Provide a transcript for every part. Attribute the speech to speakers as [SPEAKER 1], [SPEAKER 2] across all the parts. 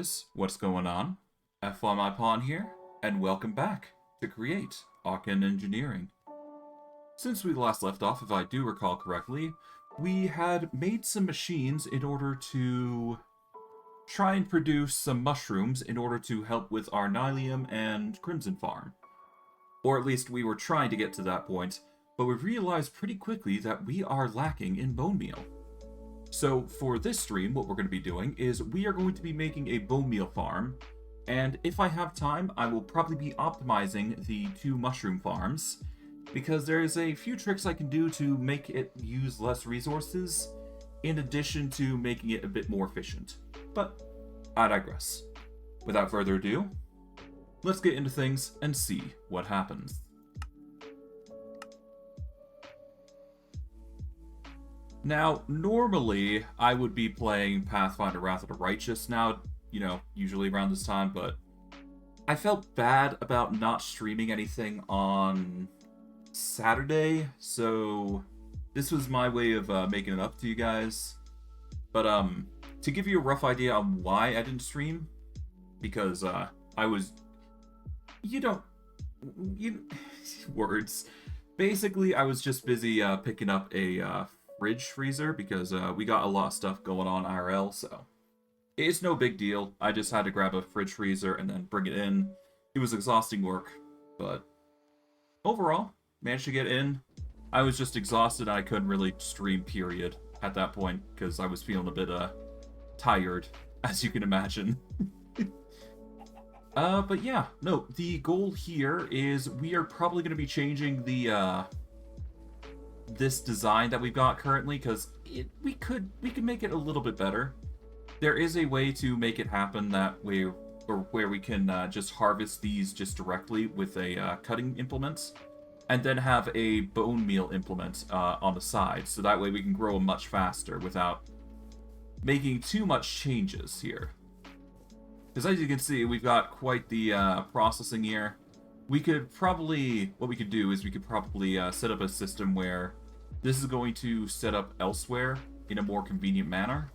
[SPEAKER 1] guys, what's going on? FYMyPawn here, and welcome back to Create Arcane Engineering. Since we last left off, if I do recall correctly, we had made some machines in order to try and produce some mushrooms in order to help with our Nylium and Crimson farm. Or at least we were trying to get to that point, but we realized pretty quickly that we are lacking in Bonemeal. So for this stream, what we're going to be doing is we are going to be making a Bonemeal farm, and if I have time, I will probably be optimizing the two mushroom farms, because there's a few tricks I can do to make it use less resources, in addition to making it a bit more efficient. But I digress. Without further ado, let's get into things and see what happens. Now, normally, I would be playing Pathfinder Wrath of the Righteous now, usually around this time, but I felt bad about not streaming anything on Saturday, so this was my way of making it up to you guys. But, to give you a rough idea on why I didn't stream, because, I was... words. Basically, I was just busy picking up a fridge freezer because we got a lot of stuff going on IRL, so it's no big deal. I just had to grab a fridge freezer and then bring it in. It was exhausting work, but overall, managed to get in. I was just exhausted and I couldn't really stream, period, at that point, because I was feeling a bit tired, as you can imagine. But yeah, no, the goal here is we are probably going to be changing the, this design that we've got currently, because we could make it a little bit better. There is a way to make it happen that way, or where we can just harvest these just directly with a cutting implement, and then have a bone meal implement on the side, so that way we can grow much faster without making too much changes here. Because as you can see, we've got quite the processing here. We could probably, what we could do is we could probably set up a system where this is going to set up elsewhere in a more convenient manner,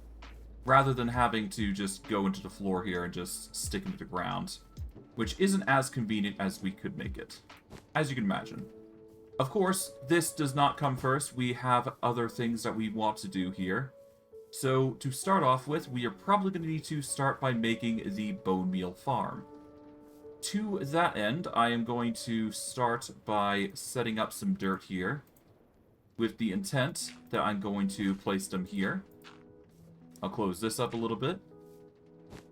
[SPEAKER 1] rather than having to just go into the floor here and just stick into the ground, which isn't as convenient as we could make it, as you can imagine. Of course, this does not come first. We have other things that we want to do here. So to start off with, we are probably going to need to start by making the Bonemeal farm. To that end, I am going to start by setting up some dirt here, with the intent that I'm going to place them here. I'll close this up a little bit,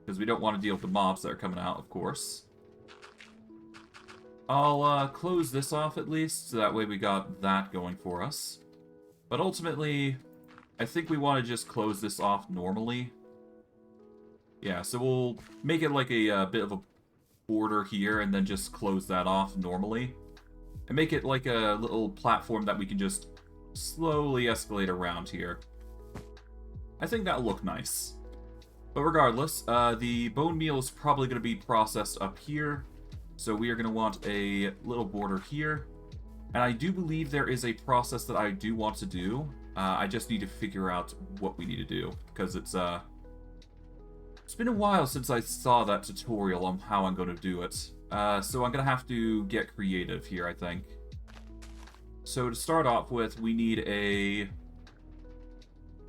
[SPEAKER 1] because we don't want to deal with the mobs that are coming out, of course. I'll close this off at least, so that way we got that going for us. But ultimately, I think we want to just close this off normally. Yeah, so we'll make it like a bit of a border here, and then just close that off normally. And make it like a little platform that we can just slowly escalate around here. I think that'll look nice. But regardless, the bone meal is probably going to be processed up here. So we are going to want a little border here. And I do believe there is a process that I do want to do. I just need to figure out what we need to do, because it's been a while since I saw that tutorial on how I'm going to do it. So I'm going to have to get creative here, I think. So to start off with, we need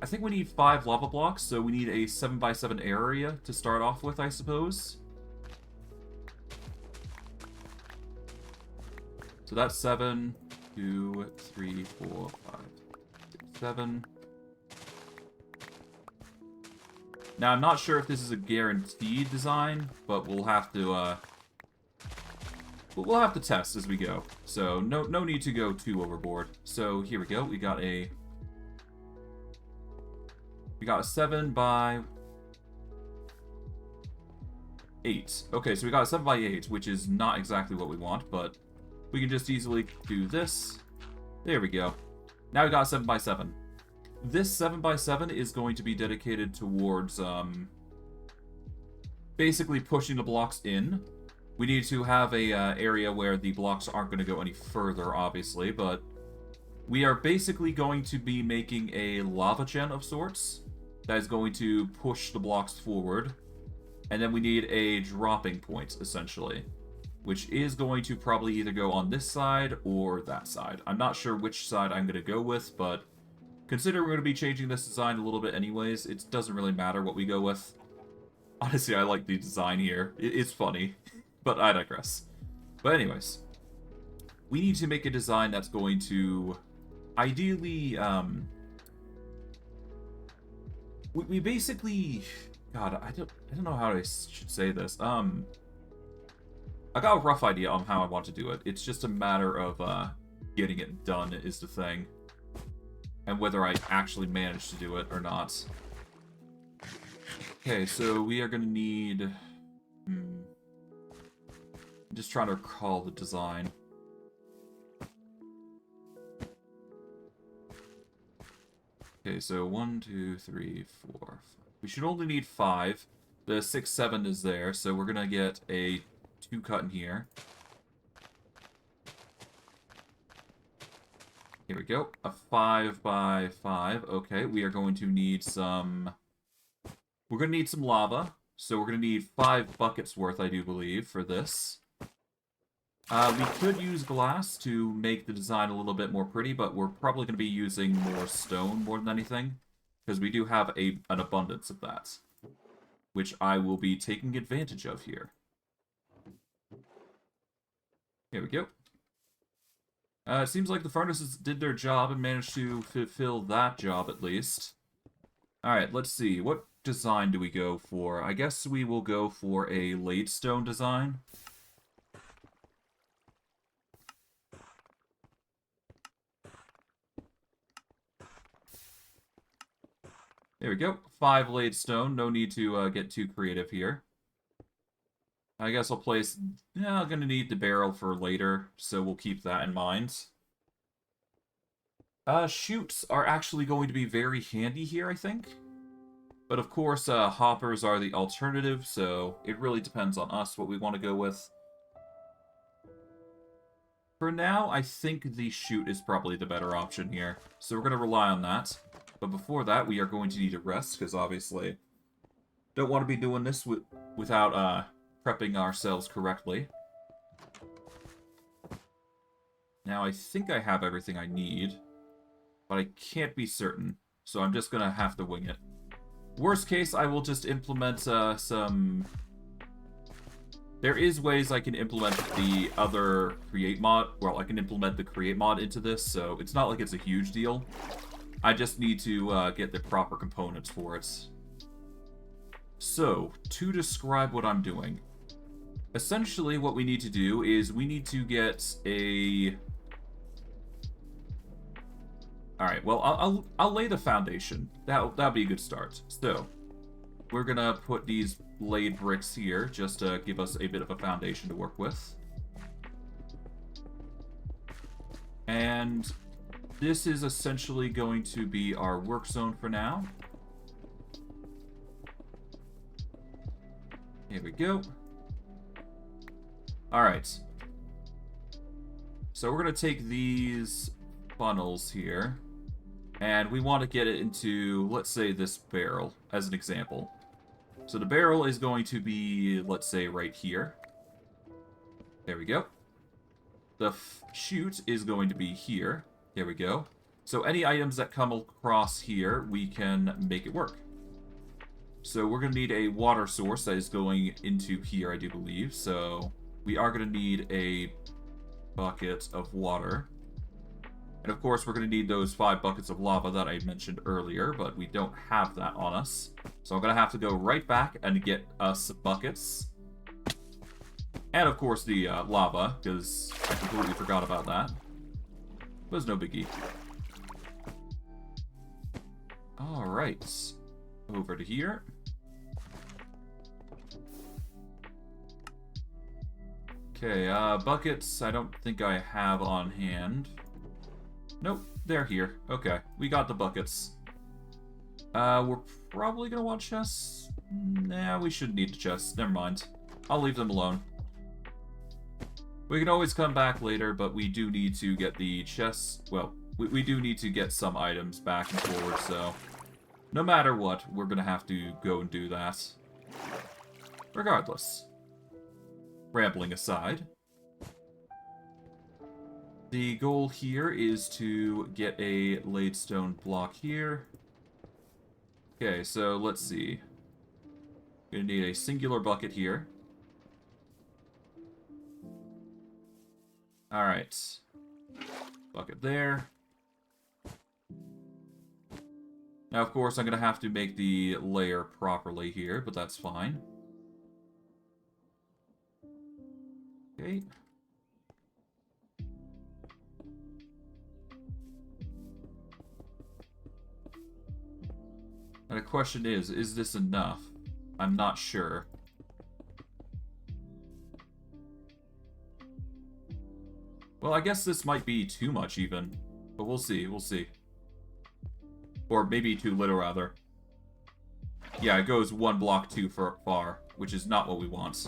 [SPEAKER 1] I think we need 5 lava blocks, so we need a 7x7 area to start off with, I suppose. So that's 7, 2, 3, 4, 5, 6, 7. Now, I'm not sure if this is a guaranteed design, but we'll have to test as we go. So no need to go too overboard. So here we go. We got a 7 by 8. Okay, so we got a 7 by 8, which is not exactly what we want, but we can just easily do this. There we go. Now we got a 7 by 7. This 7 by 7 is going to be dedicated towards basically pushing the blocks in. We need to have a area where the blocks aren't going to go any further, obviously, but we are basically going to be making a lava gen of sorts that is going to push the blocks forward. And then we need a dropping point, essentially, which is going to probably either go on this side or that side. I'm not sure which side I'm going to go with, but consider we're going to be changing this design a little bit anyways. It doesn't really matter what we go with. Honestly, I like the design here. It's funny, but I digress. But anyways, we need to make a design that's going to ideally, we basically, God, I don't know how I should say this. I got a rough idea on how I want to do it. It's just a matter of getting it done is the thing, and whether I actually manage to do it or not. Okay, so we are gonna need. I'm just trying to recall the design. Okay, so 1, 2, 3, 4, 5. We should only need 5. The 6, 7 is there, so we're gonna get a 2 cut in here. Here we go. A 5 by 5. Okay, we are going to need some. We're gonna need some lava, so we're gonna need 5 buckets worth, I do believe, for this. We could use glass to make the design a little bit more pretty, but we're probably going to be using more stone more than anything, because we do have an abundance of that, which I will be taking advantage of here. Here we go. It seems like the furnaces did their job and managed to fulfill that job at least. Alright, let's see. What design do we go for? I guess we will go for a laid stone design. There we go. 5 laid stone. No need to get too creative here. I guess I'll place... Yeah, I'm going to need the barrel for later, so we'll keep that in mind. Chutes are actually going to be very handy here, I think. But of course, hoppers are the alternative, so it really depends on us what we want to go with. For now, I think the chute is probably the better option here, so we're going to rely on that. But before that, we are going to need a rest, because obviously don't want to be doing this without prepping ourselves correctly. Now, I think I have everything I need, but I can't be certain, so I'm just going to have to wing it. Worst case, I will just implement some... There is ways I can implement the other create mod. Well, I can implement the create mod into this, so it's not like it's a huge deal. I just need to get the proper components for it. So, to describe what I'm doing. Essentially, what we need to do is we need to get a... Alright, well, I'll lay the foundation. That'll be a good start. So, we're gonna put these laid bricks here, just to give us a bit of a foundation to work with. And this is essentially going to be our work zone for now. Here we go. Alright. So we're going to take these funnels here, and we want to get it into, let's say, this barrel, as an example. So the barrel is going to be, let's say, right here. There we go. The chute is going to be here. There we go. So any items that come across here, we can make it work. So we're going to need a water source that is going into here, I do believe. So we are going to need a bucket of water. And of course, we're going to need those 5 buckets of lava that I mentioned earlier, but we don't have that on us. So I'm going to have to go right back and get us buckets. And of course the lava, because I completely forgot about that. But it's no biggie. Alright. Over to here. Okay, buckets I don't think I have on hand. Nope, they're here. Okay, we got the buckets. We're probably gonna want chests. Nah, we shouldn't need the chests. Never mind. I'll leave them alone. We can always come back later, but we do need to get the chests. Well, we do need to get some items back and forward, so no matter what, we're gonna have to go and do that. Regardless. Rambling aside. The goal here is to get a laid stone block here. Okay, so let's see. We're gonna need a singular bucket here. Alright. Bucket there. Now, of course, I'm gonna have to make the layer properly here, but that's fine. Okay. And the question is this enough? I'm not sure. Well, I guess this might be too much even. But we'll see, we'll see. Or maybe too little, rather. Yeah, it goes one block too far, which is not what we want.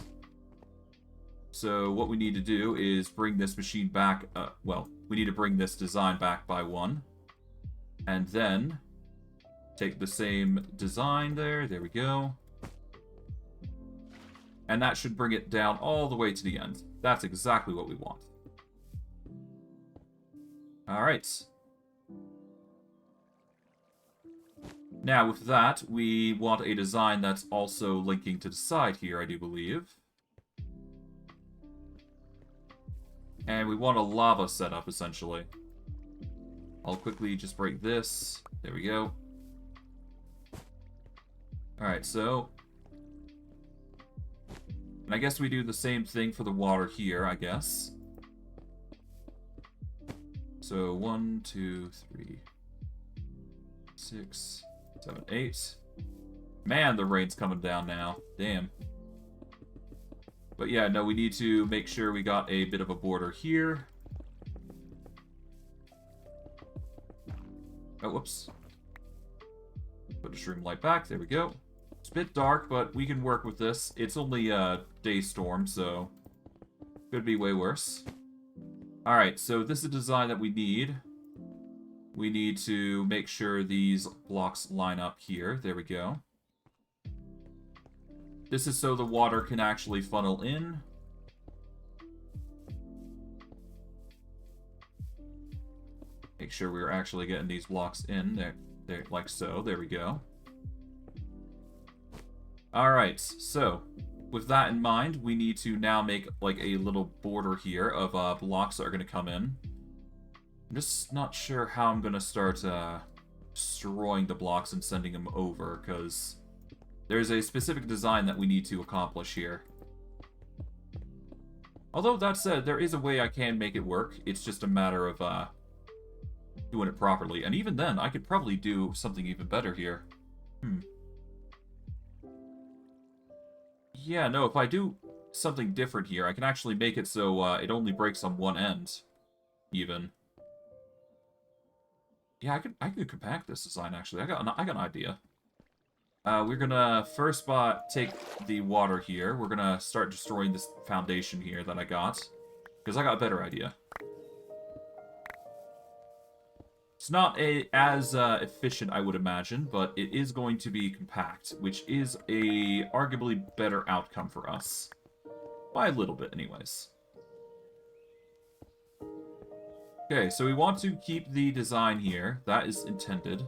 [SPEAKER 1] So what we need to do is bring this machine back, well, we need to bring this design back by one. And then take the same design there we go. And that should bring it down all the way to the end. That's exactly what we want. Alright. Now with that, we want a design that's also linking to the side here, I do believe. And we want a lava setup, essentially. I'll quickly just break this. There we go. Alright, so... And I guess we do the same thing for the water here, I guess. So 1, 2, 3, 6, 7, 8. Man, the rain's coming down now. Damn. But yeah, no, we need to make sure we got a bit of a border here. Oh, whoops. Put the shroom light back. There we go. It's a bit dark, but we can work with this. It's only a day storm, so could be way worse. Alright, so this is a design that we need. We need to make sure these blocks line up here. There we go. This is so the water can actually funnel in. Make sure we're actually getting these blocks in. There, like so. There we go. Alright, so with that in mind, we need to now make like a little border here of blocks that are going to come in. I'm just not sure how I'm going to start destroying the blocks and sending them over, because there's a specific design that we need to accomplish here. Although, that said, there is a way I can make it work. It's just a matter of doing it properly. And even then, I could probably do something even better here. Yeah, no, if I do something different here, I can actually make it so it only breaks on one end, even. Yeah, I could compact this design, actually. I got an idea. We're gonna first take the water here. We're gonna start destroying this foundation here that I got, because I got a better idea. It's not as efficient, I would imagine, but it is going to be compact, which is a arguably better outcome for us. By a little bit, anyways. Okay, so we want to keep the design here. That is intended.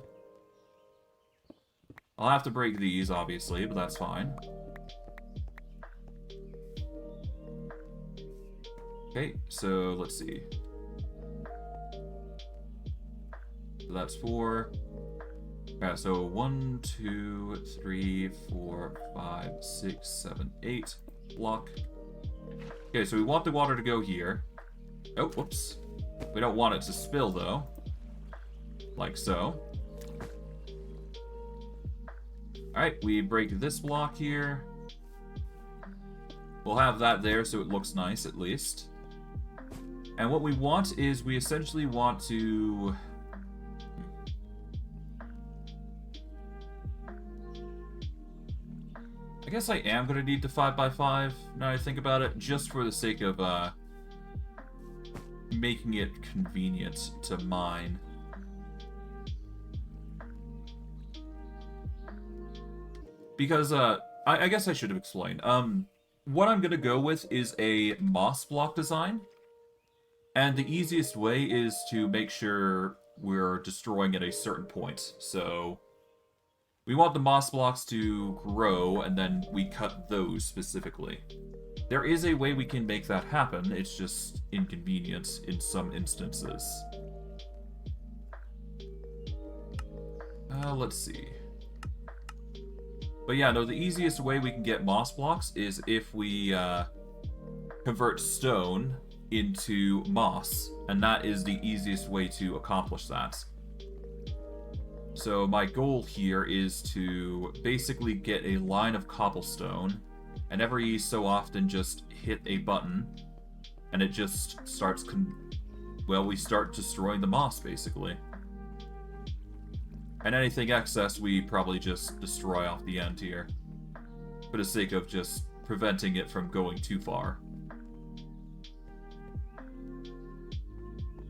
[SPEAKER 1] I'll have to break these, obviously, but that's fine. Okay, so let's see. So that's 4. Yeah, so 1, 2, 3, 4, 5, 6, 7, 8 block. Okay, so we want the water to go here. Oh, whoops. We don't want it to spill, though. Like so. Alright, we break this block here. We'll have that there so it looks nice, at least. And what we want is we essentially want to... I guess I am going to need the 5x5, now I think about it, just for the sake of making it convenient to mine. Because I guess I should have explained. What I'm gonna go with is a moss block design. And the easiest way is to make sure we're destroying at a certain point. So we want the moss blocks to grow, and then we cut those specifically. There is a way we can make that happen, it's just inconvenient in some instances. Let's see. But yeah, no, the easiest way we can get moss blocks is if we convert stone into moss, and that is the easiest way to accomplish that. So my goal here is to basically get a line of cobblestone, and every so often just hit a button, and it just starts we start destroying the moss, basically. And anything excess we probably just destroy off the end here, for the sake of just preventing it from going too far.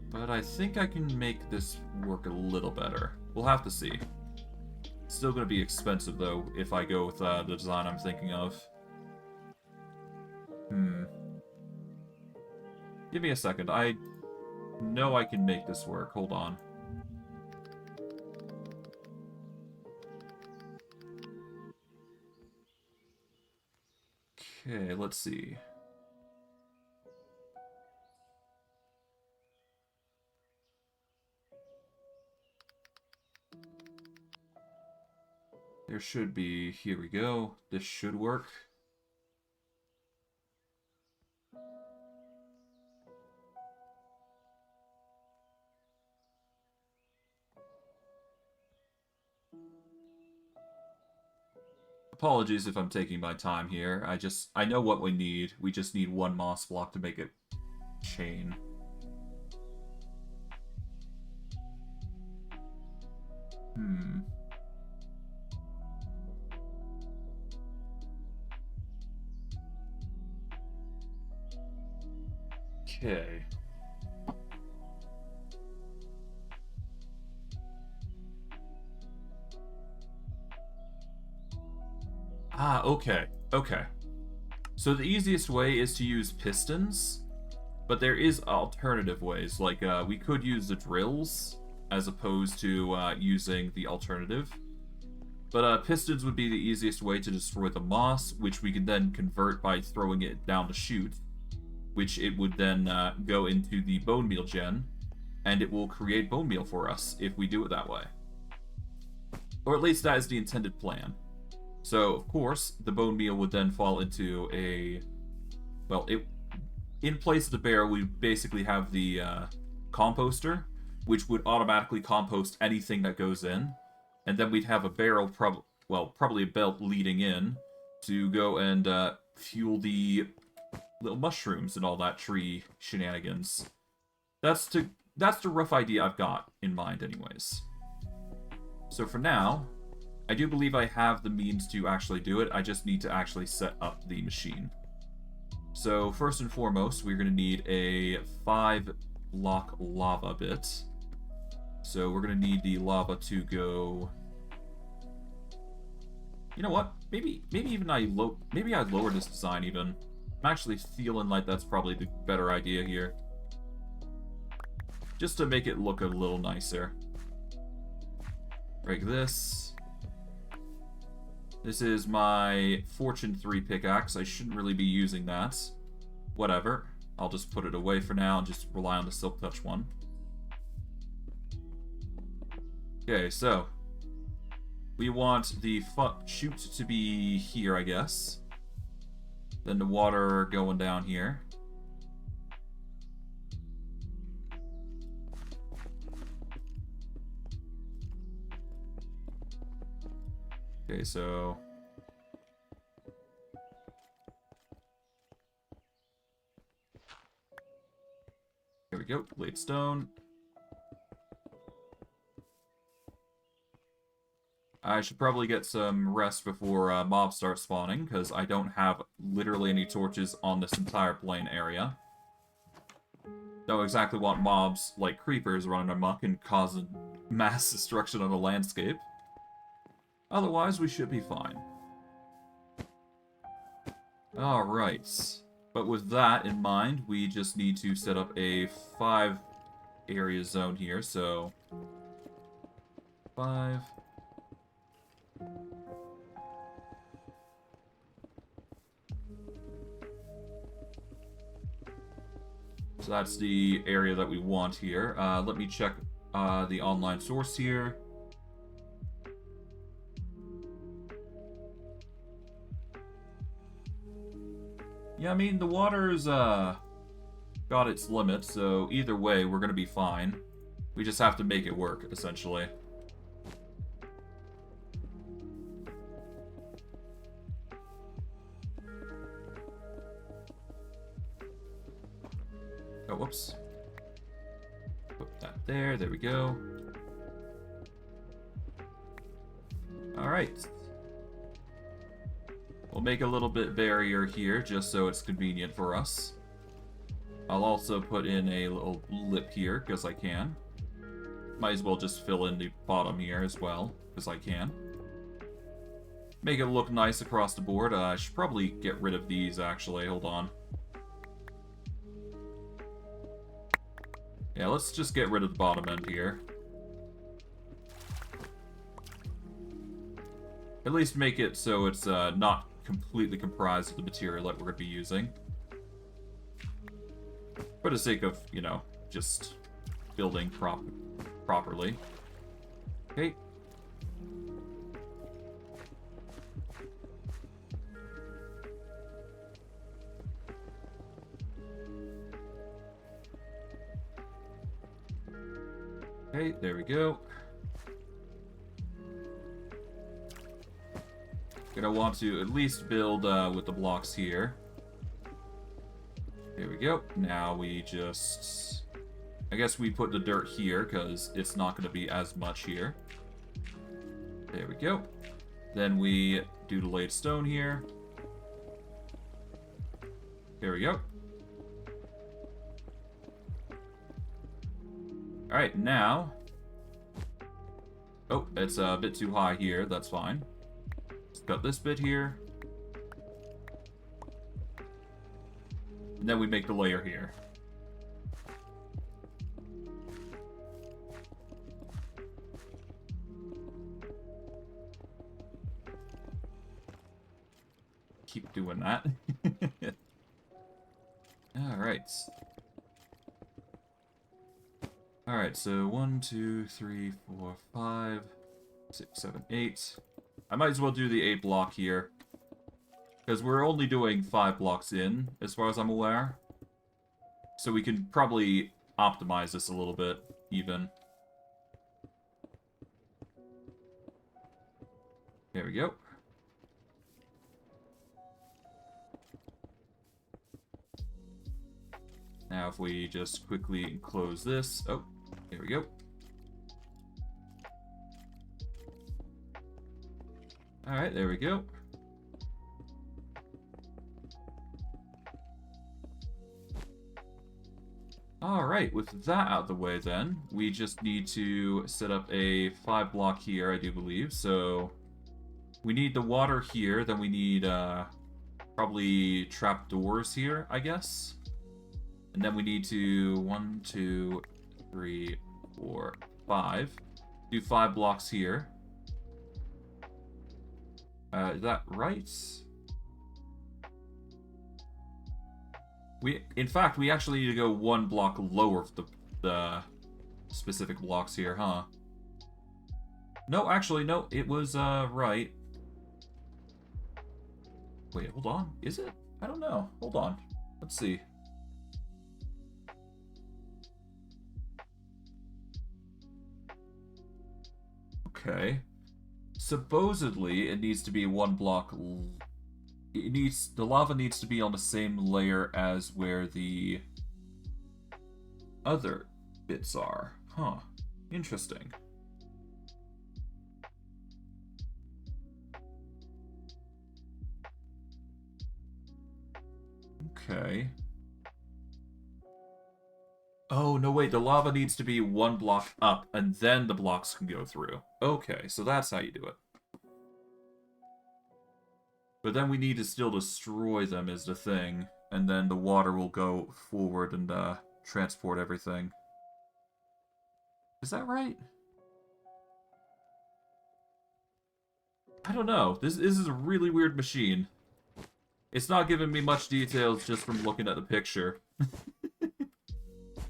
[SPEAKER 1] But I think I can make this work a little better. We'll have to see. It's still going to be expensive, though, if I go with the design I'm thinking of. Give me a second. I know I can make this work. Hold on. Okay, let's see. There should be... Here we go. This should work. Apologies if I'm taking my time here. I know what we need. We just need one moss block to make it chain. Okay. Okay. Okay. So the easiest way is to use pistons, but there is alternative ways. Like, we could use the drills as opposed to using the alternative. But pistons would be the easiest way to destroy the moss, which we can then convert by throwing it down the chute, which it would then go into the Bonemeal gen, and it will create Bonemeal for us if we do it that way. Or at least that is the intended plan. So, of course, the Bonemeal would then fall into a... Well, in place of the barrel, we basically have the composter, which would automatically compost anything that goes in. And then we'd have a barrel, probably a belt leading in, to go and fuel the little mushrooms and all that tree shenanigans. That's the rough idea I've got in mind anyways. So for now, I do believe I have the means to actually do it. I just need to actually set up the machine. So first and foremost, we're going to need a 5-block lava bit. So we're going to need the lava to go... You know what? Maybe I lower this design even. I'm actually feeling like that's probably the better idea here. Just to make it look a little nicer. Like this. This is my Fortune 3 pickaxe. I shouldn't really be using that. Whatever. I'll just put it away for now and just rely on the Silk Touch one. Okay, so we want the chute to be here, I guess. Then the water going down here. Okay, so... Here we go, laid stone. I should probably get some rest before mobs start spawning, because I don't have literally any torches on this entire plain area. Don't exactly want mobs like creepers running amok and causing mass destruction on the landscape. Otherwise, we should be fine. Alright. But with that in mind, we just need to set up a 5 area zone here, so 5. So that's the area that we want here. Let me check the online source here. Yeah, I mean, the water's got its limit, so either way, we're gonna be fine. We just have to make it work, essentially. Oh, whoops. Put that there. There we go. Alright. We'll make a little bit barrier here, just so it's convenient for us. I'll also put in a little lip here, because I can. Might as well just fill in the bottom here as well, because I can. Make it look nice across the board. I should probably get rid of these, actually. Hold on. Yeah, let's just get rid of the bottom end here. At least make it so it's not completely comprised of the material that we're going to be using. For the sake of, you know, just building properly. Okay. Okay, there we go. Gonna want to at least build with the blocks here. There we go. Now we just... I guess we put the dirt here, because it's not going to be as much here. There we go. Then we do the laid stone here. There we go. Alright, now... Oh, it's a bit too high here. That's fine. Let's cut this bit here. And then we make the layer here. Keep doing that. Alright. Alright, so 1, 2, 3, 4, 5, 6, 7, 8. I might as well do the 8 block here. Because we're only doing 5 blocks in, as far as I'm aware. So we can probably optimize this a little bit, even. There we go. Now if we just quickly close this... Oh, there we go. Alright, there we go. Alright, with that out of the way then, we just need to set up a 5 block here, I do believe. So, we need the water here, then we need probably trapdoors here, I guess. And then we need to 1, 2, 3, 4, 5. Do 5 blocks here. Is that right? In fact, we actually need to go 1 block lower of the specific blocks here, huh? No, actually, no, it was, right. Wait, hold on. Is it? I don't know. Hold on. Let's see. Okay. Supposedly, it needs to be 1 block... the lava needs to be on the same layer as where the other bits are. Huh. Interesting. Okay. Oh, no, wait, the lava needs to be 1 block up, and then the blocks can go through. Okay, so that's how you do it. But then we need to still destroy them is the thing. And then the water will go forward and transport everything. Is that right? I don't know. This is a really weird machine. It's not giving me much details just from looking at the picture.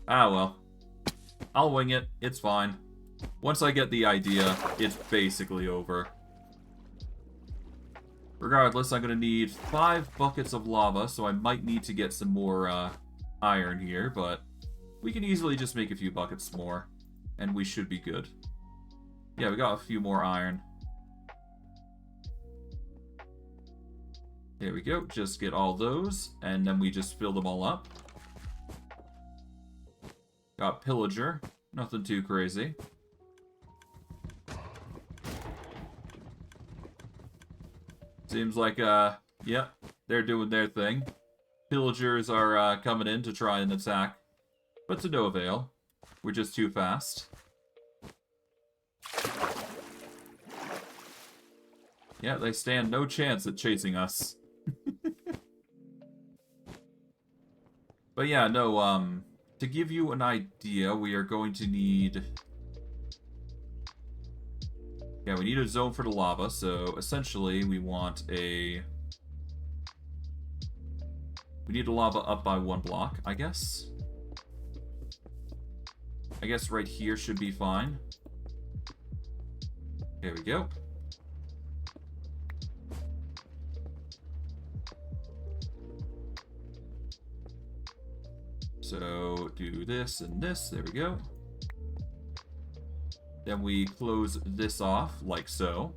[SPEAKER 1] Ah, well. I'll wing it. It's fine. Once I get the idea, it's basically over. Regardless, I'm going to need 5 buckets of lava, so I might need to get some more iron here, but we can easily just make a few buckets more, and we should be good. Yeah, we got a few more iron. There we go. Just get all those, and then we just fill them all up. Got pillager. Nothing too crazy. Seems like, yeah, they're doing their thing. Pillagers are coming in to try and attack, but to no avail. We're just too fast. Yeah, they stand no chance at chasing us. But yeah, no, to give you an idea, we are going to need... Yeah, we need a zone for the lava, so essentially we want a... We need the lava up by 1 block, I guess. I guess right here should be fine. There we go. So, do this and this. There we go. Then we close this off, like so.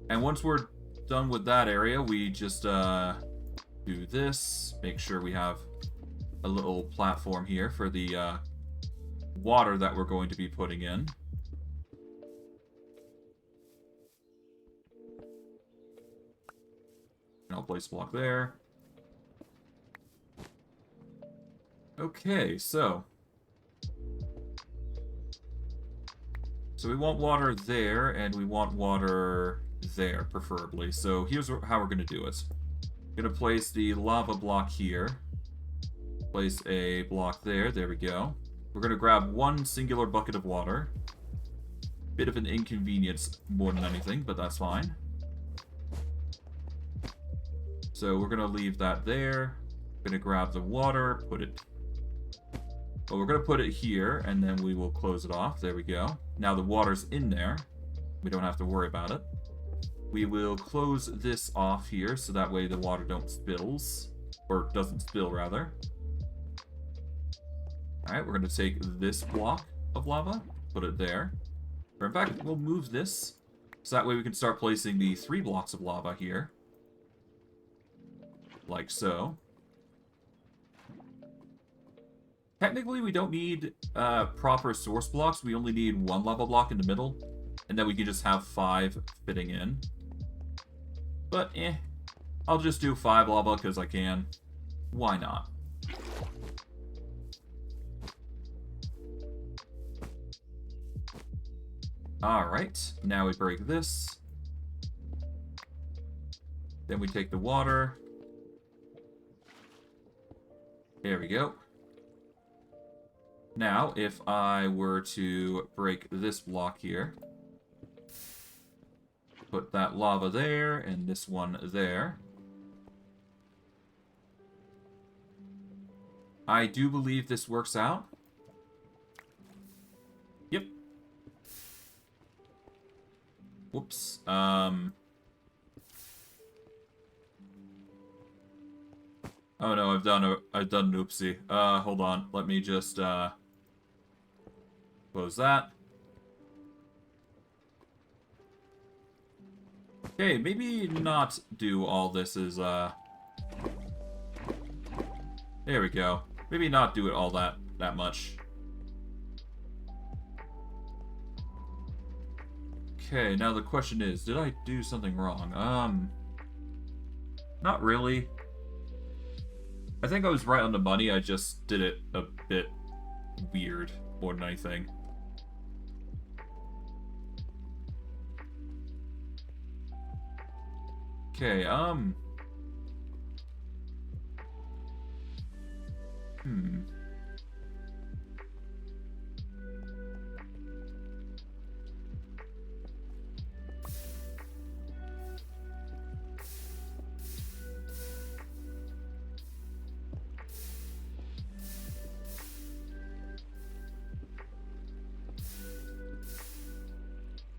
[SPEAKER 1] And once we're done with that area, we just do this. Make sure we have a little platform here for the water that we're going to be putting in. And I'll place a block there. Okay, so we want water there, and we want water there, preferably. So here's how we're going to do it. I'm going to place the lava block here. Place a block there. There we go. We're going to grab 1 singular bucket of water. Bit of an inconvenience more than anything, but that's fine. So we're going to leave that there. Going to grab the water, put it... Well, we're going to put it here, and then we will close it off. There we go. Now the water's in there. We don't have to worry about it. We will close this off here, so that way the water don't spills. Or doesn't spill, rather. Alright, we're going to take this block of lava, put it there. Or in fact, we'll move this, so that way we can start placing the 3 blocks of lava here. Like so. Technically, we don't need proper source blocks. We only need 1 lava block in the middle. And then we can just have 5 fitting in. But, I'll just do 5 lava because I can. Why not? Alright, now we break this. Then we take the water. There we go. Now, if I were to break this block here, put that lava there, and this one there. I do believe this works out. Yep. Whoops. Oh no, I've done an oopsie. Hold on. Let me just close that. Okay, maybe not do all this as there we go. Maybe not do it all that much. Okay, now the question is, did I do something wrong? Not really. I think I was right on the money, I just did it a bit weird more than anything. Okay,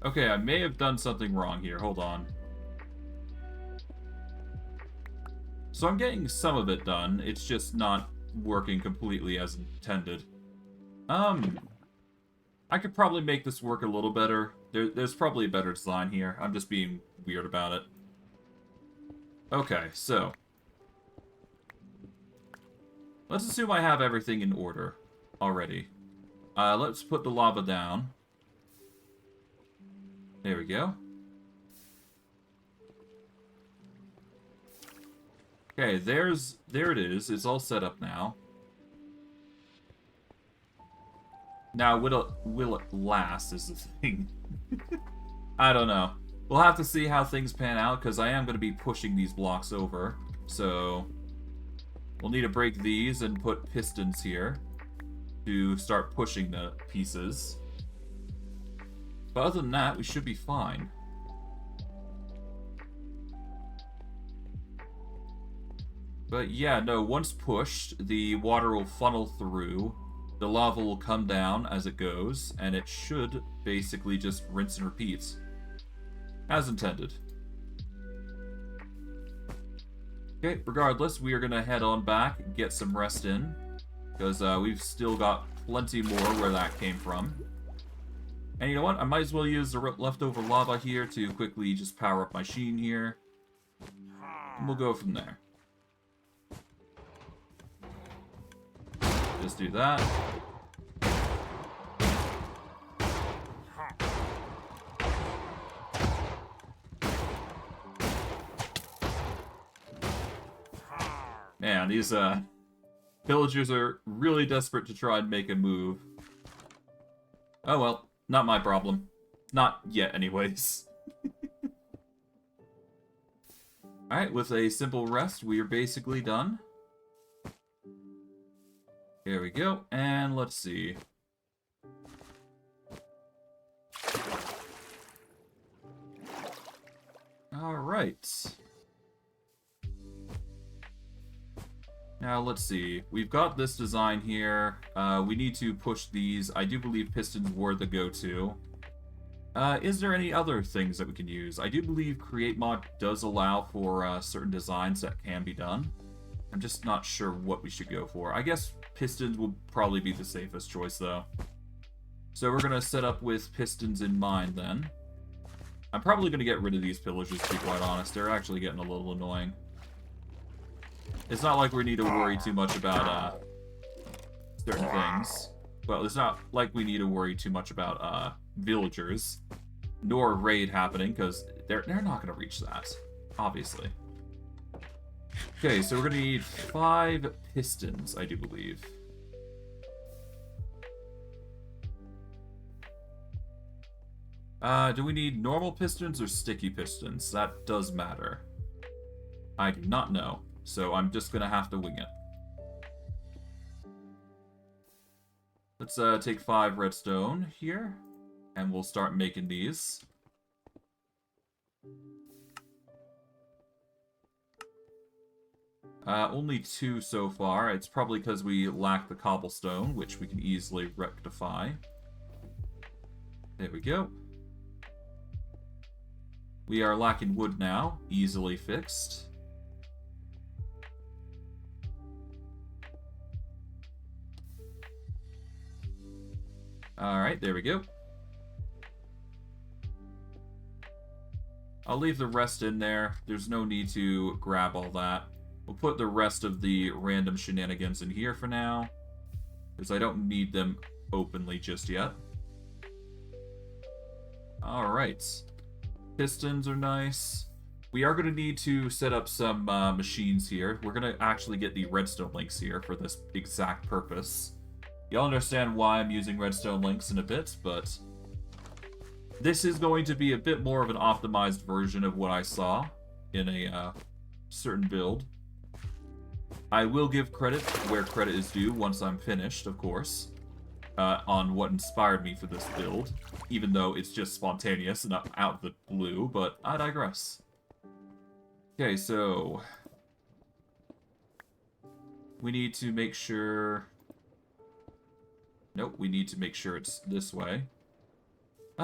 [SPEAKER 1] Okay, I may have done something wrong here. Hold on. So I'm getting some of it done. It's just not working completely as intended. I could probably make this work a little better. There's probably a better design here. I'm just being weird about it. Okay, so. Let's assume I have everything in order already. Let's put the lava down. There we go. Okay, there it is. It's all set up now. Now, will it last is the thing. I don't know. We'll have to see how things pan out, because I am going to be pushing these blocks over. So, we'll need to break these and put pistons here to start pushing the pieces. But other than that, we should be fine. But yeah, no, once pushed, the water will funnel through, the lava will come down as it goes, and it should basically just rinse and repeat. As intended. Okay, regardless, we are going to head on back, get some rest in, because we've still got plenty more where that came from. And you know what? I might as well use the leftover lava here to quickly just power up my sheen here. And we'll go from there. Just do that. Man, these villagers are really desperate to try and make a move. Oh well. Not my problem. Not yet, anyways. Alright, with a simple rest, we are basically done. Here we go, and let's see. Alright. Now, let's see. We've got this design here. We need to push these. I do believe pistons were the go-to. Is there any other things that we can use? I do believe Create Mod does allow for certain designs that can be done. I'm just not sure what we should go for. I guess pistons will probably be the safest choice, though. So we're going to set up with pistons in mind, then. I'm probably going to get rid of these pillagers, to be quite honest. They're actually getting a little annoying. It's not like we need to worry too much about certain things. Well, it's not like we need to worry too much about villagers, nor a raid happening, because they're not going to reach that, obviously. Okay, so we're going to need 5 pistons, I do believe. Do we need normal pistons or sticky pistons? That does matter. I do not know. So I'm just going to have to wing it. Let's take 5 redstone here, and we'll start making these. Only 2 so far. It's probably because we lack the cobblestone, which we can easily rectify. There we go. We are lacking wood now, easily fixed. Alright, there we go. I'll leave the rest in there. There's no need to grab all that. We'll put the rest of the random shenanigans in here for now, because I don't need them openly just yet. Alright. Pistons are nice. We are going to need to set up some machines here. We're going to actually get the redstone links here for this exact purpose. You'll understand why I'm using redstone links in a bit, but this is going to be a bit more of an optimized version of what I saw. in a certain build. I will give credit where credit is due once I'm finished, of course, on what inspired me for this build, even though it's just spontaneous and out of the blue, but I digress. Okay, so we need to make sure... Nope, we need to make sure it's this way.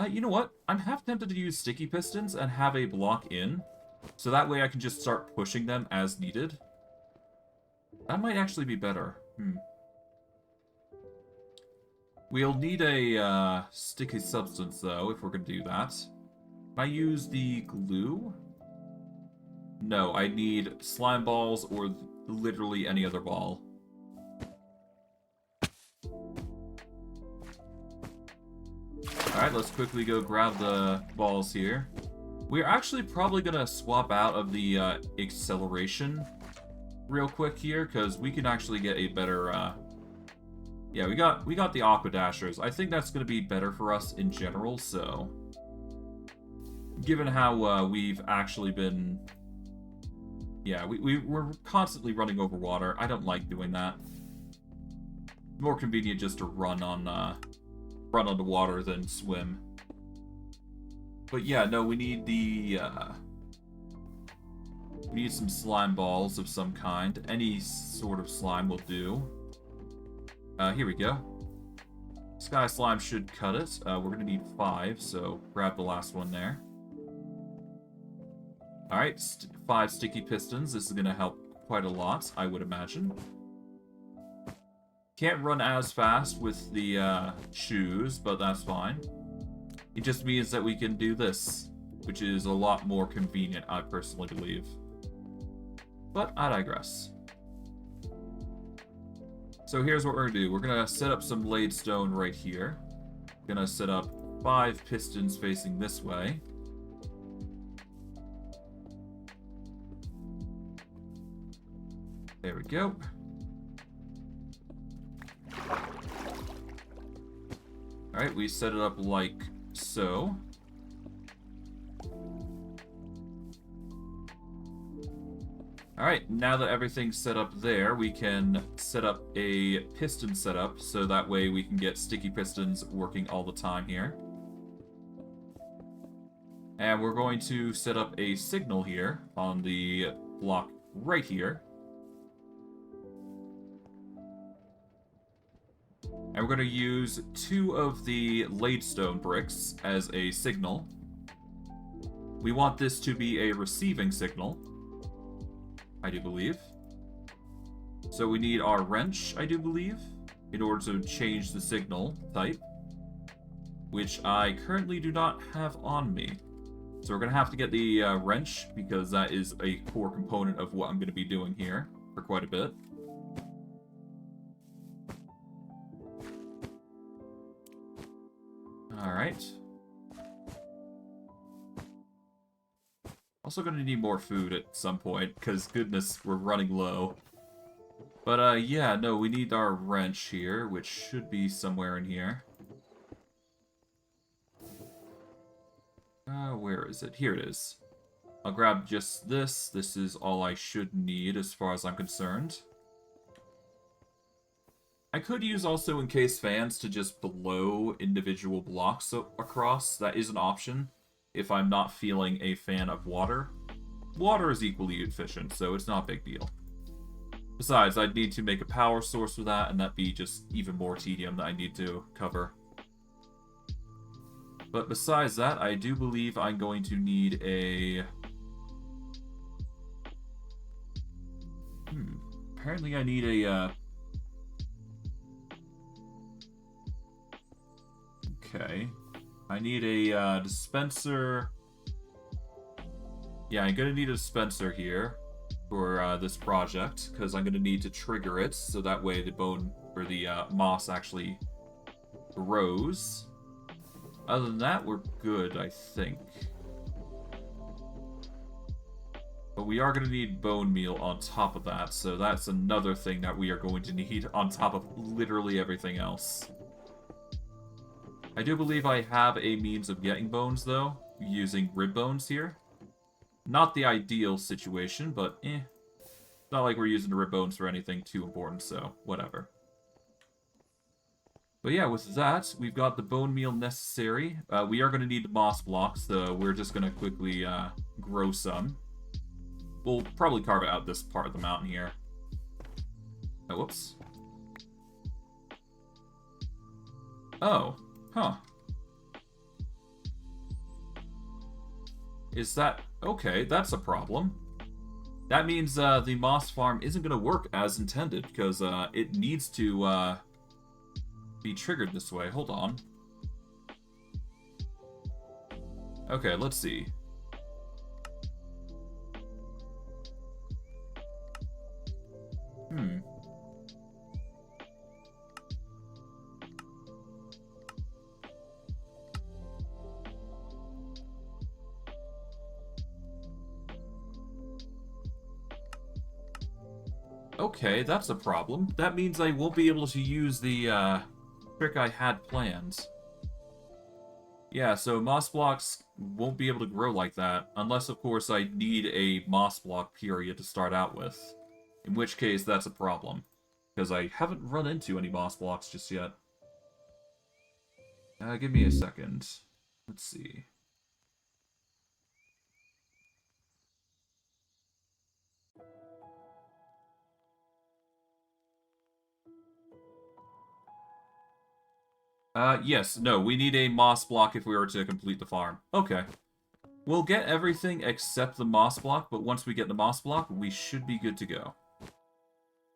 [SPEAKER 1] You know what? I'm half tempted to use sticky pistons and have a block in, so that way I can just start pushing them as needed. That might actually be better. We'll need a sticky substance, though, if we're going to do that. Can I use the glue? No, I need slime balls or literally any other ball. Alright, let's quickly go grab the balls here. We're actually probably going to swap out of the acceleration real quick here, because we can actually get a better... Yeah, we got the Aqua Dashers. I think that's going to be better for us in general, so... Given how we've actually been... Yeah, we're constantly running over water. I don't like doing that. More convenient just to run on the water than swim. But yeah, no, we need the... we need some slime balls of some kind. Any sort of slime will do. Here we go. Sky slime should cut it. We're going to need 5, so grab the last one there. Alright, 5 sticky pistons. This is going to help quite a lot, I would imagine. Can't run as fast with the shoes, but that's fine. It just means that we can do this, which is a lot more convenient, I personally believe. But I digress. So here's what we're going to do. We're going to set up some laid stone right here. We're going to set up 5 pistons facing this way. There we go. Alright, we set it up like so. Alright, now that everything's set up there, we can set up a piston setup, so that way we can get sticky pistons working all the time here. And we're going to set up a signal here on the block right here. And we're going to use 2 of the laidstone bricks as a signal. We want this to be a receiving signal, I do believe. So we need our wrench, I do believe, in order to change the signal type, which I currently do not have on me. So we're going to have to get the wrench, because that is a core component of what I'm going to be doing here for quite a bit. Alright. Also gonna need more food at some point, because goodness, we're running low. But yeah, no, we need our wrench here, which should be somewhere in here. Where is it? Here it is. I'll grab just this. This is all I should need as far as I'm concerned. I could use also encased fans to just blow individual blocks across. That is an option if I'm not feeling a fan of water. Water is equally efficient, so it's not a big deal. Besides, I'd need to make a power source for that, and that'd be just even more tedium that I need to cover. But besides that, I do believe I'm going to need a... Apparently I need a... Okay. I need a dispenser. Yeah, I'm gonna need a dispenser here for this project, because I'm gonna need to trigger it so that way the bone or the moss actually grows. Other than that, we're good, I think. But we are gonna need bone meal on top of that, so that's another thing that we are going to need on top of literally everything else. I do believe I have a means of getting bones, though, using rib bones here. Not the ideal situation, but It's not like we're using the rib bones for anything too important, so whatever. But yeah, with that, we've got the bone meal necessary. We are going to need the moss blocks, so we're just going to quickly grow some. We'll probably carve out this part of the mountain here. Oh, whoops. Oh, huh. Is that... Okay, that's a problem. That means the moss farm isn't going to work as intended, because it needs to be triggered this way. Hold on. Okay, let's see. Okay, that's a problem. That means I won't be able to use the trick I had planned. Yeah, so moss blocks won't be able to grow like that, unless, of course, I need a moss block period to start out with. In which case, that's a problem. Because I haven't run into any moss blocks just yet. Give me a second. Let's see. Yes, no, we need a moss block if we were to complete the farm. Okay. We'll get everything except the moss block, but once we get the moss block, we should be good to go.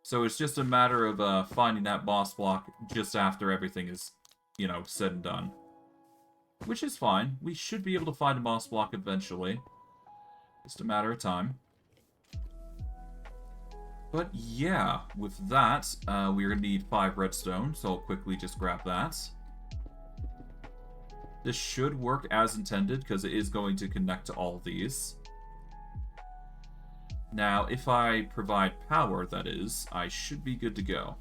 [SPEAKER 1] So it's just a matter of finding that moss block just after everything is, you know, said and done. Which is fine. We should be able to find a moss block eventually. Just a matter of time. But yeah, with that, we're going to need 5 redstone, so I'll quickly just grab that. This should work as intended, because it is going to connect to all of these. Now, if I provide power, that is, I should be good to go.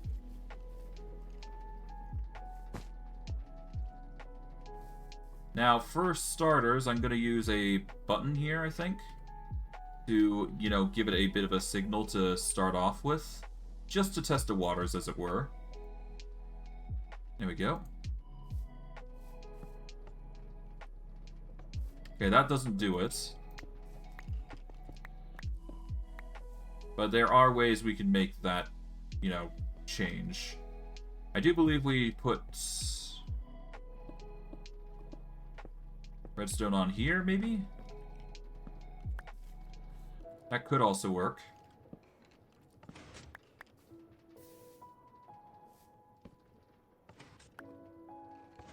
[SPEAKER 1] Now, for starters, I'm going to use a button here, I think, to, you know, give it a bit of a signal to start off with. Just to test the waters, as it were. There we go. Okay, that doesn't do it. But there are ways we can make that, you know, change. I do believe we put redstone on here, maybe? That could also work.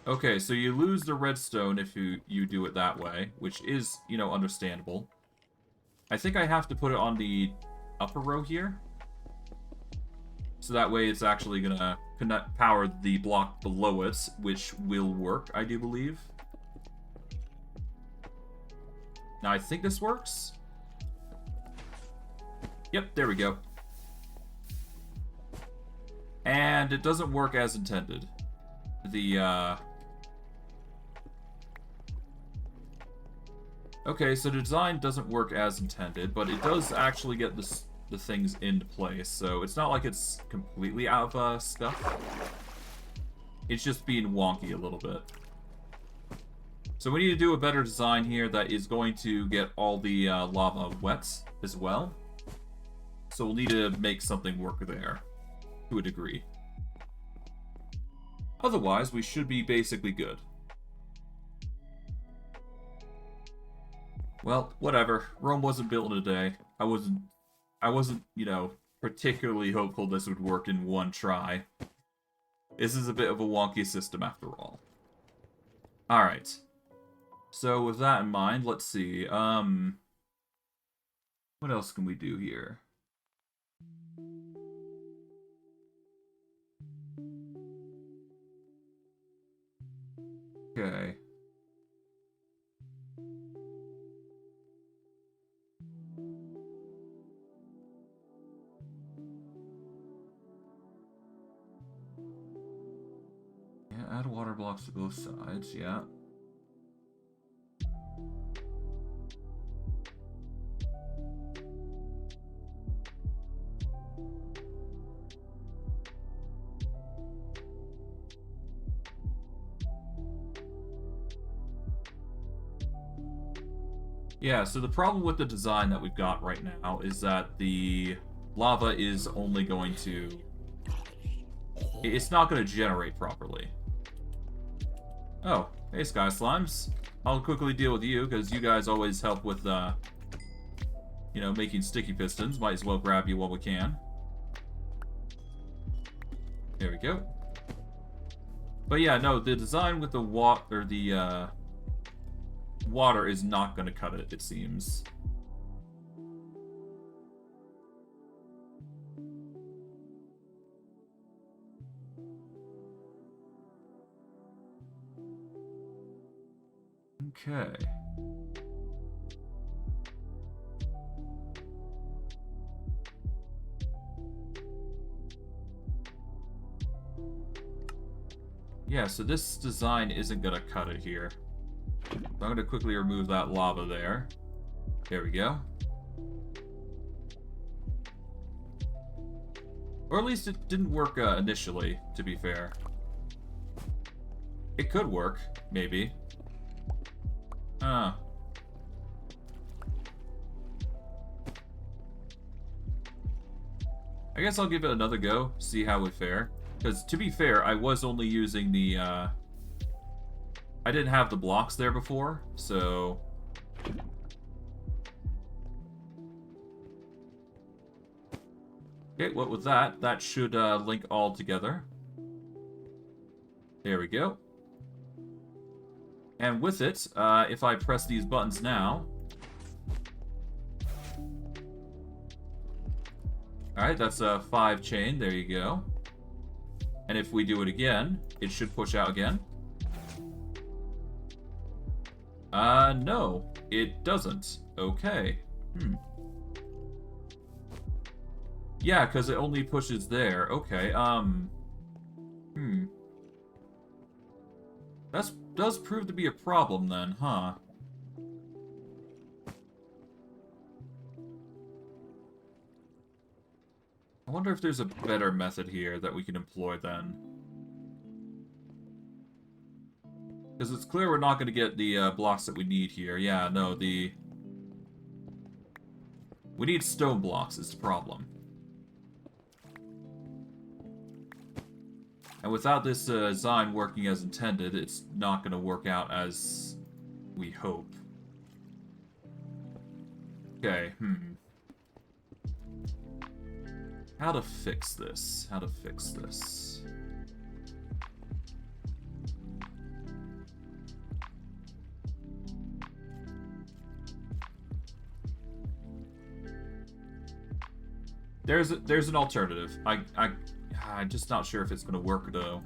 [SPEAKER 1] Okay, so you lose the redstone if you do it that way, which is, you know, understandable. I think I have to put it on the upper row here. So that way it's actually gonna power the block below it, which will work, I do believe. Now, I think this works. Yep, there we go. And it doesn't work as intended. Okay, so the design doesn't work as intended, but it does actually get the things into place, so it's not like it's completely out of stuff. It's just being wonky a little bit. So we need to do a better design here that is going to get all the lava wet as well. So we'll need to make something work there, to a degree. Otherwise, we should be basically good. Well, whatever. Rome wasn't built in a day. I wasn't, you know, particularly hopeful this would work in one try. This is a bit of a wonky system after all. Alright. So with that in mind, let's see. What else can we do here? Okay. Yeah, add water blocks to both sides, yeah. Yeah, so the problem with the design that we've got right now is that the lava is only going to... It's not going to generate properly. Oh, hey Sky Slimes. I'll quickly deal with you, because you guys always help with, you know, making sticky pistons. Might as well grab you while we can. There we go. But yeah, no, the design with the water is not going to cut it, it seems. Okay. Yeah, so this design isn't gonna cut it here. I'm gonna quickly remove that lava there. There we go. Or at least it didn't work initially, to be fair. It could work, maybe. I guess I'll give it another go, see how we fare. Because, to be fair, I was only using the, I didn't have the blocks there before, so... Okay, what was that? That should link all together. There we go. And with it, if I press these buttons now... Alright, that's a 5 chain, there you go. And if we do it again, it should push out again. No, it doesn't. Okay. Yeah, because it only pushes there. Okay, That does prove to be a problem then, huh? I wonder if there's a better method here that we can employ then. Because it's clear we're not going to get the blocks that we need here. Yeah, no, we need stone blocks is the problem. And without this design working as intended, it's not going to work out as we hope. Okay, How to fix this? How to fix this? There's an alternative. I'm just not sure if it's gonna work though.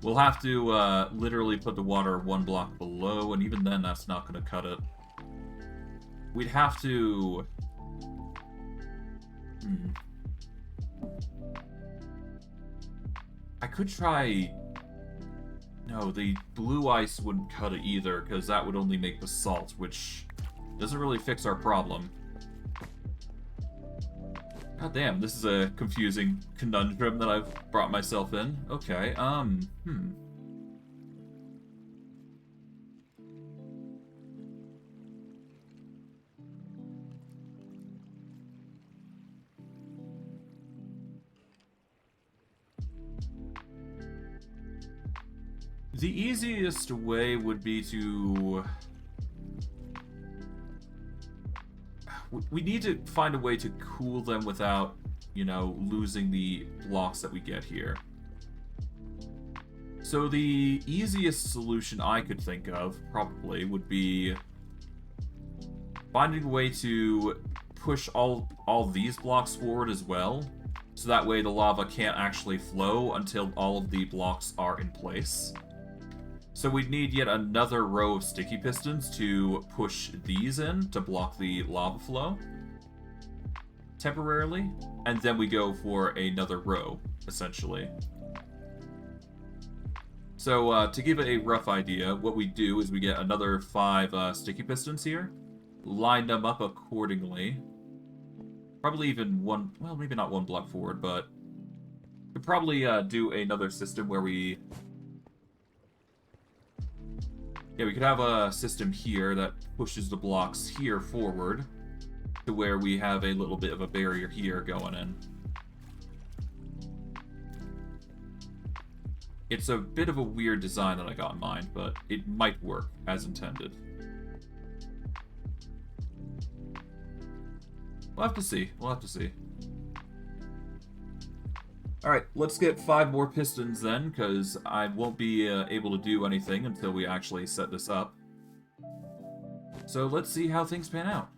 [SPEAKER 1] We'll have to literally put the water 1 block below, and even then that's not gonna cut it. We'd have to... I could try... No, the blue ice wouldn't cut it either, because that would only make the salt, which doesn't really fix our problem. God damn, this is a confusing conundrum that I've brought myself in. Okay, The easiest way would be to... We need to find a way to cool them without, you know, losing the blocks that we get here. So the easiest solution I could think of, probably, would be finding a way to push all these blocks forward as well, so that way the lava can't actually flow until all of the blocks are in place. So we'd need yet another row of sticky pistons to push these in to block the lava flow temporarily, and then we go for another row, essentially. So to give it a rough idea, what we do is we get another 5 sticky pistons here, line them up accordingly. Probably even one, well, maybe not 1 block forward, but could probably do another system where we Yeah, we could have a system here that pushes the blocks here forward to where we have a little bit of a barrier here going in. It's a bit of a weird design that I got in mind, but it might work as intended. We'll have to see. We'll have to see. Alright, let's get 5 more pistons then, because I won't be able to do anything until we actually set this up. So let's see how things pan out.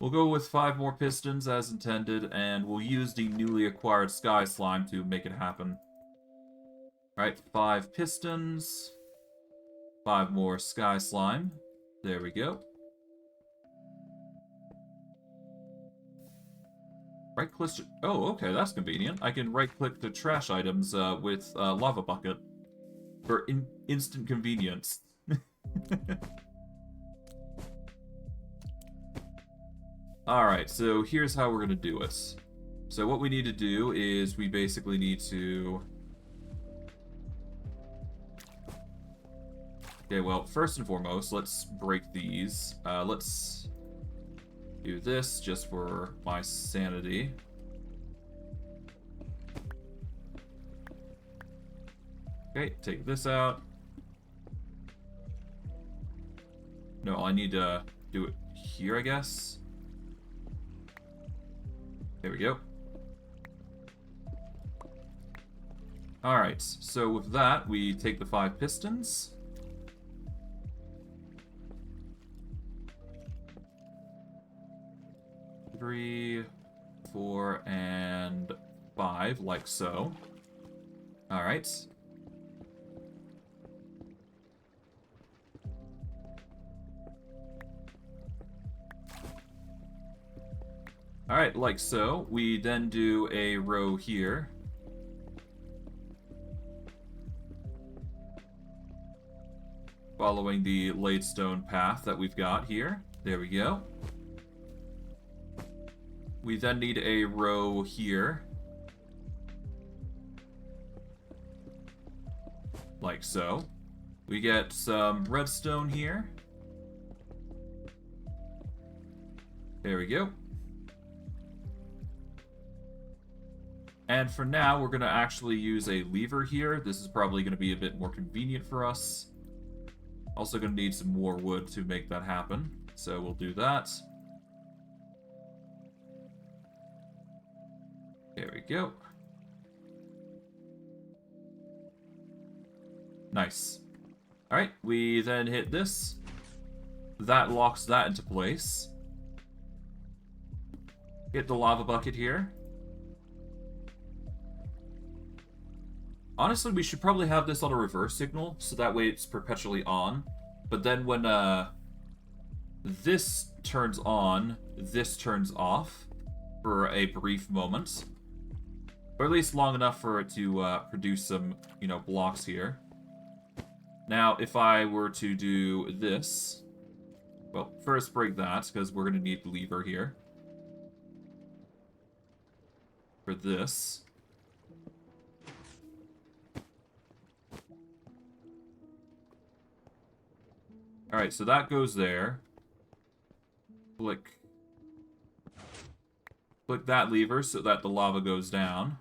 [SPEAKER 1] We'll go with 5 more pistons as intended, and we'll use the newly acquired sky slime to make it happen. Alright, 5 pistons. 5 more sky slime. There we go. Right-click... Oh, okay, that's convenient. I can right-click the trash items with lava bucket for instant convenience. Alright, so here's how we're going to do it. So what we need to do is we basically need to... Okay, well, first and foremost, let's break these. Let's do this just for my sanity. Okay, take this out. No, I need to do it here, I guess. There we go. Alright, so with that, we take the 5 pistons. Three, 4, and 5, like so. Alright. Alright, like so. We then do a row here. Following the laid stone path that we've got here. There we go. We then need a row here. Like so. We get some redstone here. There we go. And for now, we're going to actually use a lever here. This is probably going to be a bit more convenient for us. Also going to need some more wood to make that happen. So we'll do that. There we go. Nice. Alright, we then hit this. That locks that into place. Hit the lava bucket here. Honestly, we should probably have this on a reverse signal, so that way it's perpetually on. But then when this turns on, this turns off for a brief moment. Or at least long enough for it to produce some, you know, blocks here. Now, if I were to do this... Well, first break that, because we're going to need the lever here. For this. Alright, so that goes there. Click that lever so that the lava goes down.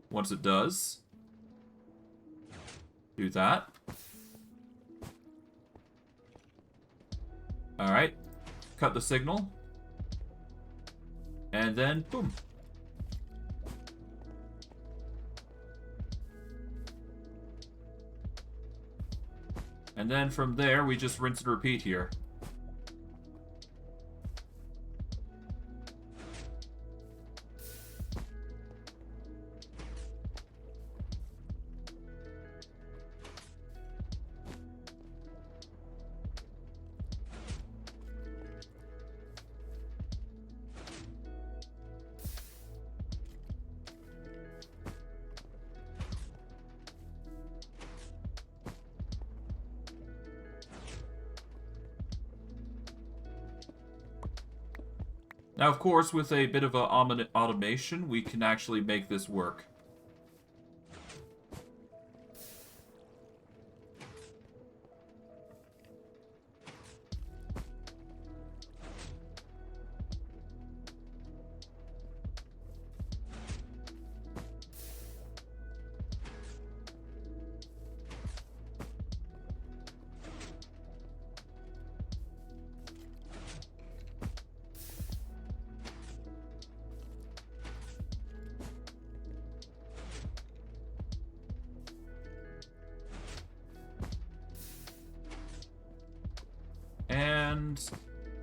[SPEAKER 1] Once it does, do that. Alright, cut the signal. And then, boom. And then from there, we just rinse and repeat here. Now, of course, with a bit of automation, we can actually make this work.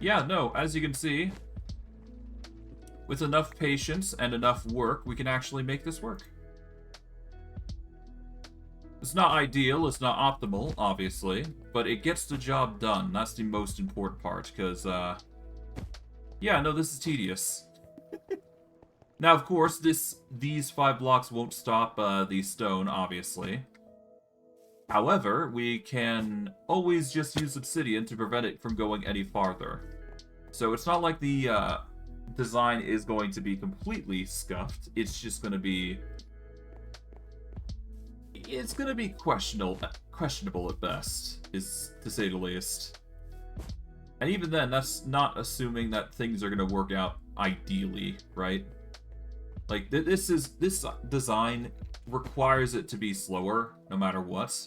[SPEAKER 1] yeah, no, as you can see, with enough patience and enough work, we can actually make this work. It's not ideal, it's not optimal, obviously, but it gets the job done. That's the most important part, because, yeah, no, this is tedious. Now, of course, these 5 blocks won't stop the stone, obviously. However, we can always just use obsidian to prevent it from going any farther. So it's not like the design is going to be completely scuffed. It's just going to be... It's going to be questionable at best, is to say the least. And even then, that's not assuming that things are going to work out ideally, right? Like, this design requires it to be slower, no matter what.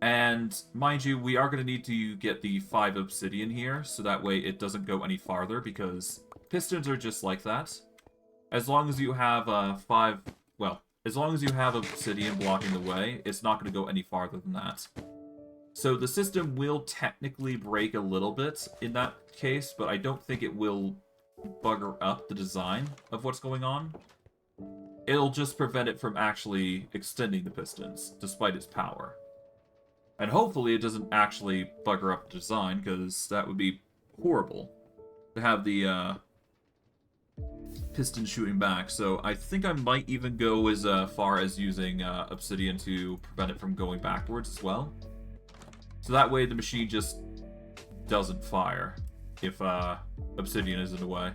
[SPEAKER 1] And, mind you, we are going to need to get the 5 obsidian here, so that way it doesn't go any farther, because pistons are just like that. As long as you have as long as you have obsidian blocking the way, it's not going to go any farther than that. So the system will technically break a little bit in that case, but I don't think it will bugger up the design of what's going on. It'll just prevent it from actually extending the pistons, despite its power. And hopefully it doesn't actually bugger up the design, because that would be horrible to have the piston shooting back. So I think I might even go as far as using obsidian to prevent it from going backwards as well. So that way the machine just doesn't fire if obsidian is in the way.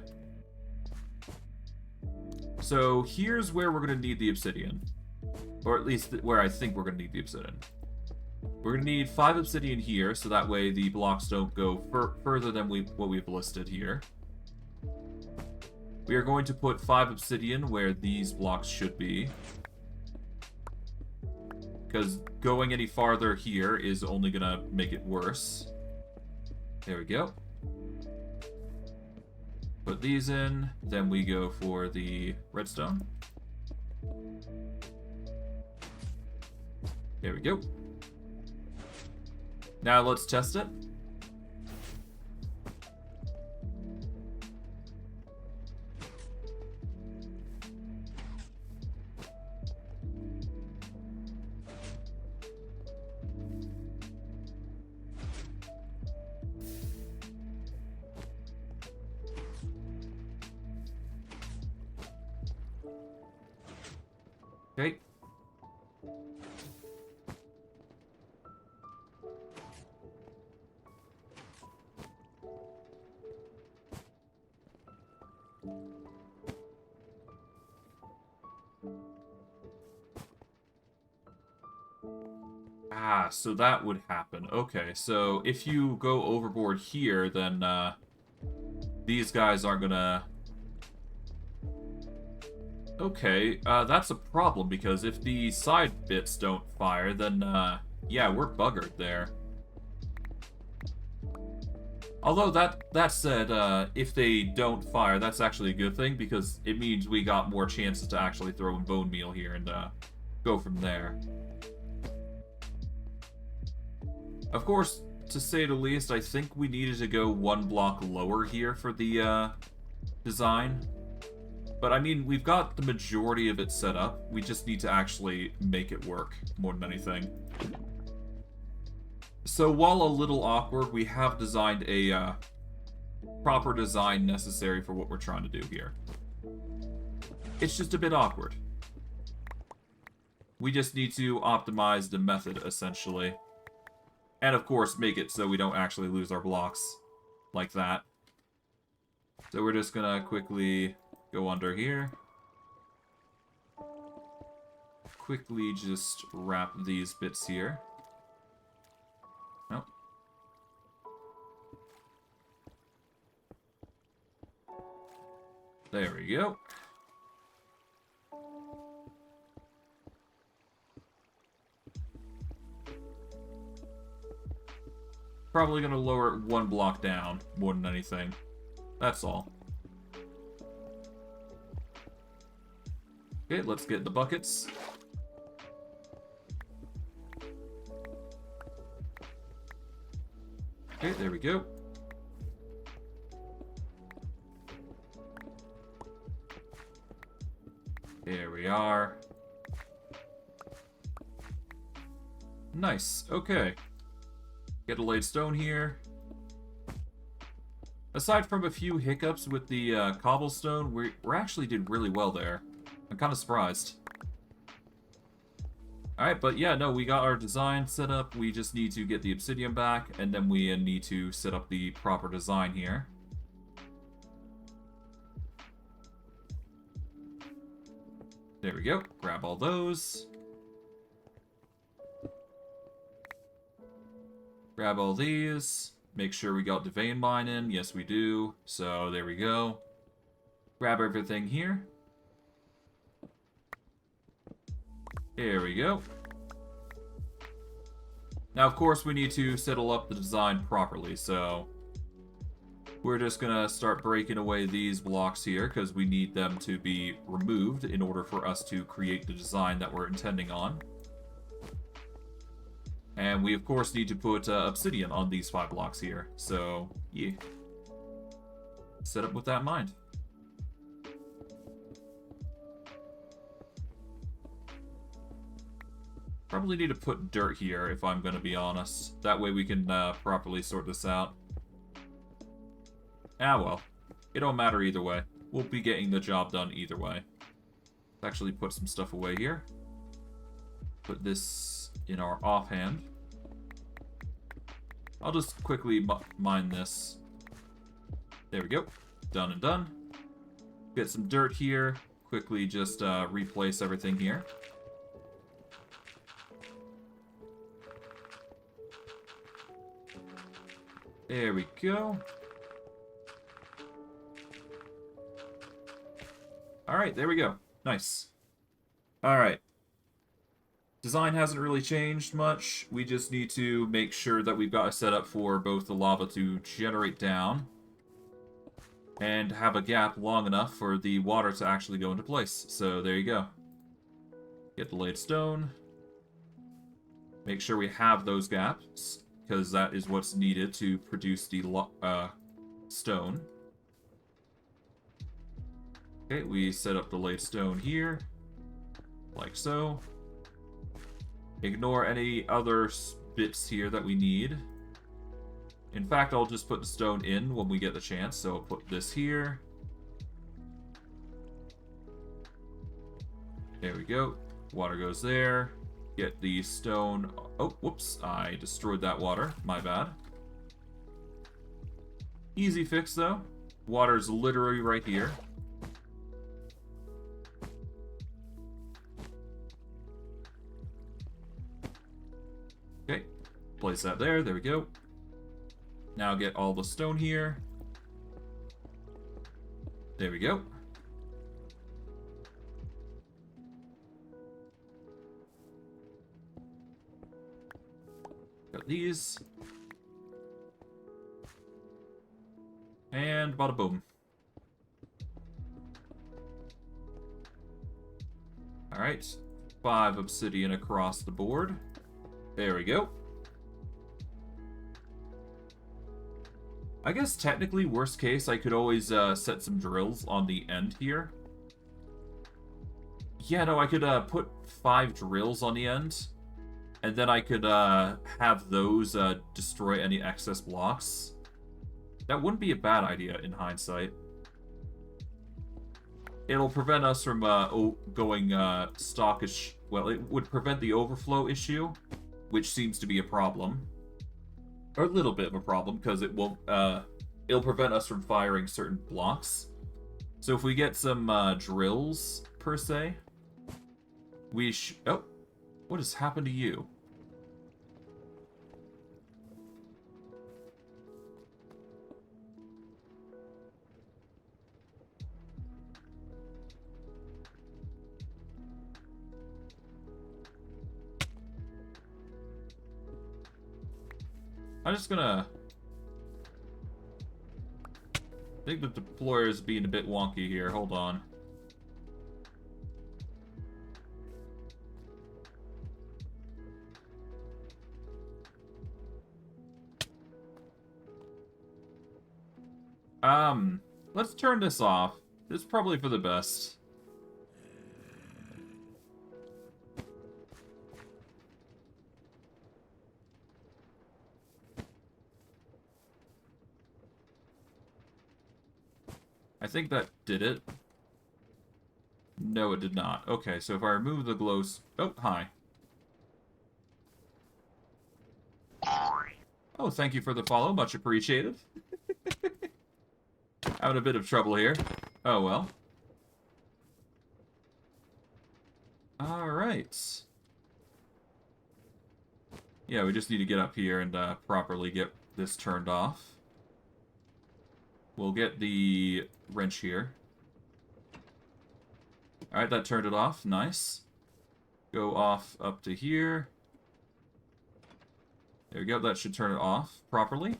[SPEAKER 1] So here's where we're going to need the obsidian. Or at least where I think we're going to need the obsidian. We're going to need 5 obsidian here, so that way the blocks don't go further than what we've listed here. We are going to put 5 obsidian where these blocks should be. Because going any farther here is only going to make it worse. There we go. Put these in, then we go for the redstone. There we go. Now let's test it. Okay. Ah, so that would happen. Okay, so if you go overboard here, then these guys aren't gonna... Okay, that's a problem, because if the side bits don't fire, then, yeah, we're buggered there. Although, that said, if they don't fire, that's actually a good thing, because it means we got more chances to actually throw in Bonemeal here and, go from there. Of course, to say the least, I think we needed to go 1 block lower here for the, design. But, I mean, we've got the majority of it set up. We just need to actually make it work, more than anything. So, while a little awkward, we have designed a proper design necessary for what we're trying to do here. It's just a bit awkward. We just need to optimize the method, essentially. And, of course, make it so we don't actually lose our blocks like that. So, we're just gonna quickly... go under here. Quickly just wrap these bits here. Nope. There we go. Probably gonna lower it 1 block down more than anything. That's all. Okay, let's get the buckets. Okay, there we go. There we are. Nice. Okay. Get a laid stone here. Aside from a few hiccups with the cobblestone, we actually did really well there. I'm kind of surprised. Alright, but yeah, no, we got our design set up. We just need to get the obsidian back, and then we need to set up the proper design here. There we go. Grab all those. Grab all these. Make sure we got the vein mine in. Yes, we do. So, there we go. Grab everything here. There we go. Now, of course, we need to settle up the design properly, so we're just gonna start breaking away these blocks here, because we need them to be removed in order for us to create the design that we're intending on. And we, of course, need to put obsidian on these 5 blocks here, so, yeah. Set up with that in mind. Probably need to put dirt here, if I'm going to be honest. That way we can properly sort this out. Ah, well. It don't matter either way. We'll be getting the job done either way. Let's actually put some stuff away here. Put this in our offhand. I'll just quickly mine this. There we go. Done and done. Get some dirt here. Quickly just replace everything here. There we go. Alright, there we go. Nice. Alright. Design hasn't really changed much. We just need to make sure that we've got a setup for both the lava to generate down and have a gap long enough for the water to actually go into place. So there you go. Get the laid stone. Make sure we have those gaps, because that is what's needed to produce the stone. Okay, we set up the laid stone here, like so. Ignore any other bits here that we need. In fact, I'll just put the stone in when we get the chance, so I'll put this here. There we go. Water goes there. Get the stone. Oh, whoops. I destroyed that water. My bad. Easy fix, though. Water's literally right here. Okay. Place that there. There we go. Now get all the stone here. There we go. Got these. And bada boom. Alright. 5 obsidian across the board. There we go. I guess technically, worst case, I could always set some drills on the end here. Yeah, no, I could put 5 drills on the end. And then I could have those destroy any excess blocks. That wouldn't be a bad idea in hindsight. It'll prevent us from going stockish. Well, it would prevent the overflow issue, which seems to be a problem. Or a little bit of a problem, because it won't. It'll prevent us from firing certain blocks. So if we get some drills, per se, we oh, what has happened to you? I'm just gonna... I think the deployer is being a bit wonky here. Hold on. Let's turn this off. It's probably for the best. I think that did it. No, it did not. Okay, so if I remove the glow... Oh, hi. Oh, thank you for the follow. Much appreciated. Having a bit of trouble here. Oh, well. Alright. Yeah, we just need to get up here and properly get this turned off. We'll get the wrench here. Alright, that turned it off. Nice. Go off up to here. There we go. That should turn it off properly.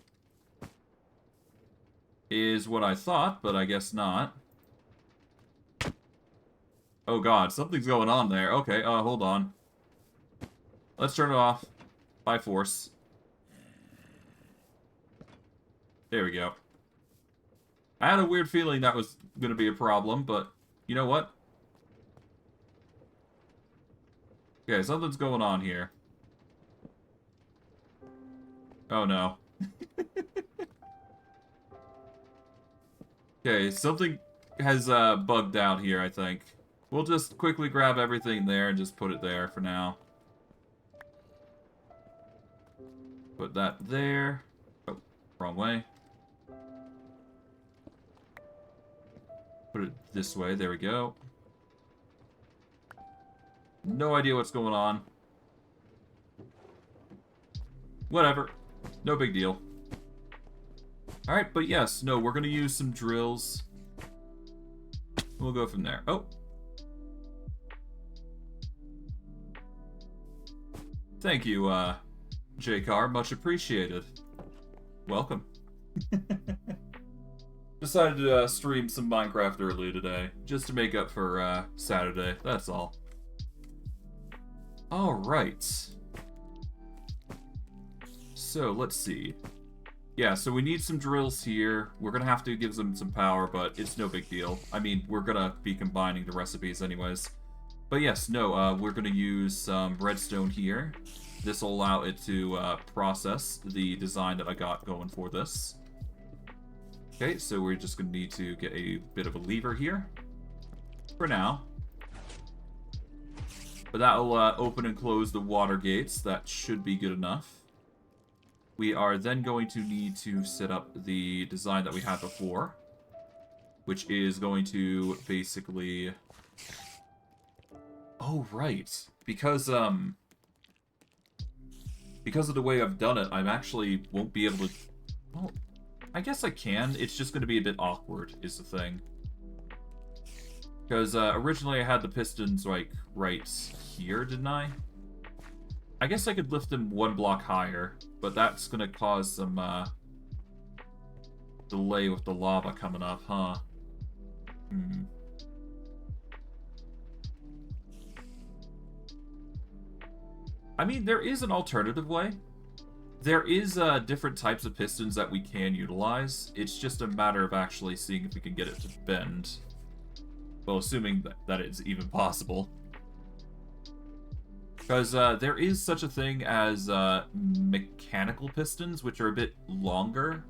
[SPEAKER 1] Is what I thought, but I guess not. Oh god, something's going on there. Okay, hold on. Let's turn it off. By force. There we go. I had a weird feeling that was going to be a problem, but you know what? Okay, something's going on here. Oh no. Okay, something has bugged out here, I think. We'll just quickly grab everything there and just put it there for now. Put that there. Oh, wrong way. Put it this way. There we go. No idea what's going on. Whatever. No big deal. Alright, but yes, no, we're going to use some drills. We'll go from there. Oh. Thank you, JCar. Much appreciated. Welcome. Decided to stream some Minecraft early today, just to make up for Saturday. That's all. Alright. So, let's see. Yeah, so we need some drills here. We're gonna have to give them some power, but it's no big deal. I mean, we're gonna be combining the recipes anyways. But yes, no, we're gonna use some redstone here. This will allow it to process the design that I got going for this. Okay, so we're just gonna need to get a bit of a lever here. For now. But that'll open and close the water gates. That should be good enough. We are then going to need to set up the design that we had before, which is going to basically... Oh, right. Because of the way I've done it, I actually won't be able to... Well, I guess I can. It's just going to be a bit awkward, is the thing. Because originally I had the pistons, like, right here, didn't I? I guess I could lift them one block higher, but that's going to cause some delay with the lava coming up, huh? Hmm. I mean, there is an alternative way. There is different types of pistons that we can utilize. It's just a matter of actually seeing if we can get it to bend. Well, assuming that it's even possible. Because there is such a thing as mechanical pistons, which are a bit longer,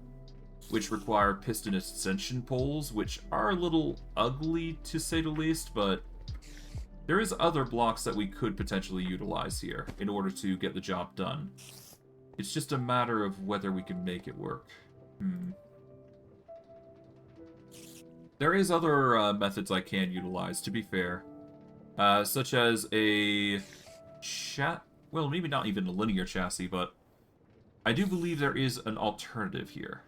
[SPEAKER 1] which require piston extension poles, which are a little ugly, to say the least, but there is other blocks that we could potentially utilize here in order to get the job done. It's just a matter of whether we can make it work. There is other methods I can utilize, to be fair. Such as a... Well, maybe not even a linear chassis, but I do believe there is an alternative here.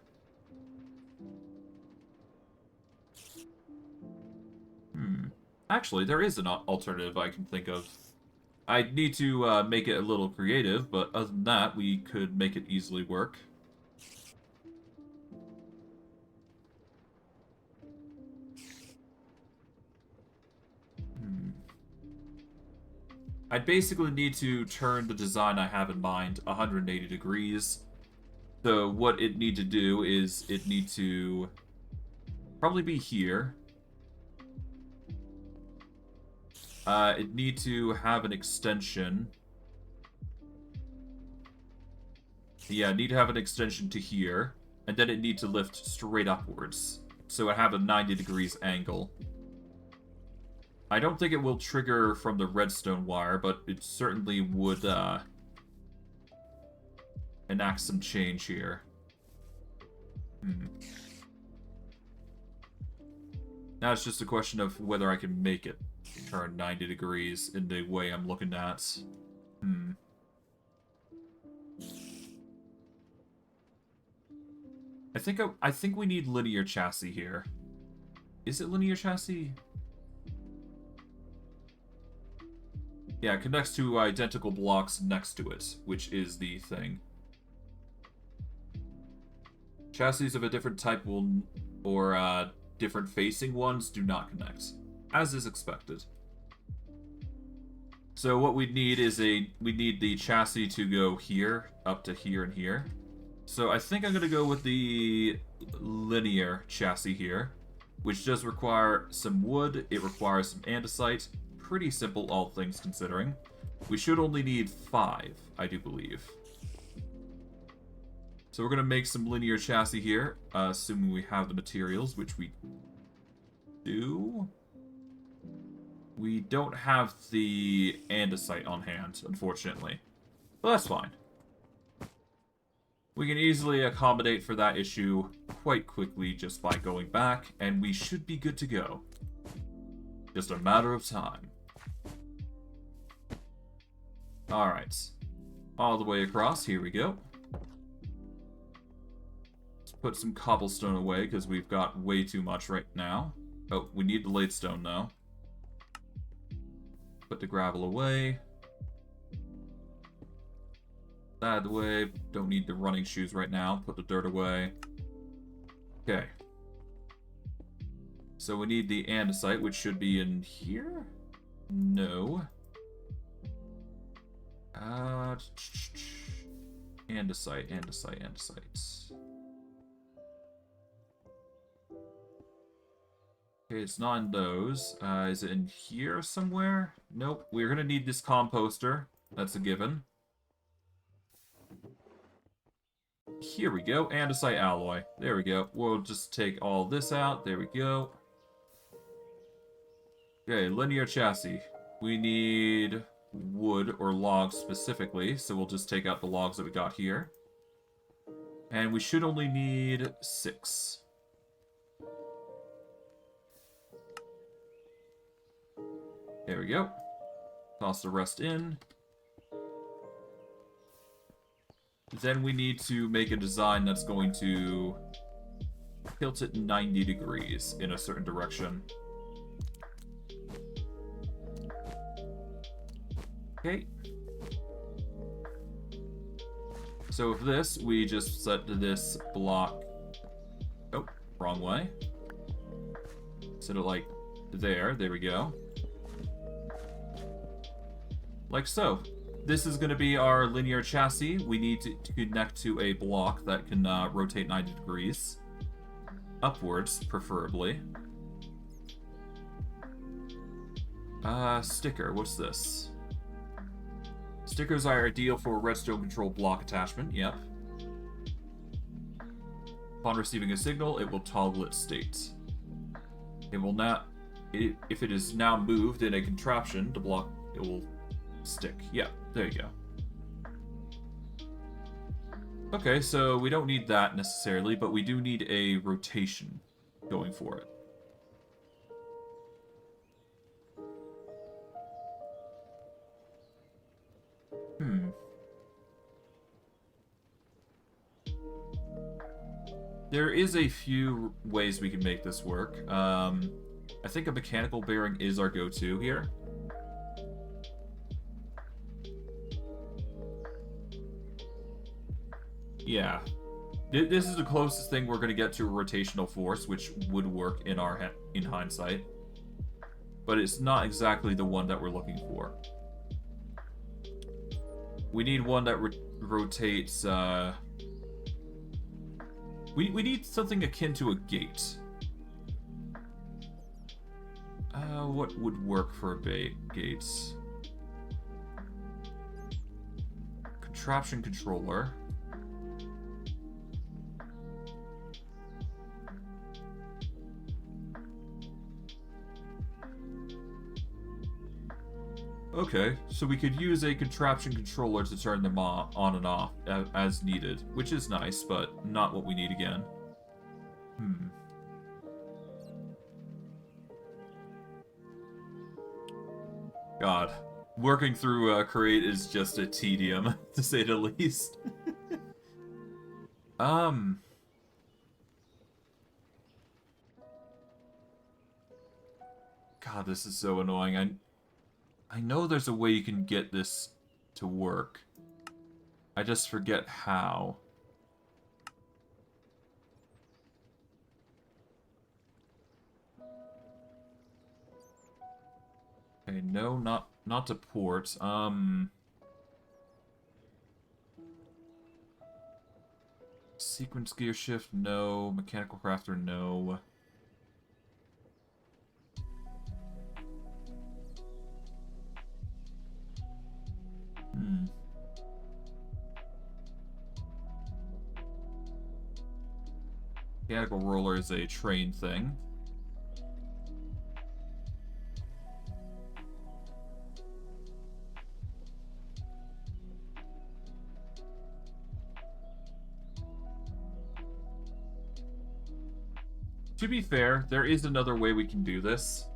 [SPEAKER 1] Actually, there is an alternative I can think of. I need to make it a little creative, but other than that, we could make it easily work. I'd basically need to turn the design I have in mind 180 degrees. So what it need to do is it need to probably be here. It need to have an extension. Yeah, need to have an extension to here. And then it need to lift straight upwards. so it have a 90 degrees angle. I don't think it will trigger from the redstone wire, but it certainly would enact some change here. Now it's just a question of whether I can make it turn 90 degrees in the way I'm looking at. I think we need linear chassis here. Is it linear chassis? Yeah, it connects to identical blocks next to it, which is the thing. Chassis of a different type will, or different facing ones do not connect, as is expected. So what we need is we need the chassis to go here, up to here and here. So I think I'm going to go with the linear chassis here, which does require some wood. It requires some andesite. Pretty simple, all things considering. We should only need 5, I do believe. So we're going to make some linear chassis here, assuming we have the materials, which we do. We don't have the andesite on hand, unfortunately. But that's fine. We can easily accommodate for that issue quite quickly just by going back, and we should be good to go. Just a matter of time. Alright. All the way across, here we go. Let's put some cobblestone away, because we've got way too much right now. Oh, we need the ladestone, though. Put the gravel away. That out of the way. Don't need the running shoes right now. Put the dirt away. Okay. So we need the andesite, which should be in here? No. Andesite. Okay, it's not in those. Is it in here somewhere? Nope. We're gonna need this composter. That's a given. Here we go. Andesite alloy. There we go. We'll just take all this out. There we go. Okay, linear chassis. We need wood or logs specifically, so we'll just take out the logs that we got here. And we should only need 6. There we go. Toss the rest in. Then we need to make a design that's going to tilt it 90 degrees in a certain direction. Okay. So with this, we just set this block... Oh, wrong way. Set it like there. There we go. Like so. This is going to be our linear chassis. We need to connect to a block that can rotate 90 degrees. Upwards, preferably. Sticker. What's this? Stickers are ideal for redstone control block attachment. Yep. Upon receiving a signal, it will toggle its state. It will not... if it is now moved in a contraption, the block... it will stick. Yeah, there you go. Okay, so we don't need that necessarily, but we do need a rotation going for it. There is a few ways we can make this work. I think a mechanical bearing is our go-to here. Yeah. This is the closest thing we're going to get to a rotational force, which would work in hindsight. But it's not exactly the one that we're looking for. We need one that rotates... We need something akin to a gate. What would work for a gate? Contraption controller. Okay, so we could use a contraption controller to turn them on and off as needed, which is nice, but not what we need again. God, working through Create is just a tedium, to say the least. God, this is so annoying. I know there's a way you can get this to work. I just forget how. Okay, no, not to port. Sequence gear shift, no. Mechanical crafter, no. Mechanical roller is a train thing. To be fair, there is another way we can do this.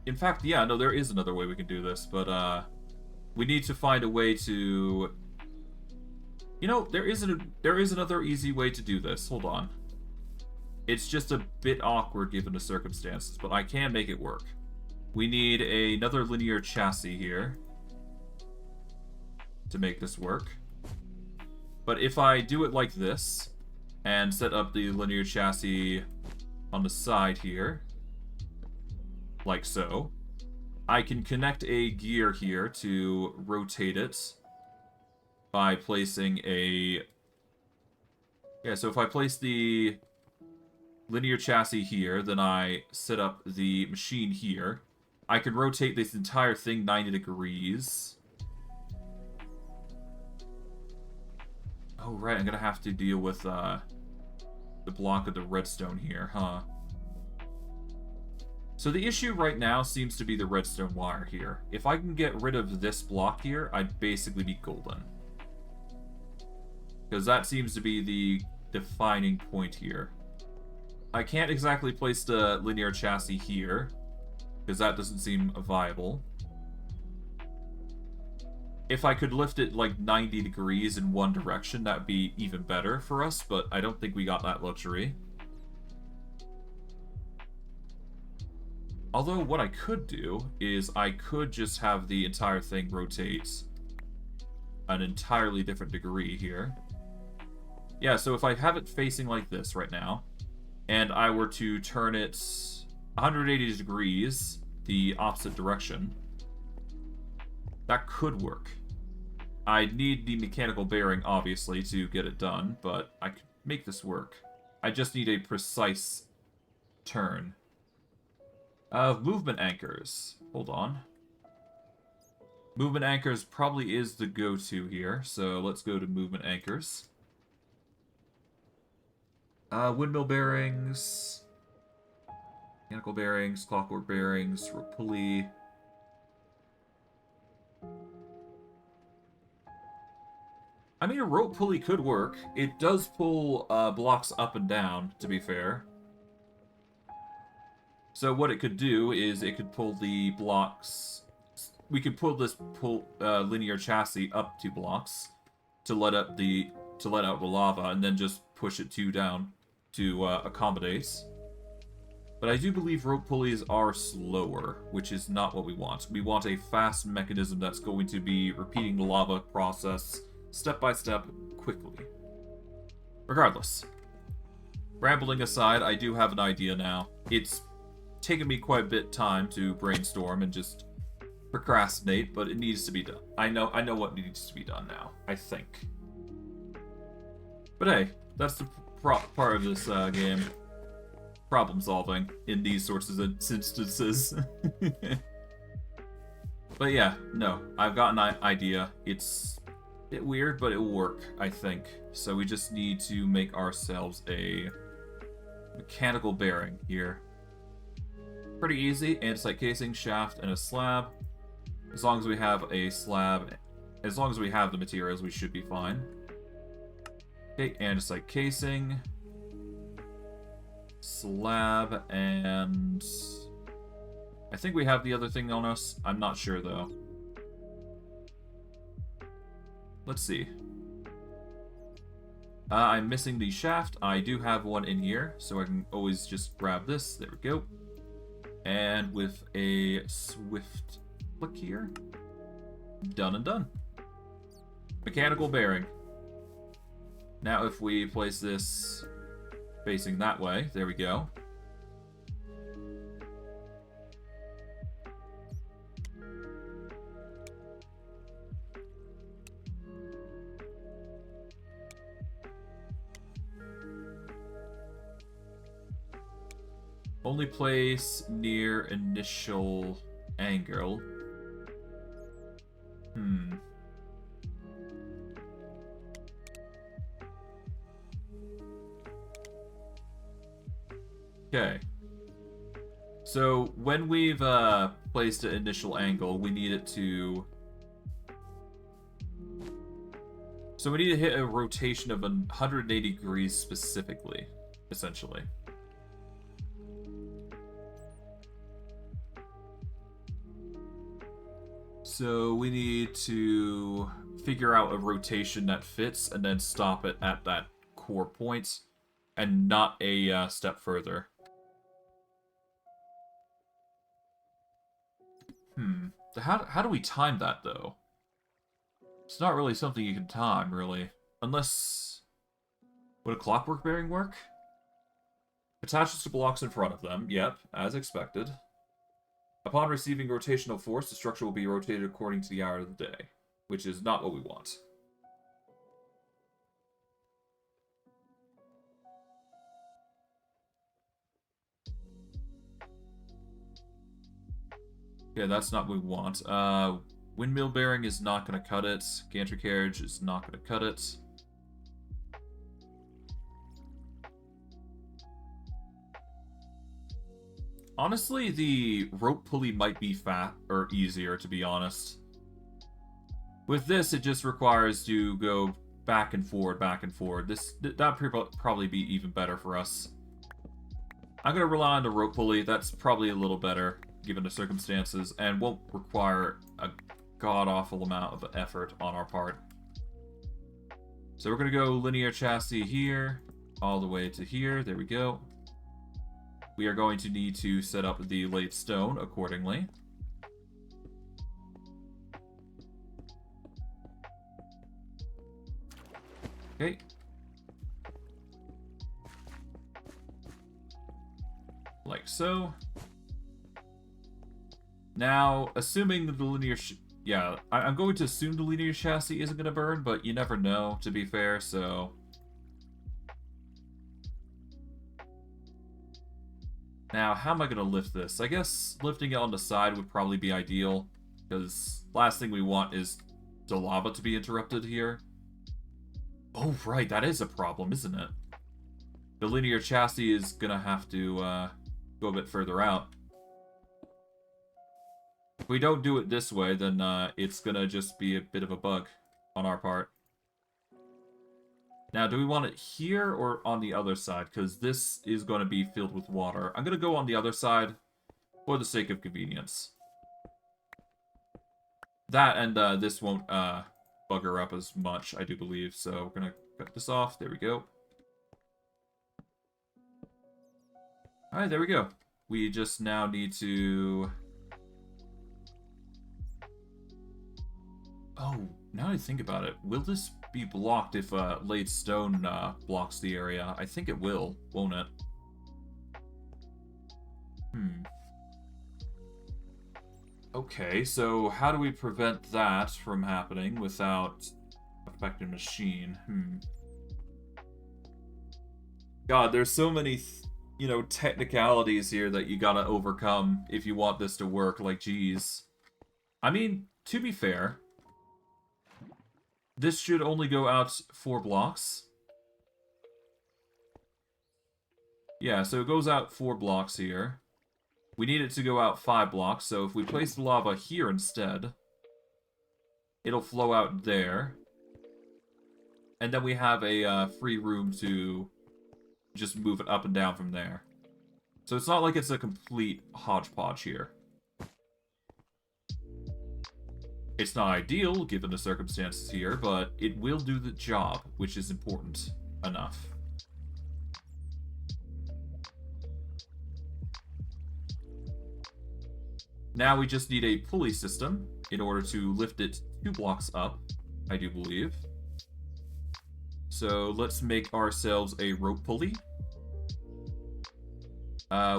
[SPEAKER 1] In fact, yeah, no, there is another way we can do this, but we need to find a way to... You know, there is another easy way to do this. Hold on. It's just a bit awkward given the circumstances, but I can make it work. We need another linear chassis here to make this work. But if I do it like this, and set up the linear chassis on the side here, like so, I can connect a gear here to rotate it by placing a... Yeah, so if I place the linear chassis here, then I set up the machine here, I can rotate this entire thing 90 degrees. Oh, right, I'm gonna have to deal with the block of the redstone here, huh? So the issue right now seems to be the redstone wire here. If I can get rid of this block here, I'd basically be golden. Because that seems to be the defining point here. I can't exactly place the linear chassis here, because that doesn't seem viable. If I could lift it like 90 degrees in one direction, that'd be even better for us, but I don't think we got that luxury. Although what I could do is I could just have the entire thing rotate an entirely different degree here. Yeah, so if I have it facing like this right now, and I were to turn it 180 degrees the opposite direction, that could work. I'd need the mechanical bearing, obviously, to get it done, but I could make this work. I just need a precise turn. Movement anchors. Hold on. Movement anchors probably is the go-to here, so let's go to movement anchors. Windmill bearings. Mechanical bearings, clockwork bearings, rope pulley. I mean, a rope pulley could work. It does pull blocks up and down, to be fair. So what it could do is it could pull the blocks... We could pull this linear chassis up 2 blocks to let out the lava, and then just push it 2 down to accommodate. But I do believe rope pulleys are slower, which is not what we want. We want a fast mechanism that's going to be repeating the lava process step by step, quickly. Regardless. Rambling aside, I do have an idea now. It's taken me quite a bit of time to brainstorm and just procrastinate, but it needs to be done. I know what needs to be done now, I think. But hey, that's the part of this game. Problem solving in these sorts of instances. But yeah, no, I've got an idea. It's a bit weird, but it will work, I think. So we just need to make ourselves a mechanical bearing here. Pretty easy. Andesite casing, shaft, and a slab. As long as we have a slab, as long as we have the materials, we should be fine. Okay, andesite casing. Slab, and... I think we have the other thing on us. I'm not sure, though. Let's see. I'm missing the shaft. I do have one in here, so I can always just grab this. There we go. And with a swift flick here, done and done. Mechanical bearing. Now if we place this facing that way, there we go. Only place near initial angle. Okay. So when we've placed an initial angle, we need it to... So we need to hit a rotation of 180 degrees specifically, essentially. So we need to figure out a rotation that fits and then stop it at that core point and not a step further. How do we time that, though? It's not really something you can time, really. Unless... Would a clockwork bearing work? Attaches to blocks in front of them. Yep, as expected. Upon receiving rotational force, the structure will be rotated according to the hour of the day, which is not what we want. Yeah, that's not what we want. Windmill bearing is not going to cut it. Gantry carriage is not going to cut it. Honestly, the rope pulley might be easier, to be honest. With this, it just requires to go back and forward, back and forward. That'd probably be even better for us. I'm going to rely on the rope pulley. That's probably a little better, given the circumstances, and won't require a god-awful amount of effort on our part. So we're going to go linear chassis here, all the way to here. There we go. We are going to need to set up the laid stone accordingly. Okay. Like so. Now, assuming that the linear... Yeah, I'm going to assume the linear chassis isn't going to burn, but you never know, to be fair, so... Now, how am I going to lift this? I guess lifting it on the side would probably be ideal, because last thing we want is the lava to be interrupted here. Oh, right, that is a problem, isn't it? The linear chassis is going to have to go a bit further out. If we don't do it this way, then it's going to just be a bit of a bug on our part. Now, do we want it here or on the other side? Because this is going to be filled with water. I'm going to go on the other side for the sake of convenience. That and this won't bugger up as much, I do believe. So we're going to cut this off. There we go. Alright, there we go. We just now need to... Oh, now that I think about it, will this be blocked if laid stone blocks the area? I think it will, won't it? Okay, so how do we prevent that from happening without affecting the machine? God, there's so many, technicalities here that you gotta overcome if you want this to work, like, geez. I mean, to be fair... This should only go out 4 blocks. Yeah, so it goes out 4 blocks here. We need it to go out 5 blocks, so if we place the lava here instead, it'll flow out there. And then we have a free room to just move it up and down from there. So it's not like it's a complete hodgepodge here. It's not ideal, given the circumstances here, but it will do the job, which is important enough. Now we just need a pulley system in order to lift it 2 blocks up, I do believe. So let's make ourselves a rope pulley.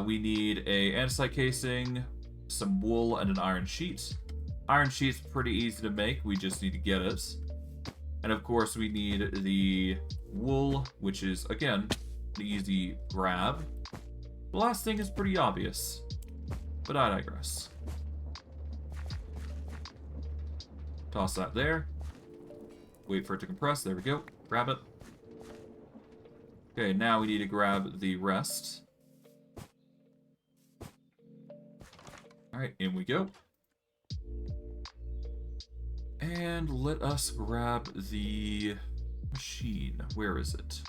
[SPEAKER 1] We need a andesite casing, some wool, and an iron sheet. Iron sheet's pretty easy to make, we just need to get it. And of course we need the wool, which is, again, the easy grab. The last thing is pretty obvious, but I digress. Toss that there. Wait for it to compress, there we go. Grab it. Okay, now we need to grab the rest. Alright, in we go. And let us grab the machine. Where is it?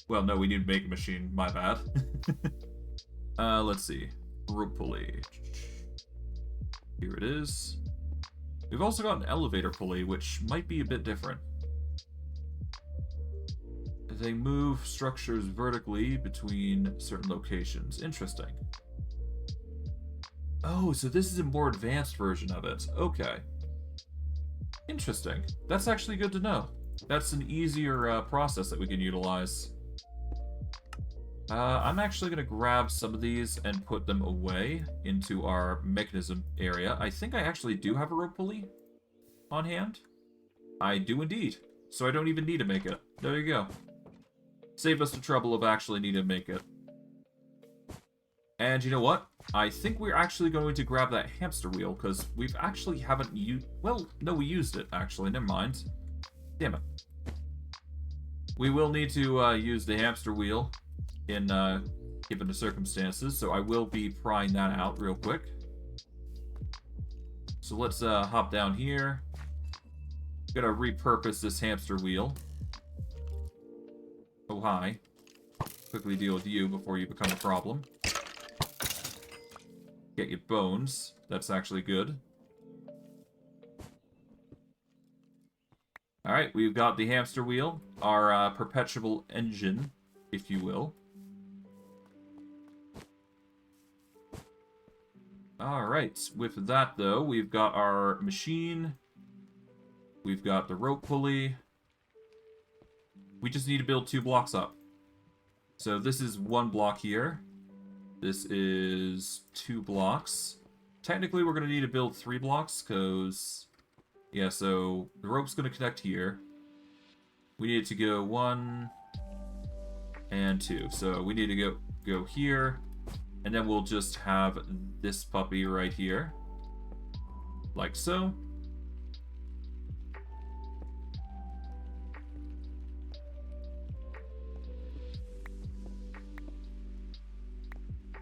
[SPEAKER 1] Well, no, we need to make a machine. My bad. Let's see. Rope pulley. Here it is. We've also got an elevator pulley, which might be a bit different. They move structures vertically between certain locations. Interesting. Oh, so this is a more advanced version of it. Okay. Interesting. That's actually good to know. That's an easier process that we can utilize. I'm actually going to grab some of these and put them away into our mechanism area. I think I actually do have a rope pulley on hand. I do indeed. So I don't even need to make it. There you go. Save us the trouble of actually needing to make it. And you know what? I think we're actually going to grab that hamster wheel, because we've actually haven't used... Well, no, we used it, actually. Never mind. Damn it. We will need to use the hamster wheel in given the circumstances, so I will be prying that out real quick. So let's hop down here. Gonna repurpose this hamster wheel. Oh, hi. Quickly deal with you before you become a problem. Get your bones. That's actually good. Alright, we've got the hamster wheel. Our perpetual engine, if you will. Alright, with that though, we've got our machine. We've got the rope pulley. We just need to build 2 blocks up. So this is 1 block here. This is 2 blocks. Technically, we're going to need to build 3 blocks, because... Yeah, so the rope's going to connect here. We need it to go 1 and 2. So we need to go here. And then we'll just have this puppy right here. Like so.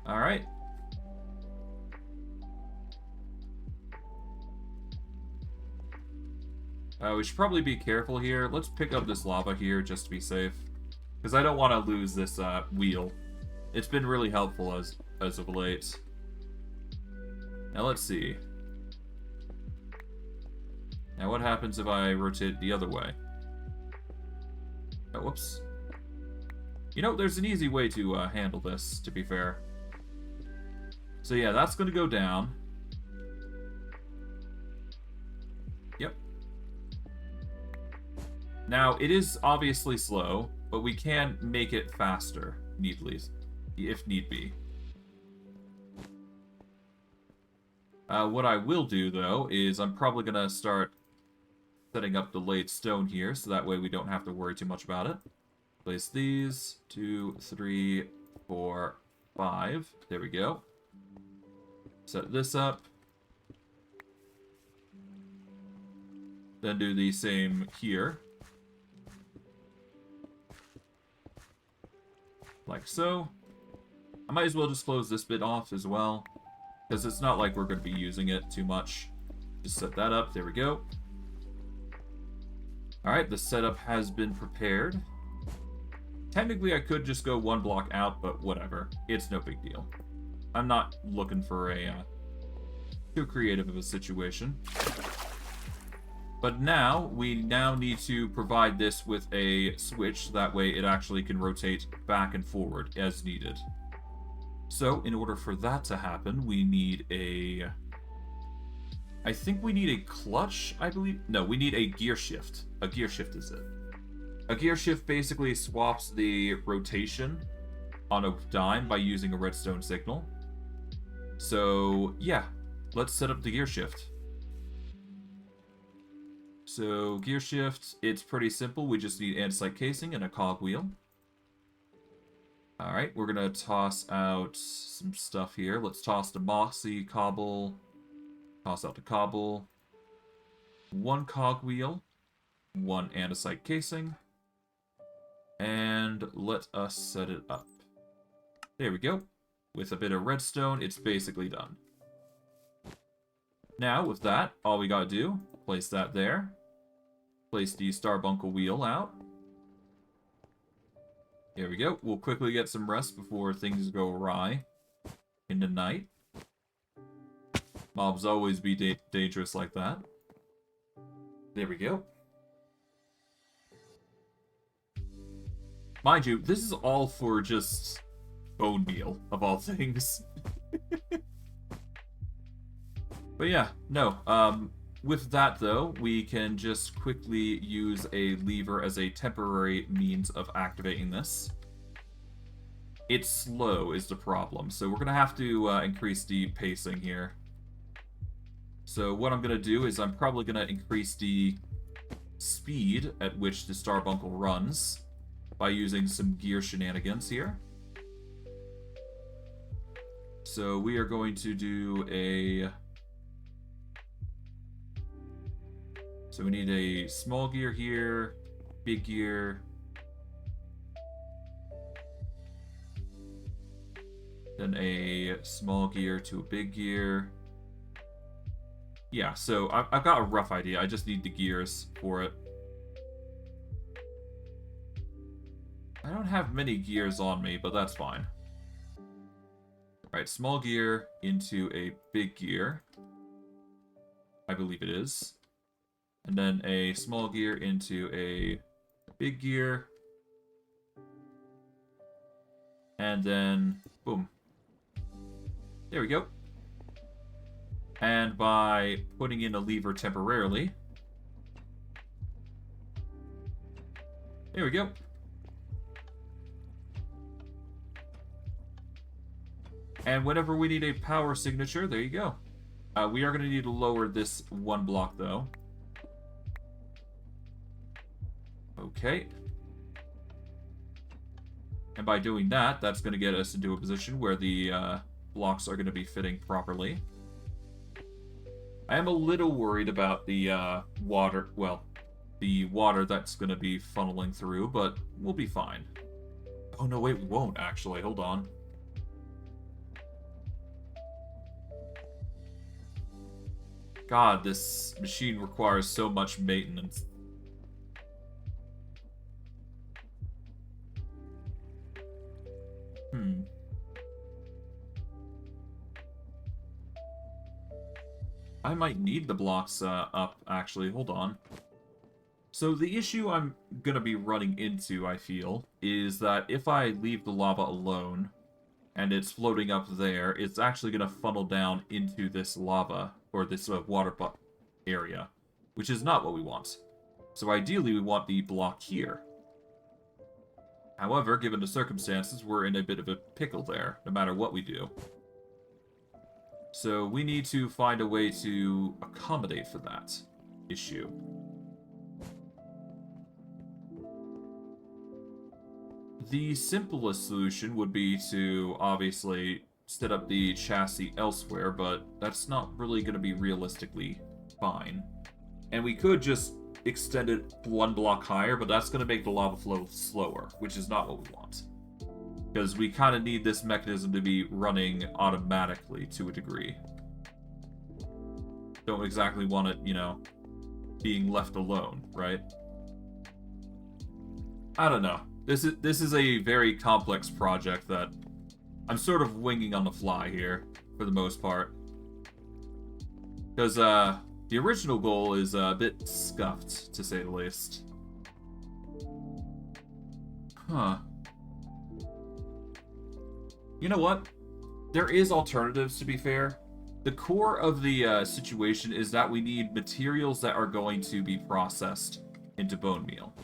[SPEAKER 1] Alright. We should probably be careful here. Let's pick up this lava here just to be safe. Because I don't want to lose this wheel. It's been really helpful as of late. Now let's see. Now what happens if I rotate the other way? Oh, whoops. You know, there's an easy way to handle this, to be fair. So yeah, that's going to go down. Yep. Now, it is obviously slow, but we can make it faster, if need be. What I will do, though, is I'm probably going to start setting up delayed stone here, so that way we don't have to worry too much about it. Place these, 2, 3, 4, 5. There we go. Set this up. Then do the same here. Like so. I might as well just close this bit off as well. Because it's not like we're going to be using it too much. Just set that up. There we go. Alright, the setup has been prepared. Technically, I could just go one block out, but whatever. It's no big deal. I'm not looking for a too creative of a situation. But now, we need to provide this with a switch. That way it actually can rotate back and forward as needed. So, in order for that to happen, we need a... I think we need a clutch, I believe. No, we need a gear shift. A gear shift is it. A gear shift basically swaps the rotation on a dime by using a redstone signal. So, yeah. Let's set up the gear shift. So, gear shift, it's pretty simple. We just need andesite casing and a cogwheel. Alright, we're going to toss out some stuff here. Let's toss the mossy cobble. Toss out the cobble. One cogwheel. One andesite casing. And let us set it up. There we go. With a bit of redstone, it's basically done. Now, with that, all we gotta do, place that there. Place the starbuncle wheel out. There we go. We'll quickly get some rest before things go awry in the night. Mobs always be dangerous like that. There we go. Mind you, this is all for just Bonemeal, of all things. But yeah, no. With that, though, we can just quickly use a lever as a temporary means of activating this. It's slow is the problem, so we're going to have to increase the pacing here. So what I'm going to do is I'm probably going to increase the speed at which the starbuncle runs by using some gear shenanigans here. So we are going to do a... So we need a small gear here, big gear. Then a small gear to a big gear. Yeah, so I've got a rough idea. I just need the gears for it. I don't have many gears on me, but that's fine. Alright, small gear into a big gear. I believe it is. And then a small gear into a big gear. And then, boom. There we go. And by putting in a lever temporarily. There we go. And whenever we need a power signature, there you go. We are going to need to lower this one block, though. Okay. And by doing that, that's going to get us into a position where the blocks are going to be fitting properly. I am a little worried about the water, well, the water that's going to be funneling through, but we'll be fine. Oh, no, wait, we won't, actually. Hold on. God, this machine requires so much maintenance. I might need the blocks up, actually. Hold on. So the issue I'm going to be running into, I feel, is that if I leave the lava alone, and it's floating up there, it's actually going to funnel down into this lava, or this water area, which is not what we want. So ideally, we want the block here. However, given the circumstances, we're in a bit of a pickle there, no matter what we do. So we need to find a way to accommodate for that issue. The simplest solution would be to, obviously, set up the chassis elsewhere, but that's not really going to be realistically fine. And we could just extend it one block higher, but that's going to make the lava flow slower, which is not what we want. Because we kind of need this mechanism to be running automatically to a degree. Don't exactly want it, you know, being left alone, right? I don't know. This is a very complex project that I'm sort of winging on the fly here, for the most part. Because, the original goal is a bit scuffed, to say the least. Huh. You know what? There is alternatives, to be fair. The core of the situation is that we need materials that are going to be processed into bone meal.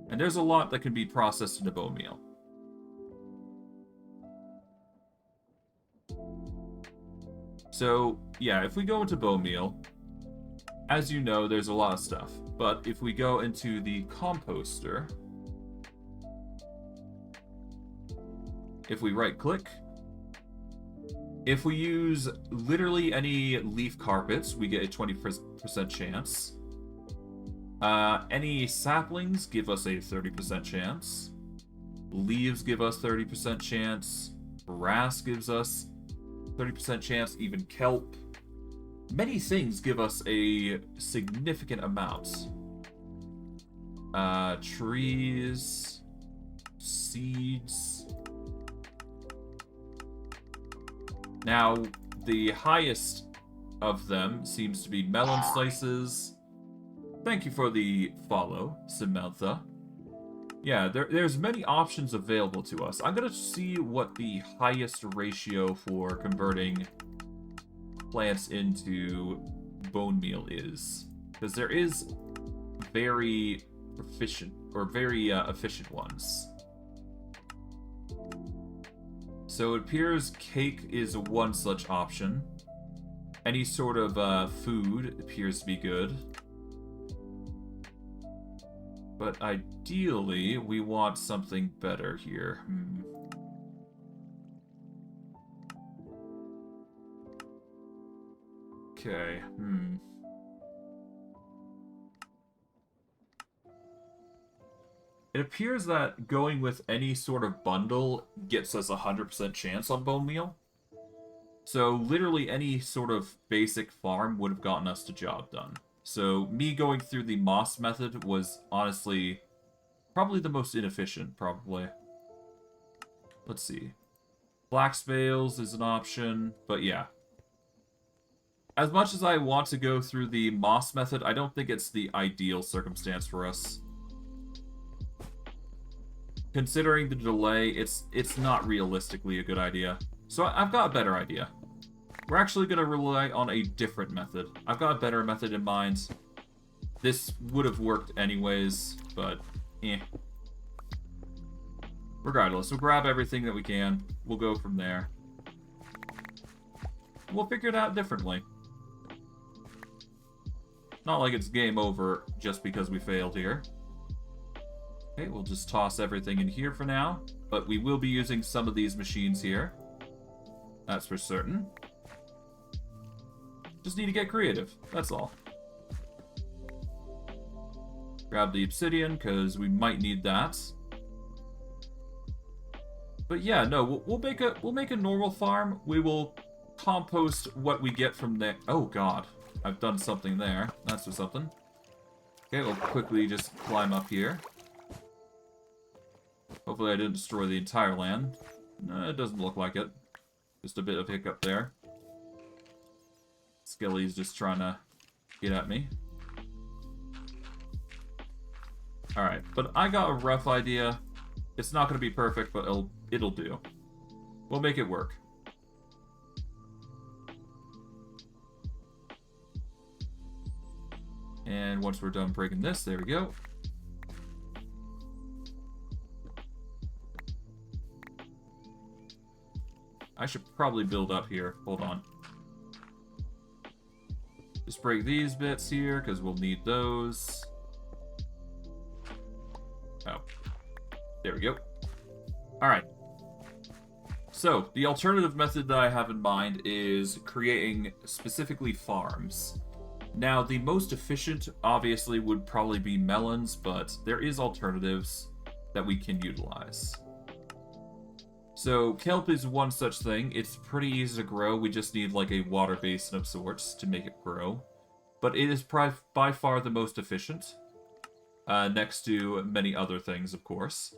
[SPEAKER 1] And there's a lot that can be processed into bone meal. So, yeah, if we go into bone meal, as you know, there's a lot of stuff. But if we go into the composter, if we right-click, if we use literally any leaf carpets, we get a 20% chance. Any saplings give us a 30% chance. Leaves give us 30% chance. Grass gives us 30% chance. Even kelp. Many things give us a significant amount. Trees. Seeds. Now, the highest of them seems to be melon slices. Thank you for the follow, Samantha. Yeah, there's many options available to us. I'm going to see what the highest ratio for converting plants into bone meal is. Because there is very efficient ones. So it appears cake is one such option. Any sort of food appears to be good. But ideally, we want something better here. Okay, It appears that going with any sort of bundle gets us a 100% chance on bone meal. So literally any sort of basic farm would have gotten us the job done. So me going through the moss method was honestly probably the most inefficient, probably. Let's see. Black bales is an option, but yeah. As much as I want to go through the moss method, I don't think it's the ideal circumstance for us. Considering the delay, it's not realistically a good idea. So I've got a better idea. We're actually going to rely on a different method. I've got a better method in mind. This would have worked anyways, but Regardless, we'll grab everything that we can. We'll go from there. We'll figure it out differently. Not like it's game over just because we failed here. Okay, we'll just toss everything in here for now. But we will be using some of these machines here. That's for certain. Just need to get creative. That's all. Grab the obsidian, because we might need that. But yeah, no, we'll make a normal farm. We will compost what we get from there. Oh god, I've done something there. That's for something. Okay, we'll quickly just climb up here. Hopefully I didn't destroy the entire land. No, it doesn't look like it. Just a bit of hiccup there. Skelly's just trying to get at me. Alright, but I got a rough idea. It's not going to be perfect, but it'll do. We'll make it work. And once we're done breaking this, there we go. I should probably build up here. Hold on. Just break these bits here, because we'll need those. Oh. There we go. Alright. So, the alternative method that I have in mind is creating specifically farms. Now, the most efficient, obviously, would probably be melons, but there is alternatives that we can utilize. So kelp is one such thing. It's pretty easy to grow. We just need like a water basin of sorts to make it grow. But it is by far the most efficient. Next to many other things, of course.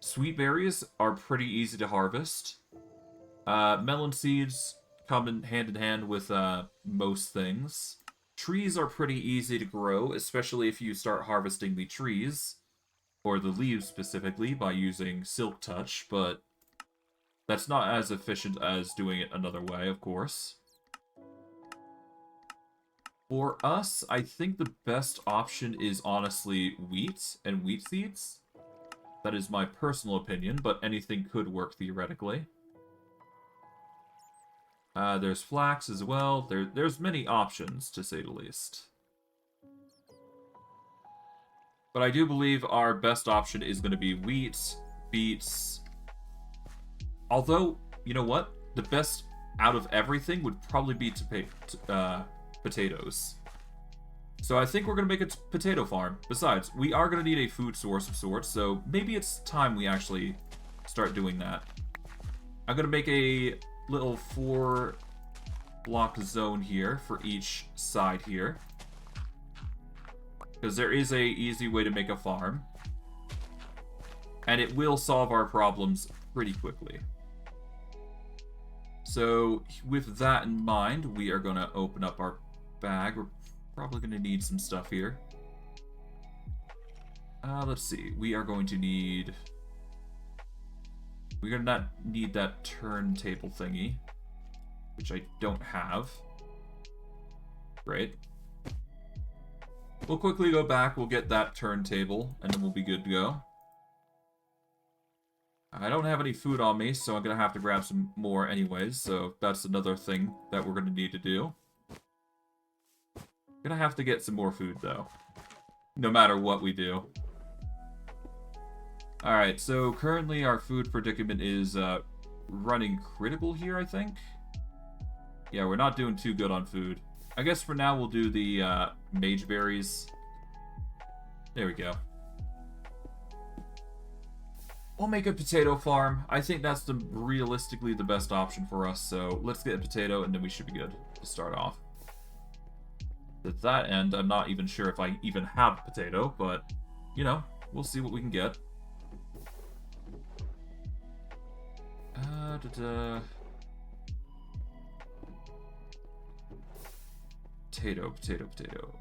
[SPEAKER 1] Sweet berries are pretty easy to harvest. Melon seeds come in hand with most things. Trees are pretty easy to grow, especially if you start harvesting the trees, or the leaves specifically, by using Silk Touch, but that's not as efficient as doing it another way, of course. For us, I think the best option is honestly wheat and wheat seeds. That is my personal opinion, but anything could work theoretically. There's flax as well. There's many options, to say the least. But I do believe our best option is going to be wheat, beets. Although, you know what? The best out of everything would probably be potatoes. So I think we're going to make a potato farm. Besides, we are going to need a food source of sorts, so maybe it's time we actually start doing that. I'm going to make a little 4-block zone here for each side here. Because there is a easy way to make a farm. And it will solve our problems pretty quickly. So with that in mind, we are going to open up our bag. We're probably going to need some stuff here. Let's see. We are going to need... We're going to not need that turntable thingy, which I don't have. Great. We'll quickly go back, we'll get that turntable, and then we'll be good to go. I don't have any food on me, so I'm going to have to grab some more anyways, so that's another thing that we're going to need to do. Gonna have to get some more food, though. No matter what we do. Alright, so currently our food predicament is running critical here, I think. Yeah, we're not doing too good on food. I guess for now we'll do the mage berries. There we go. We'll make a potato farm. I think that's realistically the best option for us, so let's get a potato and then we should be good to start off. At that end, I'm not even sure if I even have a potato, but, you know, we'll see what we can get. Potato, potato, potato.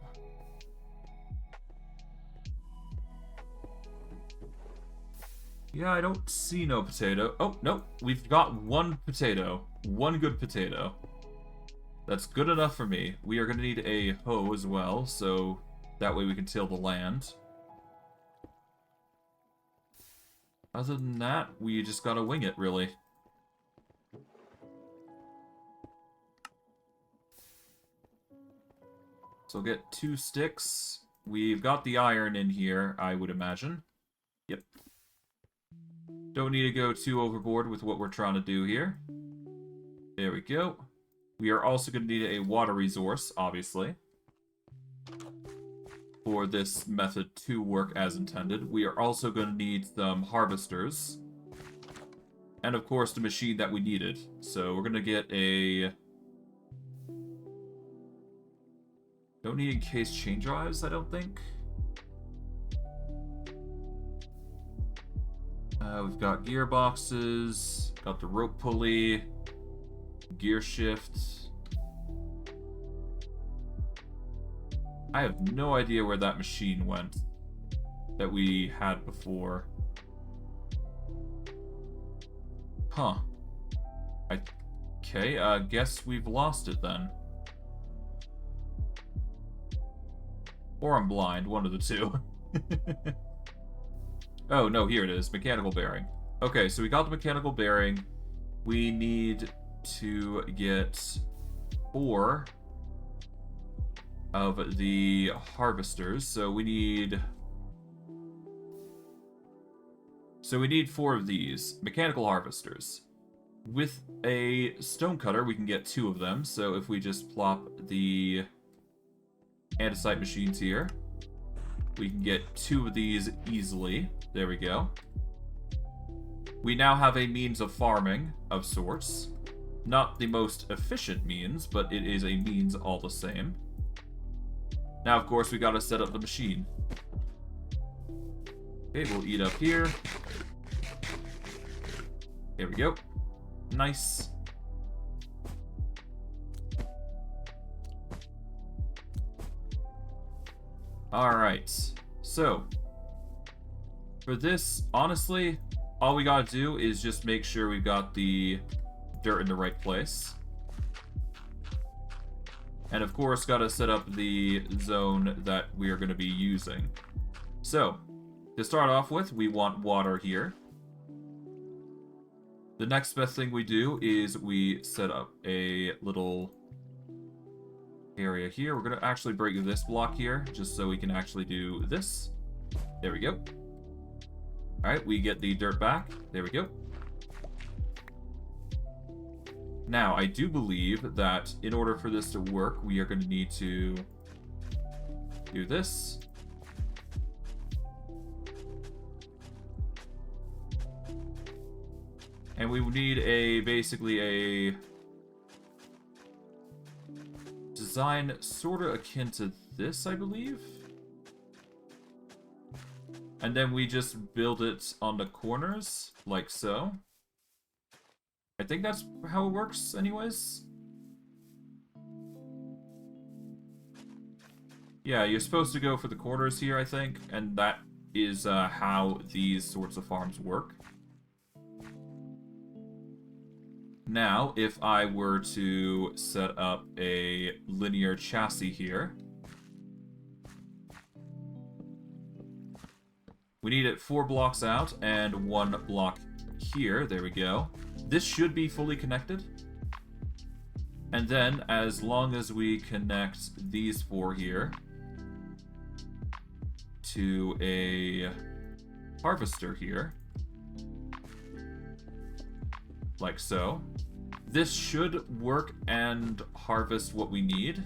[SPEAKER 1] Yeah, I don't see no potato. Oh, no, we've got one potato. One good potato. That's good enough for me. We are going to need a hoe as well, so that way we can till the land. Other than that, we just gotta wing it, really. So get 2 sticks. We've got the iron in here, I would imagine. Yep. Don't need to go too overboard with what we're trying to do here. There we go. We are also going to need a water resource, obviously, for this method to work as intended. We are also going to need some harvesters. And, of course, the machine that we needed. So we're going to get a... Don't need encased chain drives, I don't think. We've got gearboxes, got the rope pulley, gear shift. I have no idea where that machine went that we had before. Huh. Okay, guess we've lost it then. Or I'm blind, one of the two. Oh, no, here it is. Mechanical bearing. Okay, so we got the mechanical bearing. We need to get 4 of the harvesters. So we need 4 of these. Mechanical harvesters. With a stone cutter, we can get 2 of them. So if we just plop the andesite machines here, we can get 2 of these easily. There we go. We now have a means of farming of sorts. Not the most efficient means, but it is a means all the same. Now, of course, we gotta set up the machine. Okay, we'll eat up here. There we go. Nice. Alright. So, for this, honestly, all we gotta do is just make sure we've got the dirt in the right place. And of course, gotta set up the zone that we are gonna be using. So, to start off with, we want water here. The next best thing we do is we set up a little area here. We're going to actually break this block here, just so we can actually do this. There we go. Alright, we get the dirt back. There we go. Now, I do believe that in order for this to work, we are going to need to do this. And we need basically a design sort of akin to this, I believe. And then we just build it on the corners, like so. I think that's how it works anyways. Yeah, you're supposed to go for the corners here, I think. And that is how these sorts of farms work. Now, if I were to set up a linear chassis here, we need it 4 blocks out and 1 block here. There we go. This should be fully connected. And then, as long as we connect these 4 here to a harvester here, like so, this should work and harvest what we need.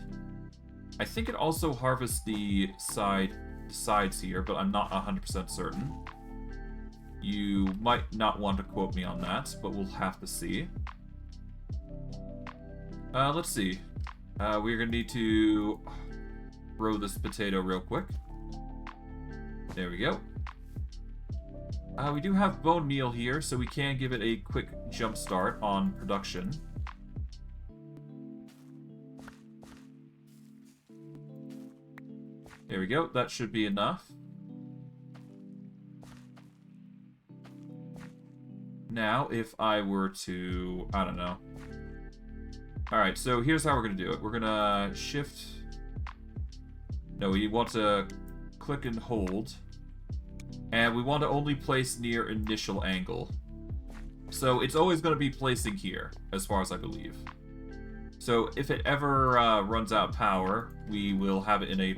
[SPEAKER 1] I think it also harvests the sides here, but I'm not 100% certain. You might not want to quote me on that, but we'll have to see. Let's see. We're gonna need to grow this potato real quick. There we go. We do have Bonemeal here, so we can give it a quick jump start on production. There we go, that should be enough. Now, if I were to, I don't know. Alright, so here's how we're going to do it. We're going to shift. No, we want to click and hold. And we want to only place near initial angle. So it's always going to be placing here, as far as I believe. So if it ever runs out of power, we will have it in a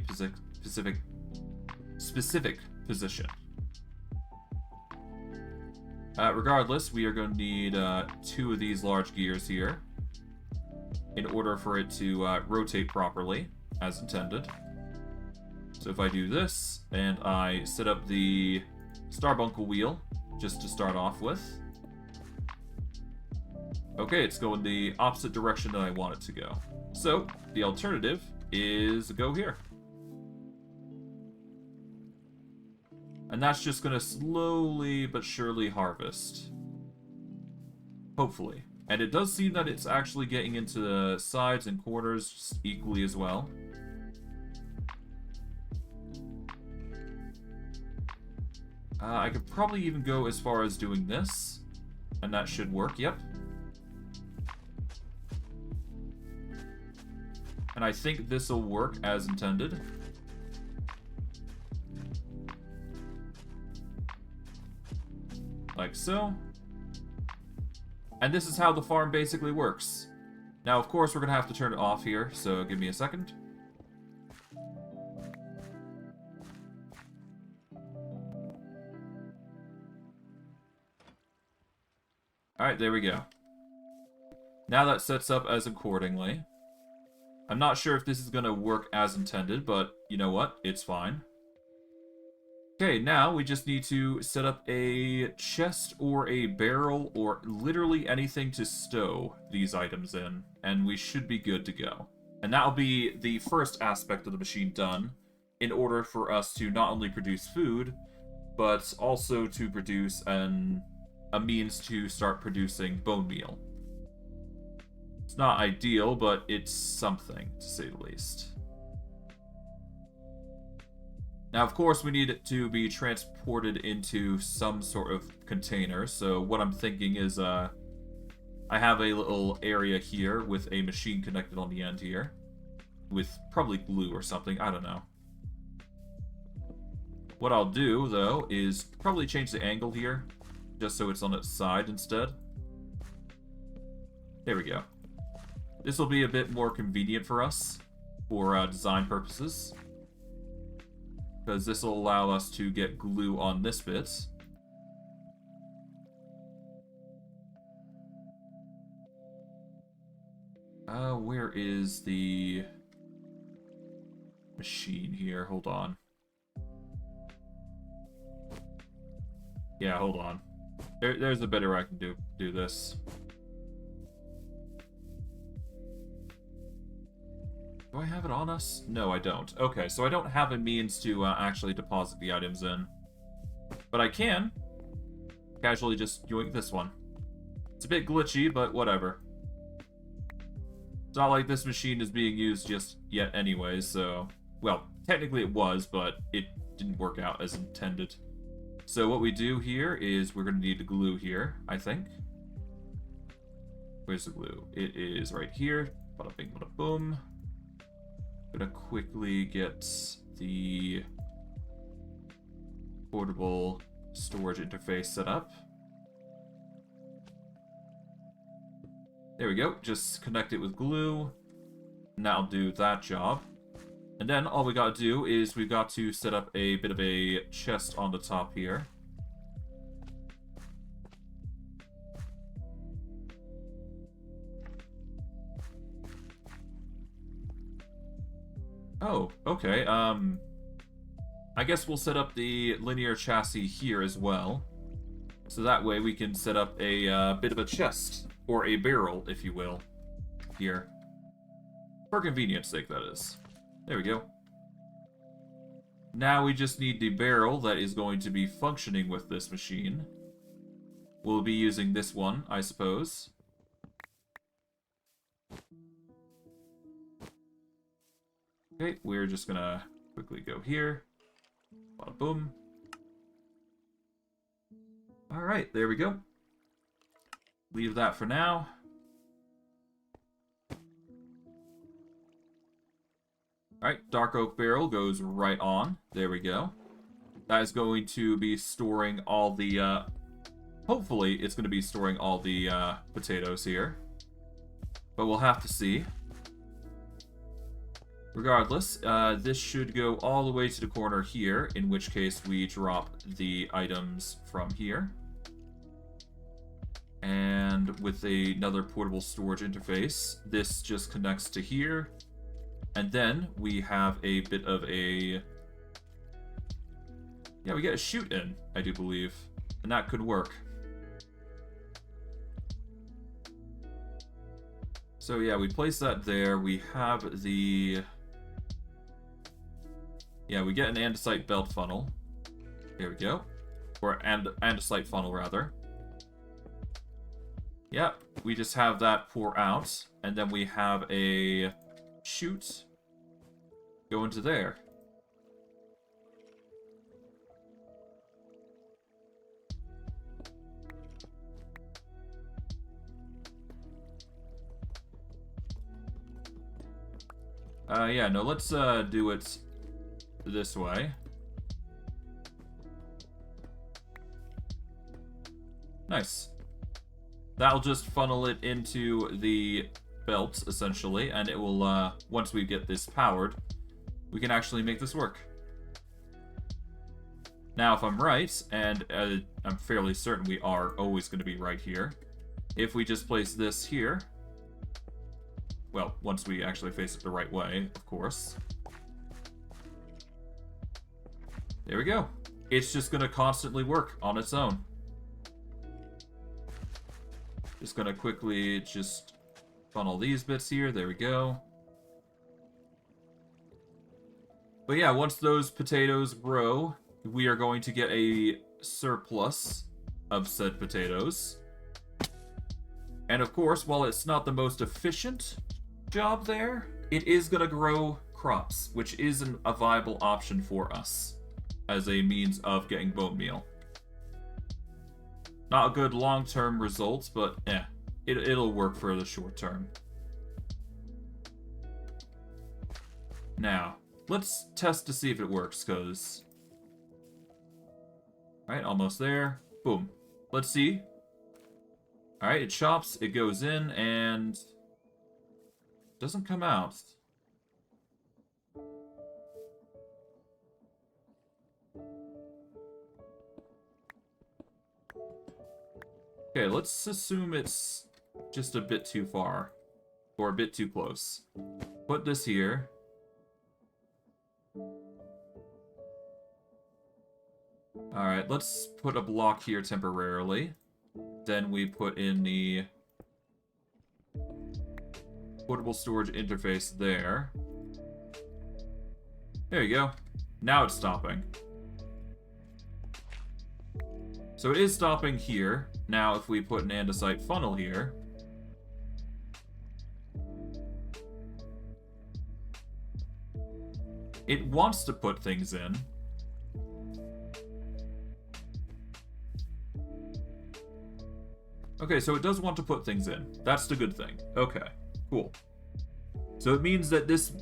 [SPEAKER 1] specific position. Regardless, we are going to need 2 of these large gears here in order for it to rotate properly, as intended. So if I do this, and I set up the Starbuncle wheel, just to start off with. Okay, it's going the opposite direction that I want it to go. So, the alternative is go here. And that's just going to slowly but surely harvest. Hopefully. And it does seem that it's actually getting into the sides and corners equally as well. I could probably even go as far as doing this. And that should work, yep. And I think this will work as intended. Like so. And this is how the farm basically works. Now, of course, we're going to have to turn it off here, so give me a second. Alright, there we go. Now that sets up as accordingly. I'm not sure if this is going to work as intended, but you know what? It's fine. Okay, now we just need to set up a chest or a barrel or literally anything to stow these items in, and we should be good to go. And that'll be the first aspect of the machine done, in order for us to not only produce food, but also to produce a means to start producing bone meal. It's not ideal, but it's something, to say the least. Now, of course, we need it to be transported into some sort of container, so what I'm thinking is, I have a little area here with a machine connected on the end here, with probably glue or something, I don't know. What I'll do, though, is probably change the angle here, just so it's on its side instead. There we go. This will be a bit more convenient for us, for design purposes. Because this will allow us to get glue on this bit. Where is the machine here? Hold on. Yeah, hold on. There's a better way I can do this. Do I have it on us? No, I don't. Okay, so I don't have a means to actually deposit the items in. But I can casually just yoink this one. It's a bit glitchy, but whatever. It's not like this machine is being used just yet anyway, so... Well, technically it was, but it didn't work out as intended. So what we do here is we're going to need the glue here, I think. Where's the glue? It is right here. Bada bing, bada boom. Gonna quickly get the portable storage interface set up. There we go. Just connect it with glue. And that'll do that job. And then all we gotta do is we've got to set up a bit of a chest on the top here. Oh, okay. I guess we'll set up the linear chassis here as well. So that way we can set up a bit of a chest, or a barrel, if you will, here. For convenience sake, that is. There we go. Now we just need the barrel that is going to be functioning with this machine. We'll be using this one, I suppose. Okay, we're just gonna quickly go here. Bada boom. Alright, there we go. Leave that for now. Alright, dark oak barrel goes right on. There we go. That is going to be storing all the, hopefully it's going to be storing all the, potatoes here. But we'll have to see. Regardless, this should go all the way to the corner here, in which case we drop the items from here. And with another portable storage interface, this just connects to here. And then we have a bit of a... Yeah, we get a chute in, I do believe. And that could work. So yeah, we place that there. We have the... Yeah, we get an andesite belt funnel. There we go. Or andesite funnel, rather. Yep, we just have that pour out. And then we have a chute go into there. Yeah, no, let's do it this way. Nice. That'll just funnel it into the belt, essentially, and it will, once we get this powered, we can actually make this work. Now, if I'm right, and I'm fairly certain we are always going to be right here, if we just place this here, well, once we actually face it the right way, of course. There we go. it's just going to constantly work on its own. Just going to quickly just funnel these bits here. There we go. But yeah, once those potatoes grow, we are going to get a surplus of said potatoes. And of course, while it's not the most efficient job there, it is going to grow crops, which is a viable option for us as a means of getting bone meal. Not a good long-term result, but it'll work for the short term. Now, let's test to see if it works, because... Alright, almost there. Boom. Let's see. Alright, it chops, it goes in, and... doesn't come out. Okay, let's assume it's just a bit too far. Or a bit too close. Put this here. Alright, let's put a block here temporarily. Then we put in the portable storage interface there. There you go. Now it's stopping. So it is stopping here. Now if we put an andesite funnel here, it wants to put things in. Okay, so it does want to put things in. That's the good thing. Okay, cool. So it means that this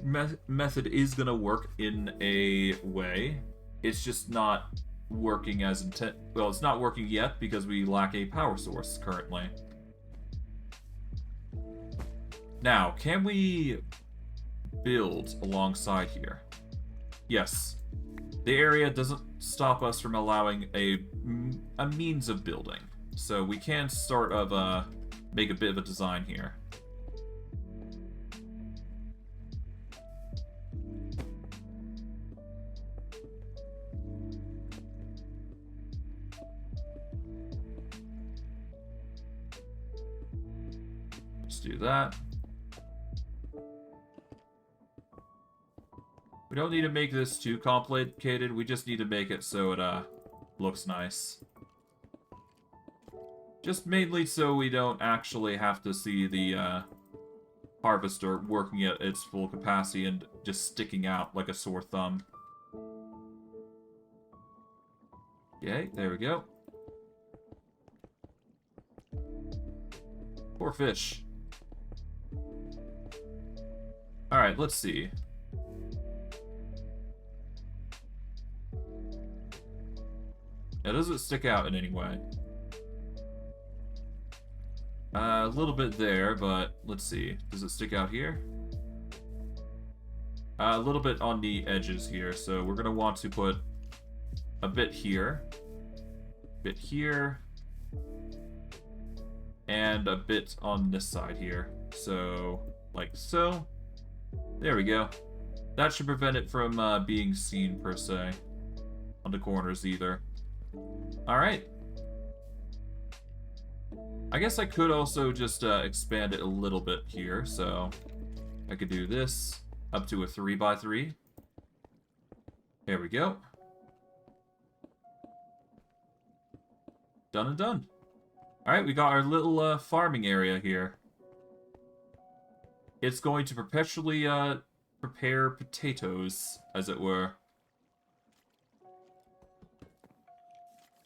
[SPEAKER 1] method is going to work in a way. It's just not working as intent. Well, it's not working yet because we lack a power source currently. Now, can we build alongside here? Yes. The area doesn't stop us from allowing a means of building. So we can start of make a bit of a design here. Let's do that. We don't need to make this too complicated. We just need to make it so it looks nice. Just mainly so we don't actually have to see the harvester working at its full capacity and just sticking out like a sore thumb. Okay, there we go. Poor fish. Alright, let's see. Now, does it stick out in any way? A little bit there, but let's see. Does it stick out here? A little bit on the edges here, so we're going to want to put a bit here, and a bit on this side here. So, like so. There we go. That should prevent it from being seen, per se, on the corners either. Alright. I guess I could also just expand it a little bit here, so I could do this up to a 3x3. There we go. Done and done. Alright, we got our little farming area here. It's going to perpetually prepare potatoes, as it were.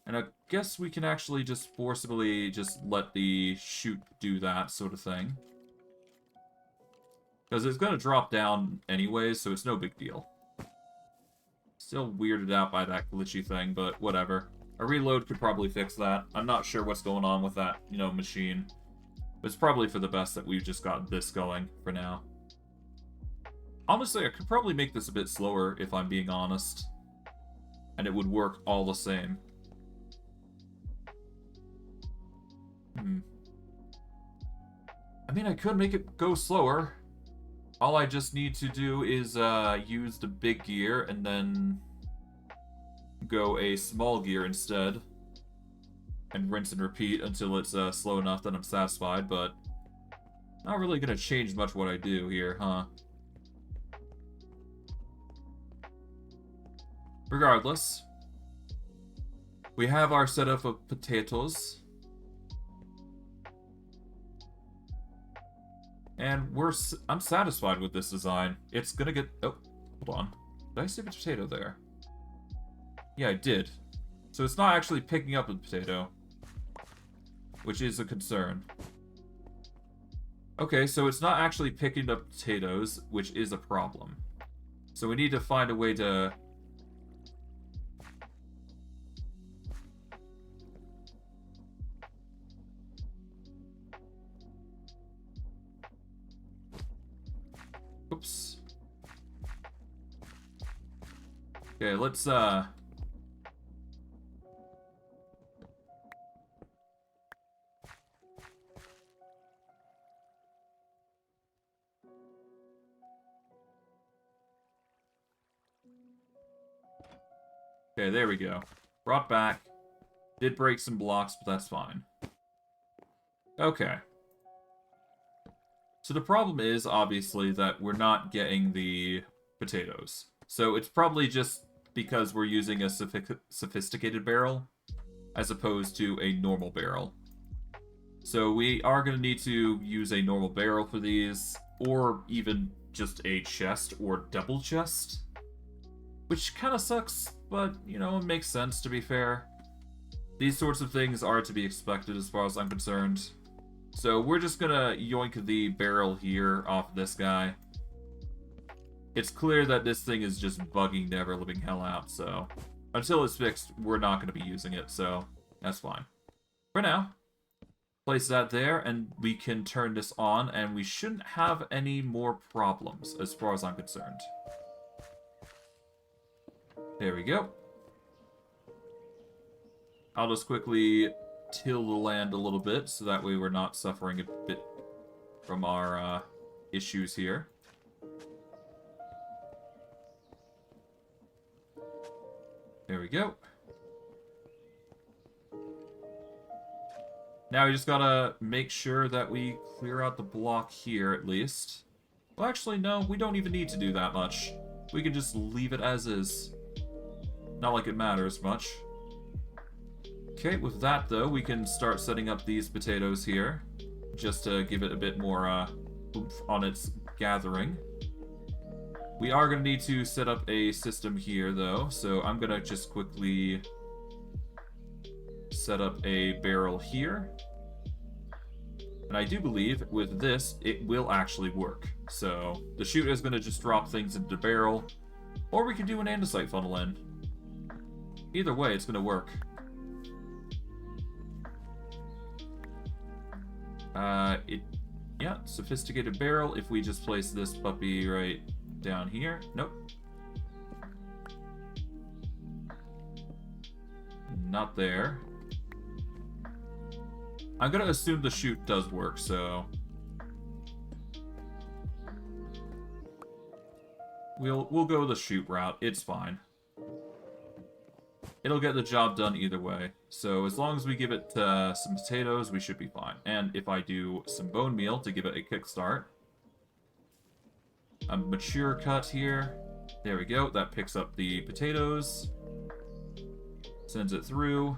[SPEAKER 1] And I guess we can actually just forcibly just let the chute do that sort of thing. Because it's going to drop down anyways, so it's no big deal. Still weirded out by that glitchy thing, but whatever. A reload could probably fix that. I'm not sure what's going on with that, machine. But it's probably for the best that we've just got this going for now. Honestly, I could probably make this a bit slower, if I'm being honest. And it would work all the same. I mean, I could make it go slower. All I just need to do is use the big gear and then go a small gear instead. And rinse and repeat until it's slow enough that I'm satisfied, but not really gonna change much what I do here, huh? Regardless, we have our setup of potatoes. And I'm satisfied with this design. It's gonna get... Oh, hold on. Did I save a potato there? Yeah, I did. So it's not actually picking up a potato, which is a concern. Okay, so it's not actually picking up potatoes, which is a problem. So we need to find a way to... Oops. Okay, let's, Okay, there we go. Brought back. Did break some blocks, but that's fine. Okay. So the problem is, obviously, that we're not getting the potatoes. So it's probably just because we're using a sophisticated barrel as opposed to a normal barrel. So we are going to need to use a normal barrel for these, or even just a chest or double chest. Which kind of sucks, but, you know, it makes sense, to be fair. These sorts of things are to be expected as far as I'm concerned. So we're just gonna yoink the barrel here off this guy. It's clear that this thing is just bugging the ever-living hell out, so... Until it's fixed, we're not gonna be using it, so that's fine. For now, place that there, and we can turn this on, and we shouldn't have any more problems, as far as I'm concerned. There we go. I'll just quickly till the land a little bit, so that way we're not suffering a bit from our issues here. There we go. Now we just gotta make sure that we clear out the block here, at least. Well, actually, no, we don't even need to do that much. We can just leave it as is. Not like it matters much. Okay, with that, though, we can start setting up these potatoes here. Just to give it a bit more oomph on its gathering. We are going to need to set up a system here, though. So I'm going to just quickly set up a barrel here. And I do believe with this, it will actually work. So the chute is going to just drop things into the barrel. Or we can do an andesite funnel in. Either way, it's going to work. Yeah, sophisticated barrel. If we just place this puppy right down here. Nope. Not there. I'm gonna assume the chute does work, so... We'll go the chute route. It's fine. It'll get the job done either way. So as long as we give it some potatoes, we should be fine. And if I do some bone meal to give it a kickstart. A mature cut here. There we go. That picks up the potatoes. Sends it through.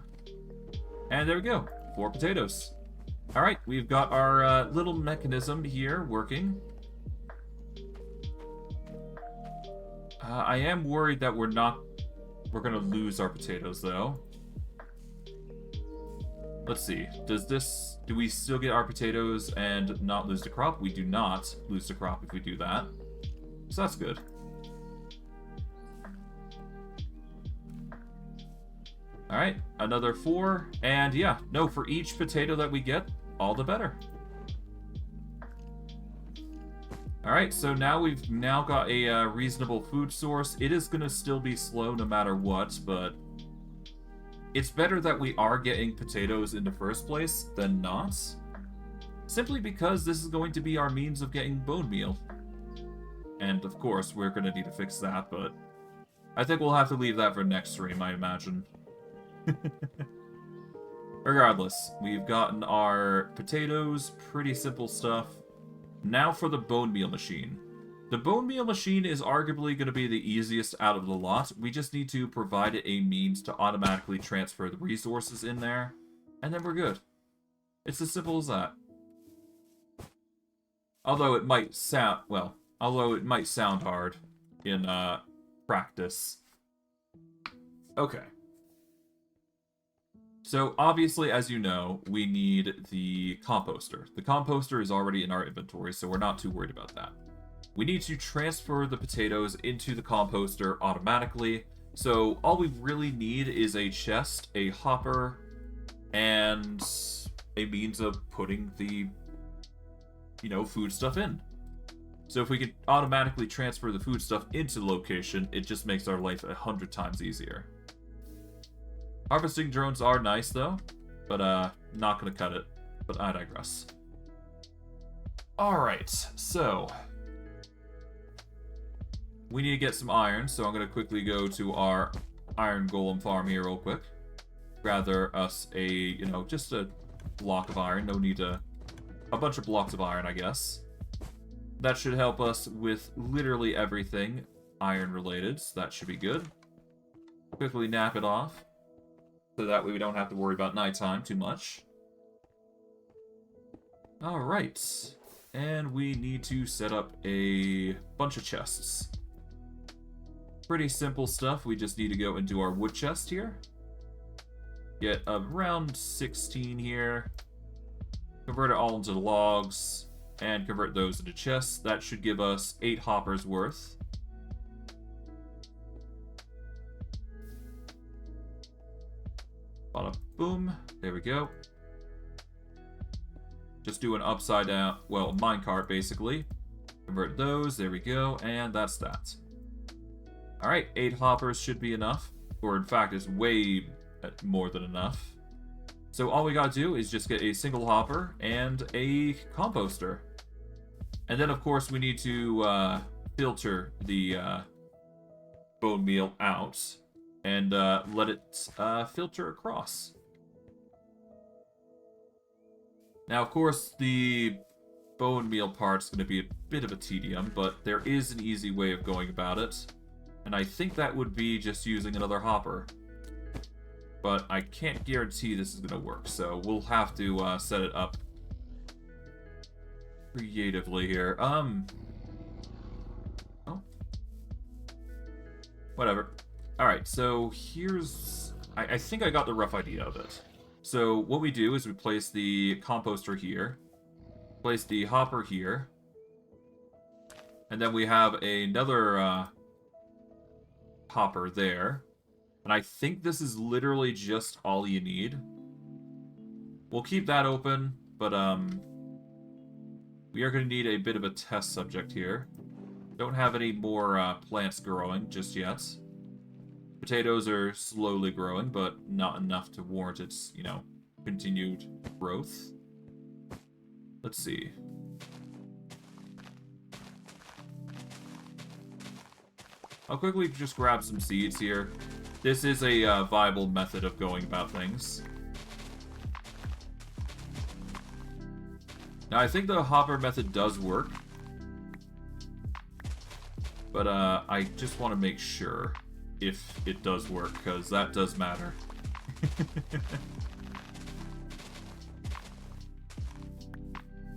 [SPEAKER 1] And there we go. 4 potatoes. Alright, we've got our little mechanism here working. I am worried that we're gonna lose our potatoes, though. Let's see. Do we still get our potatoes and not lose the crop? We do not lose the crop if we do that. So that's good. Alright, another 4. And yeah, no, for each potato that we get, all the better. Alright, so now we've got a reasonable food source. It is going to still be slow no matter what, but it's better that we are getting potatoes in the first place than not. Simply because this is going to be our means of getting bone meal. And of course, we're going to need to fix that, but I think we'll have to leave that for next stream, I imagine. Regardless, we've gotten our potatoes, pretty simple stuff. Now for the bone meal machine. The bone meal machine is arguably going to be the easiest out of the lot. We just need to provide it a means to automatically transfer the resources in there, and then we're good. It's as simple as that. Although it might sound, well, hard in practice. Okay. So, obviously, as you know, we need the composter. The composter is already in our inventory, so we're not too worried about that. We need to transfer the potatoes into the composter automatically. So, all we really need is a chest, a hopper, and a means of putting the, food stuff in. So if we can automatically transfer the food stuff into the location, it just makes our life 100 times easier. Harvesting drones are nice, though, but not gonna cut it. But I digress. Alright, so we need to get some iron, so I'm gonna quickly go to our iron golem farm here real quick. Gather us a, just a block of iron. No need to... a bunch of blocks of iron, I guess. That should help us with literally everything iron-related, so that should be good. Quickly nap it off, so that way we don't have to worry about nighttime too much. Alright, and we need to set up a bunch of chests. Pretty simple stuff, we just need to go and do our wood chest here. Get around 16 here. Convert it all into logs, and convert those into chests. That should give us 8 hoppers worth. Bada boom. There we go. Just do an upside down, well, minecart basically. Convert those, there we go, and that's that. Alright, 8 hoppers should be enough. Or in fact, it's way more than enough. So all we gotta do is just get a single hopper and a composter. And then of course we need to filter the bone meal out and let it filter across. Now of course the bone meal part's gonna be a bit of a tedium, but there is an easy way of going about it. And I think that would be just using another hopper. But I can't guarantee this is going to work, so we'll have to set it up creatively here. Oh. Whatever. Alright, so here's... I think I got the rough idea of it. So what we do is we place the composter here, place the hopper here, and then we have another hopper there. And I think this is literally just all you need. We'll keep that open, but we are going to need a bit of a test subject here. Don't have any more plants growing just yet. Potatoes are slowly growing, but not enough to warrant its, continued growth. Let's see. I'll quickly just grab some seeds here. This is a viable method of going about things. Now, I think the hopper method does work. But I just want to make sure if it does work, because that does matter.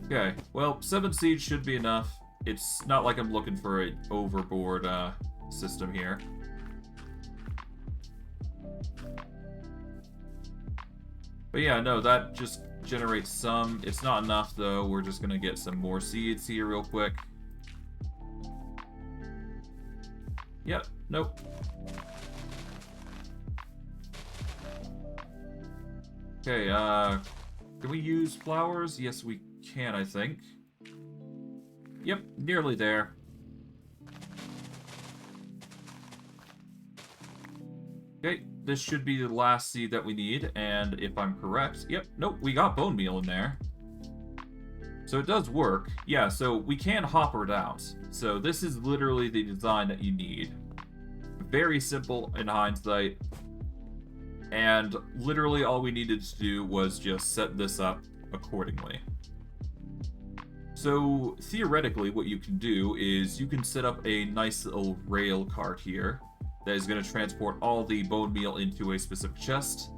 [SPEAKER 1] Okay, well, 7 seeds should be enough. It's not like I'm looking for an overboard system here. But yeah, no, that just generates some. It's not enough, though. We're just going to get some more seeds here real quick. Yep, nope. Okay, can we use flowers? Yes, we can, I think. Yep, nearly there. Okay, this should be the last seed that we need, and if I'm correct... Yep, nope, we got bone meal in there. So it does work. Yeah, so we can hopper it out. So this is literally the design that you need. Very simple in hindsight. And literally all we needed to do was just set this up accordingly. So theoretically what you can do is you can set up a nice little rail cart here that is going to transport all the bone meal into a specific chest.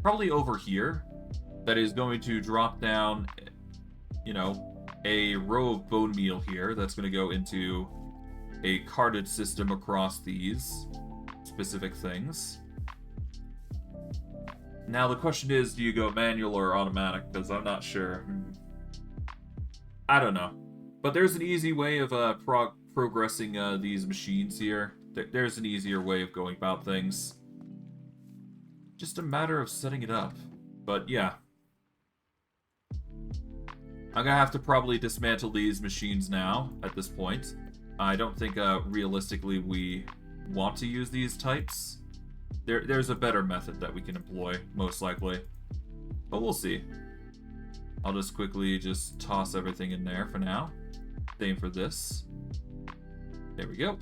[SPEAKER 1] Probably over here. That is going to drop down, you know, a row of bone meal here that's going to go into a carted system across these specific things. Now the question is, do you go manual or automatic? Because I'm not sure. I don't know. But there's an easy way of progressing these machines here. There's an easier way of going about things. Just a matter of setting it up. But yeah. I'm gonna have to probably dismantle these machines now, at this point. I don't think, realistically, we want to use these types. There's a better method that we can employ, most likely. But we'll see. I'll just quickly just toss everything in there for now. Same for this. There we go.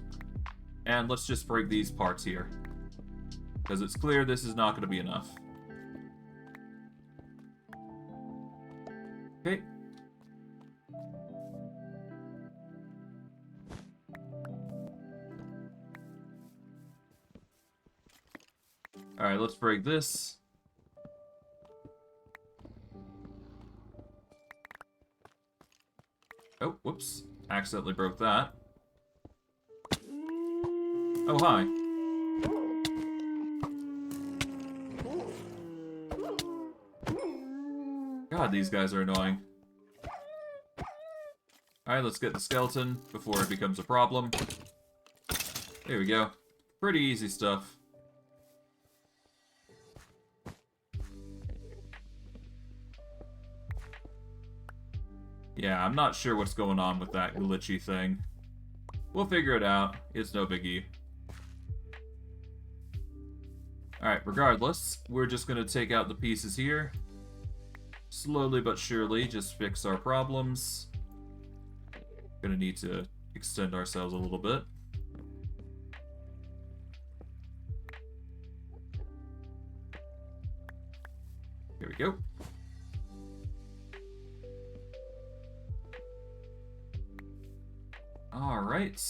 [SPEAKER 1] And let's just break these parts here. Because it's clear this is not going to be enough. Okay. Alright, let's break this. Oh, whoops. Accidentally broke that. Oh, hi. God, these guys are annoying. Alright, let's get the skeleton before it becomes a problem. There we go. Pretty easy stuff. Yeah, I'm not sure what's going on with that glitchy thing. We'll figure it out. It's no biggie. Alright, regardless, we're just going to take out the pieces here. Slowly but surely, just fix our problems. Gonna need to extend ourselves a little bit. Here we go. Alright.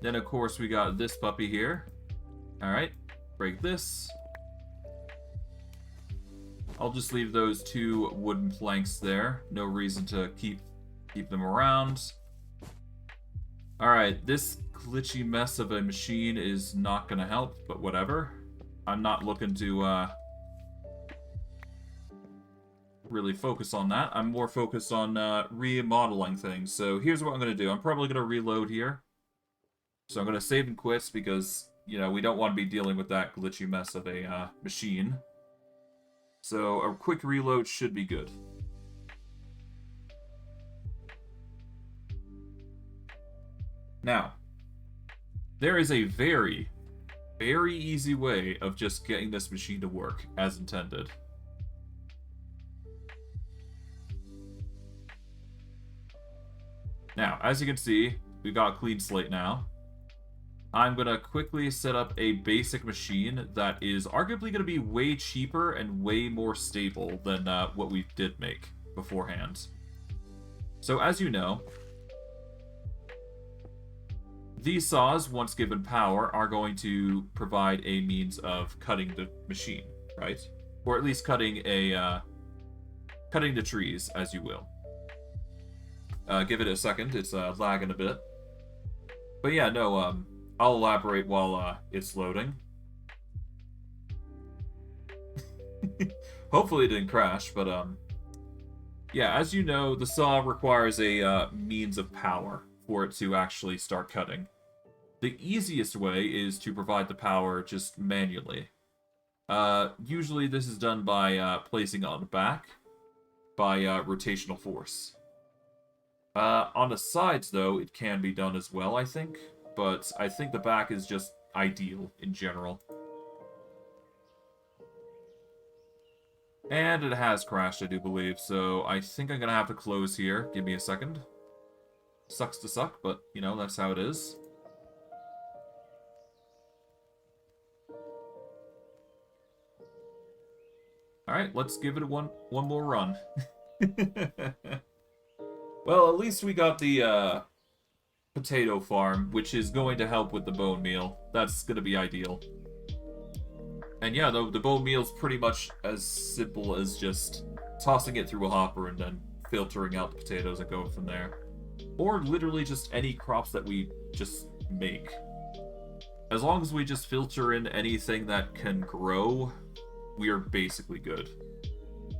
[SPEAKER 1] Then, of course, we got this puppy here. Alright. Break this. I'll just leave those two wooden planks there. No reason to keep them around. Alright, this glitchy mess of a machine is not going to help, but whatever. I'm not looking to really focus on that. I'm more focused on remodeling things. So here's what I'm going to do. I'm probably going to reload here. So I'm going to save and quit because, you know, we don't want to be dealing with that glitchy mess of a machine. So a quick reload should be good. Now, there is a very, very easy way of just getting this machine to work as intended. Now, as you can see, we've got a clean slate now. I'm going to quickly set up a basic machine that is arguably going to be way cheaper and way more stable than what we did make beforehand. So as you know, these saws, once given power, are going to provide a means of cutting the machine, right? Or at least cutting the trees, as you will. Give it a second, it's lagging a bit. But yeah, no, I'll elaborate while it's loading. Hopefully it didn't crash, but yeah, as you know, the saw requires a means of power for it to actually start cutting. The easiest way is to provide the power just manually. Usually this is done by placing it on the back by rotational force. On the sides, though, it can be done as well, I think. But I think the back is just ideal in general. And it has crashed, I do believe, so I think I'm going to have to close here. Give me a second. Sucks to suck, but, you know, that's how it is. Alright, let's give it one more run. Well, at least we got the, potato farm, which is going to help with the bone meal. That's going to be ideal. And yeah, the bone meal is pretty much as simple as just tossing it through a hopper and then filtering out the potatoes and going from there. Or literally just any crops that we just make. As long as we just filter in anything that can grow, we are basically good.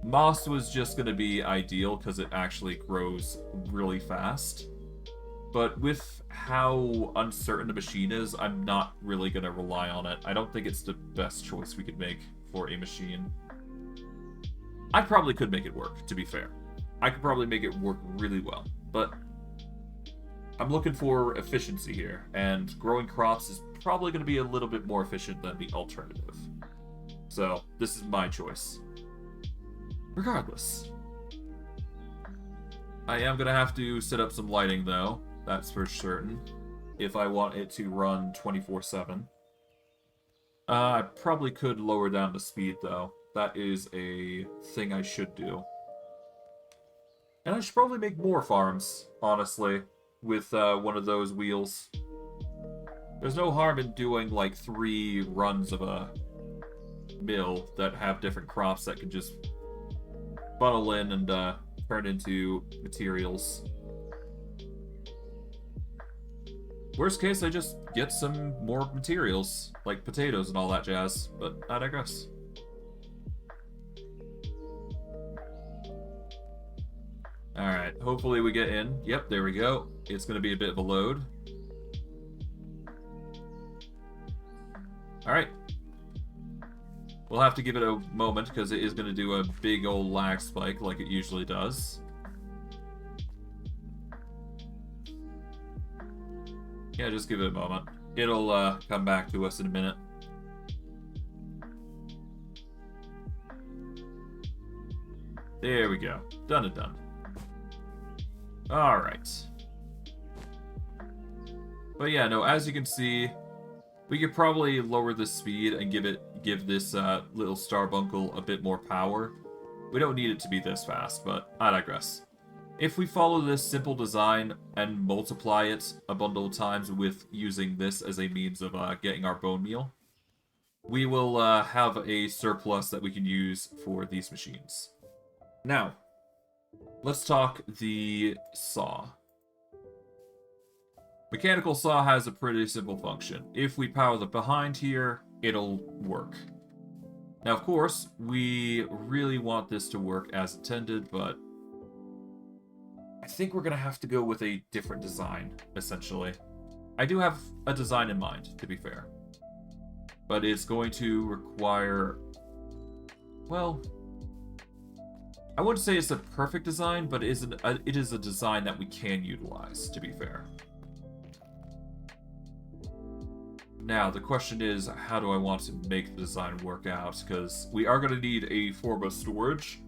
[SPEAKER 1] Moss was just going to be ideal because it actually grows really fast. But with how uncertain the machine is, I'm not really going to rely on it. I don't think it's the best choice we could make for a machine. I probably could make it work, to be fair. I could probably make it work really well. But I'm looking for efficiency here, and growing crops is probably going to be a little bit more efficient than the alternative. So, this is my choice. Regardless. I am going to have to set up some lighting, though. That's for certain. If I want it to run 24/7. I probably could lower down the speed, though. That is a thing I should do. And I should probably make more farms, honestly, with one of those wheels. There's no harm in doing, like, 3 runs of a mill that have different crops that can just funnel in and turn into materials. Worst case, I just get some more materials, like potatoes and all that jazz, but I digress. Alright, hopefully we get in. Yep, there we go. It's going to be a bit of a load. Alright. We'll have to give it a moment, because it is going to do a big old lag spike like it usually does. Yeah, just give it a moment. It'll come back to us in a minute. There we go. Done and done. Alright. But yeah, no, as you can see, we could probably lower the speed and give this little starbuncle a bit more power. We don't need it to be this fast, but I digress. If we follow this simple design and multiply it a bundle of times with using this as a means of getting our bone meal, we will have a surplus that we can use for these machines. Now, let's talk the saw. Mechanical saw has a pretty simple function. If we power the behind here, it'll work. Now, of course, we really want this to work as intended, but I think we're going to have to go with a different design, essentially. I do have a design in mind, to be fair. But it's going to require... well, I wouldn't say it's a perfect design, but it is a design that we can utilize, to be fair. Now, the question is, how do I want to make the design work out? Because we are going to need a form of storage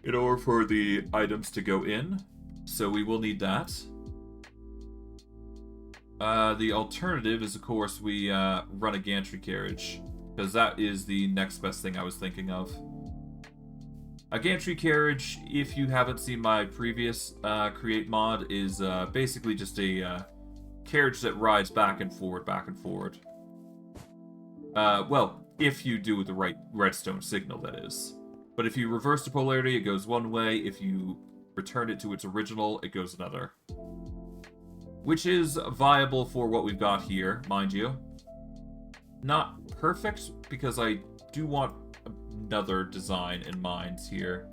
[SPEAKER 1] in order for the items to go in, so we will need that. The alternative is, of course, we run a gantry carriage, because that is the next best thing I was thinking of. A gantry carriage, if you haven't seen my previous create mod, is basically just a carriage that rides back and forward, back and forward. Well, if you do the right redstone signal, that is. But if you reverse the polarity, it goes one way. If you return it to its original, it goes another. Which is viable for what we've got here, mind you. Not perfect, because I do want another design in mind here.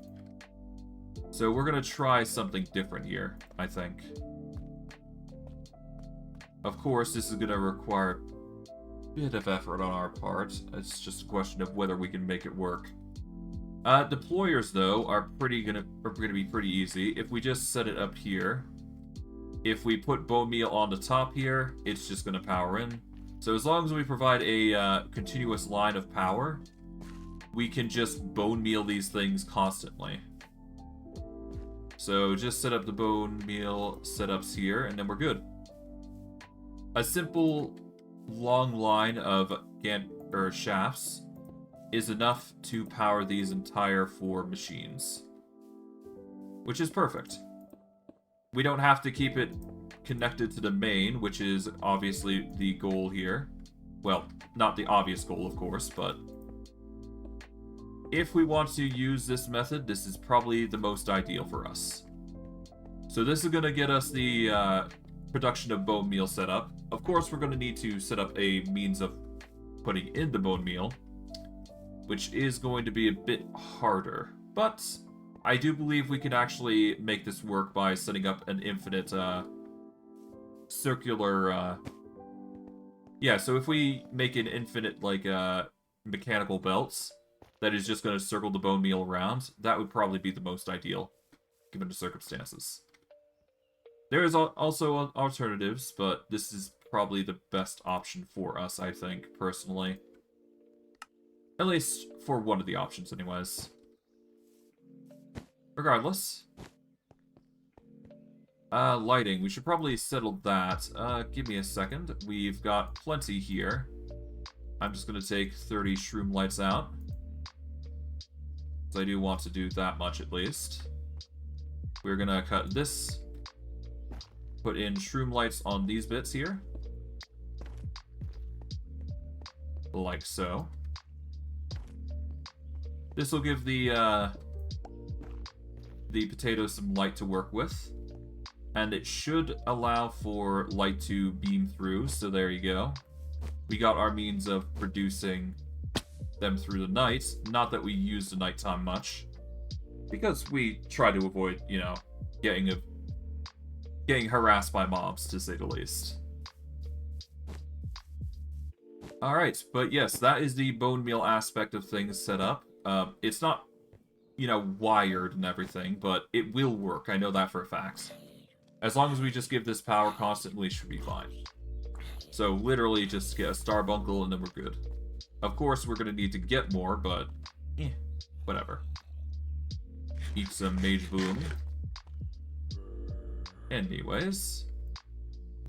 [SPEAKER 1] So we're going to try something different here, I think. Of course, this is going to require a bit of effort on our part. It's just a question of whether we can make it work. Deployers, though, are gonna be pretty easy. If we just set it up here, if we put Bonemeal on the top here, it's just going to power in. So as long as we provide a continuous line of power, we can just Bonemeal these things constantly. So just set up the bone meal setups here, and then we're good. A simple long line of shafts is enough to power these entire 4 machines, which is perfect. We don't have to keep it connected to the main, which is obviously the goal here. Well, not the obvious goal, of course, but if we want to use this method, this is probably the most ideal for us. So this is going to get us the production of bone meal set up. Of course, we're going to need to set up a means of putting in the bone meal, which is going to be a bit harder. But I do believe we can actually make this work by setting up an infinite circular... Yeah, so if we make an infinite, like, mechanical belts that is just going to circle the bone meal around, that would probably be the most ideal, given the circumstances. There is also alternatives, but this is probably the best option for us, I think, personally. At least for one of the options, anyways. Regardless. Lighting. We should probably settle that. Give me a second. We've got plenty here. I'm just going to take 30 shroom lights out. So I do want to do that much at least. We're going to cut this. Put in shroom lights on these bits here. Like so. This will give the potatoes some light to work with. And it should allow for light to beam through, so there you go. We got our means of producing them through the night. Not that we use the nighttime much. Because we try to avoid, you know, getting harassed by mobs, to say the least. Alright, but yes, that is the bone meal aspect of things set up. It's not, you know, wired and everything, but it will work. I know that for a fact. As long as we just give this power constantly, should be fine. So literally just get a starbuncle and then we're good. Of course, we're going to need to get more, but whatever. Eat some mage boom. Anyways,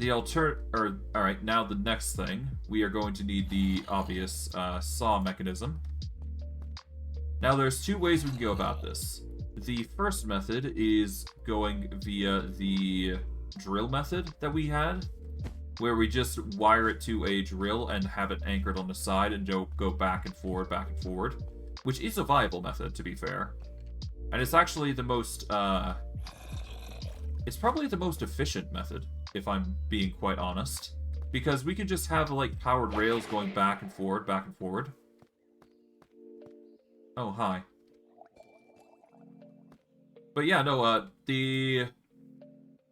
[SPEAKER 1] alright, now the next thing, we are going to need the obvious saw mechanism. Now there's 2 ways we can go about this. The first method is going via the drill method that we had, where we just wire it to a drill and have it anchored on the side and go back and forward, which is a viable method, to be fair. And it's actually the most, it's probably the most efficient method, if I'm being quite honest, because we can just have, like, powered rails going back and forward. Oh, hi. But yeah, no, the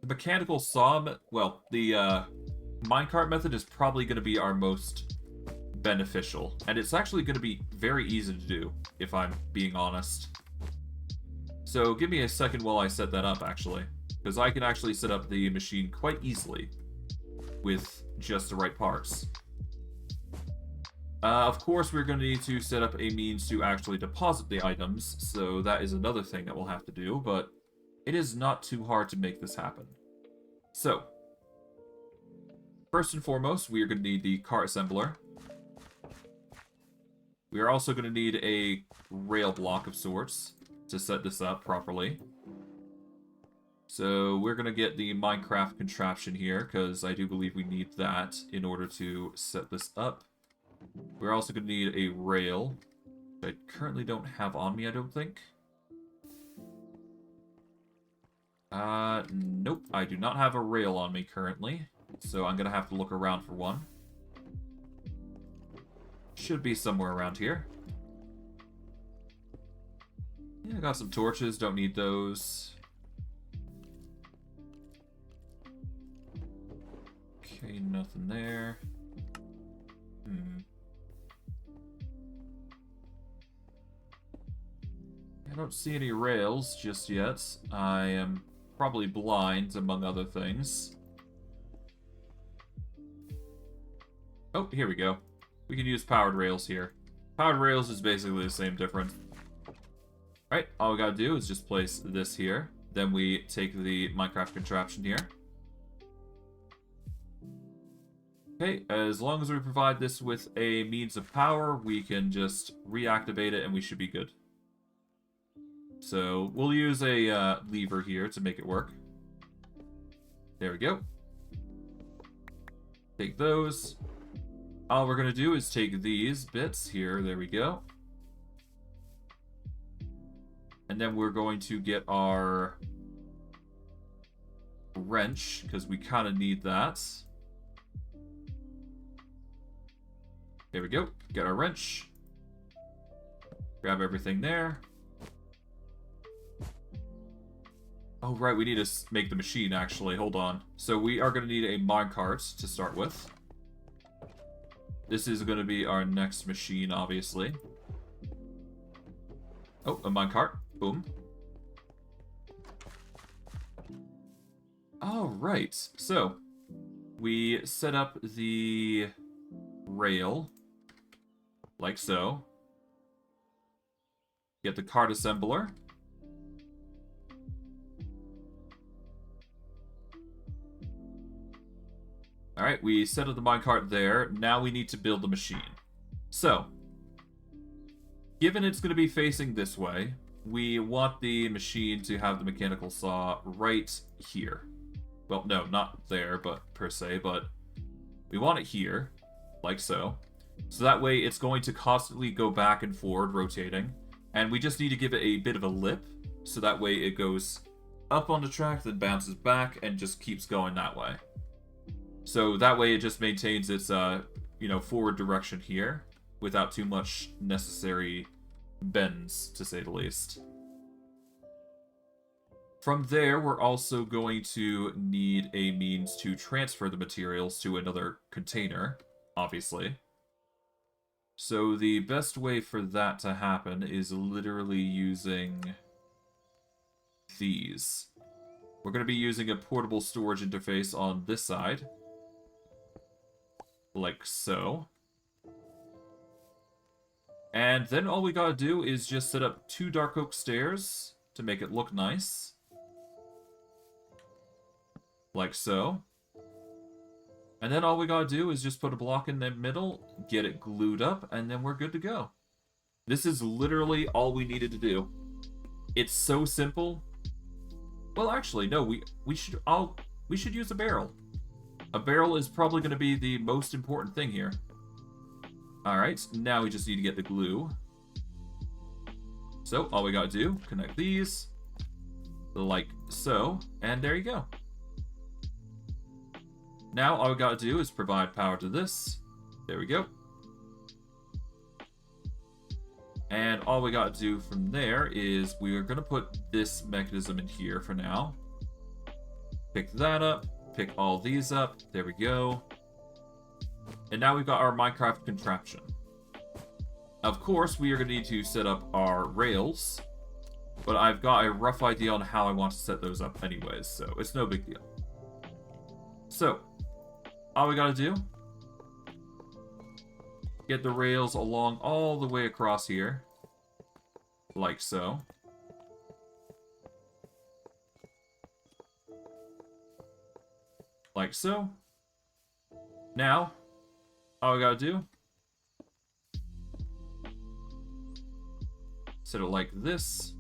[SPEAKER 1] mechanical saw, well, the minecart method is probably going to be our most beneficial. And it's actually going to be very easy to do, if I'm being honest. So give me a second while I set that up, actually. Because I can actually set up the machine quite easily with just the right parts. Of course, we're going to need to set up a means to actually deposit the items, so that is another thing that we'll have to do, but it is not too hard to make this happen. So, first and foremost, we are going to need the cart assembler. We are also going to need a rail block of sorts to set this up properly. So, we're going to get the Minecraft contraption here, because I do believe we need that in order to set this up. We're also going to need a rail, which I currently don't have on me, I don't think. Nope, I do not have a rail on me currently, so I'm going to have to look around for one. Should be somewhere around here. Yeah, I got some torches, don't need those. Okay, nothing there. I don't see any rails just yet. I am probably blind, among other things. Oh, here we go. We can use powered rails here. Powered rails is basically the same difference. Right, all we gotta do is just place this here Then we take the Minecraft contraption here. Okay, as long as we provide this with a means of power, we can just reactivate it and we should be good. So we'll use a lever here to make it work. There we go. Take those. All we're going to do is take these bits here. There we go. And then we're going to get our wrench, because we kind of need that. There we go. Get our wrench. Grab everything there. Oh, right. We need to make the machine, actually. Hold on. So we are going to need a minecart to start with. This is going to be our next machine, obviously. Oh, a minecart. Boom. Alright. So, we set up the rail. Like so. Get the cart assembler. Alright, we set up the minecart there. Now we need to build the machine. So, given it's going to be facing this way, we want the machine to have the mechanical saw right here. Well, no, not there, but per se, but we want it here, like so. So that way it's going to constantly go back and forward, rotating. And we just need to give it a bit of a lip, so that way it goes up on the track, then bounces back, and just keeps going that way. So that way it just maintains its, forward direction here, without too much necessary bends, to say the least. From there, we're also going to need a means to transfer the materials to another container, obviously. So the best way for that to happen is literally using these. We're going to be using a portable storage interface on this side. Like so. And then all we gotta do is just set up 2 dark oak stairs to make it look nice. Like so. And then all we gotta do is just put a block in the middle, get it glued up, and then we're good to go. This is literally all we needed to do. It's so simple. Well, actually, no, we should use a barrel. A barrel is probably going to be the most important thing here. Alright, now we just need to get the glue. So, all we gotta do, connect these, like so, and there you go. Now, all we gotta do is provide power to this. There we go. And all we gotta do from there is we are gonna put this mechanism in here for now. Pick that up, pick all these up, there we go. And now we've got our Minecraft contraption. Of course, we are going to need to set up our rails, but I've got a rough idea on how I want to set those up anyways, so it's no big deal. So, all we got to do, get the rails along all the way across here, like so. Like so. Now, all we gotta do, set it like this.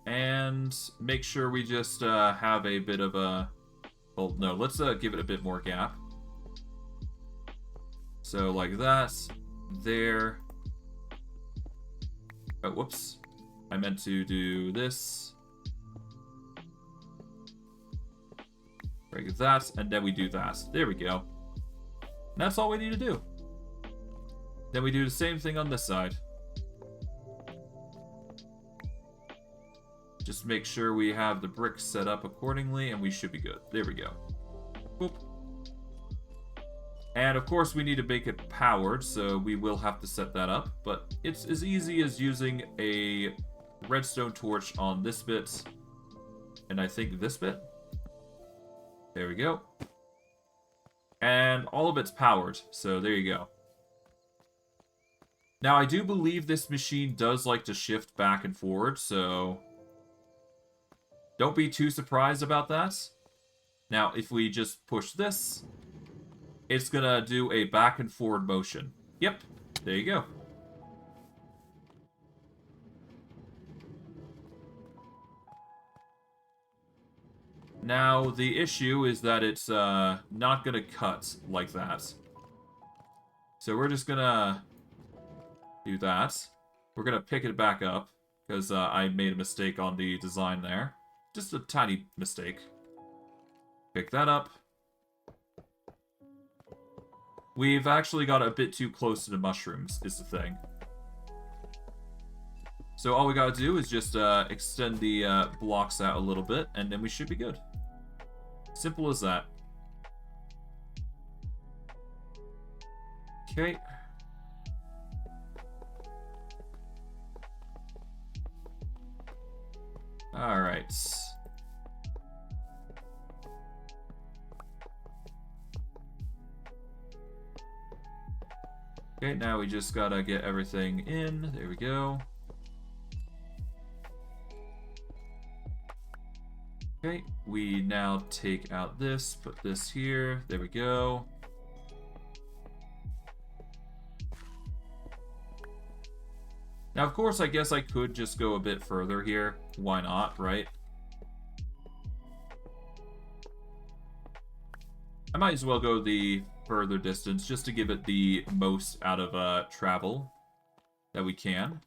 [SPEAKER 1] And make sure we just have a bit of a... Well, no, let's give it a bit more gap. So like that, there. Oh, whoops. I meant to do this. Break that, and then we do that. There we go. And that's all we need to do. Then we do the same thing on this side. Just make sure we have the bricks set up accordingly, and we should be good. There we go. Boop. And of course we need to make it powered, so we will have to set that up. But it's as easy as using a redstone torch on this bit, and I think this bit. There we go. And all of it's powered, so there you go. Now, I do believe this machine does like to shift back and forward, so don't be too surprised about that. Now, if we just push this, it's gonna do a back and forward motion. Yep, there you go. Now, the issue is that it's not gonna cut like that. So we're just gonna do that. We're gonna pick it back up, because I made a mistake on the design there. Just a tiny mistake. Pick that up. We've actually got a bit too close to the mushrooms, is the thing. So all we gotta do is just extend the blocks out a little bit, and then we should be good. Simple as that. Okay. Alright. Okay, now we just gotta get everything in. There we go. Okay, we now take out this, put this here. There we go. Now, of course, I guess I could just go a bit further here. Why not, right? I might as well go the further distance just to give it the most out of travel that we can.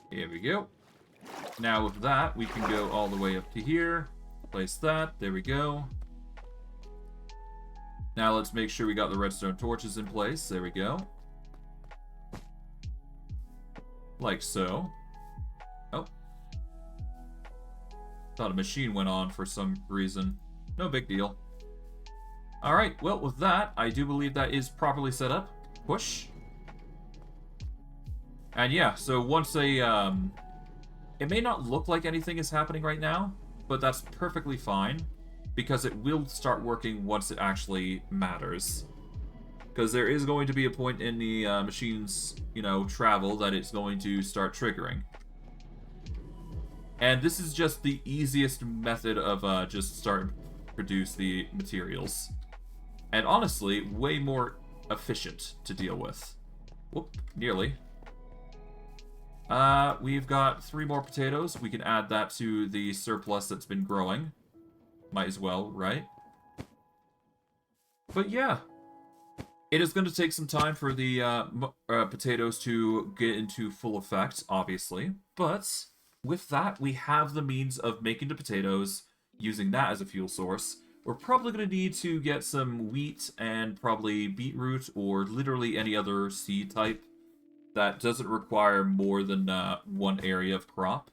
[SPEAKER 1] Here we go. Now with that, we can go all the way up to here. Place that. There we go. Now let's make sure we got the redstone torches in place. There we go. Like so. Oh. Thought a machine went on for some reason. No big deal. Alright, well with that, I do believe that is properly set up. Push. And yeah, so once it may not look like anything is happening right now, but that's perfectly fine, because it will start working once it actually matters. Because there is going to be a point in the machine's, travel that it's going to start triggering. And this is just the easiest method of just starting to produce the materials. And honestly, way more efficient to deal with. Whoop, nearly. We've got 3 more potatoes. We can add that to the surplus that's been growing. Might as well, right? But yeah. It is going to take some time for the potatoes to get into full effect, obviously. But with that, we have the means of making the potatoes, using that as a fuel source. We're probably going to need to get some wheat and probably beetroot or literally any other seed type that doesn't require more than one area of crop.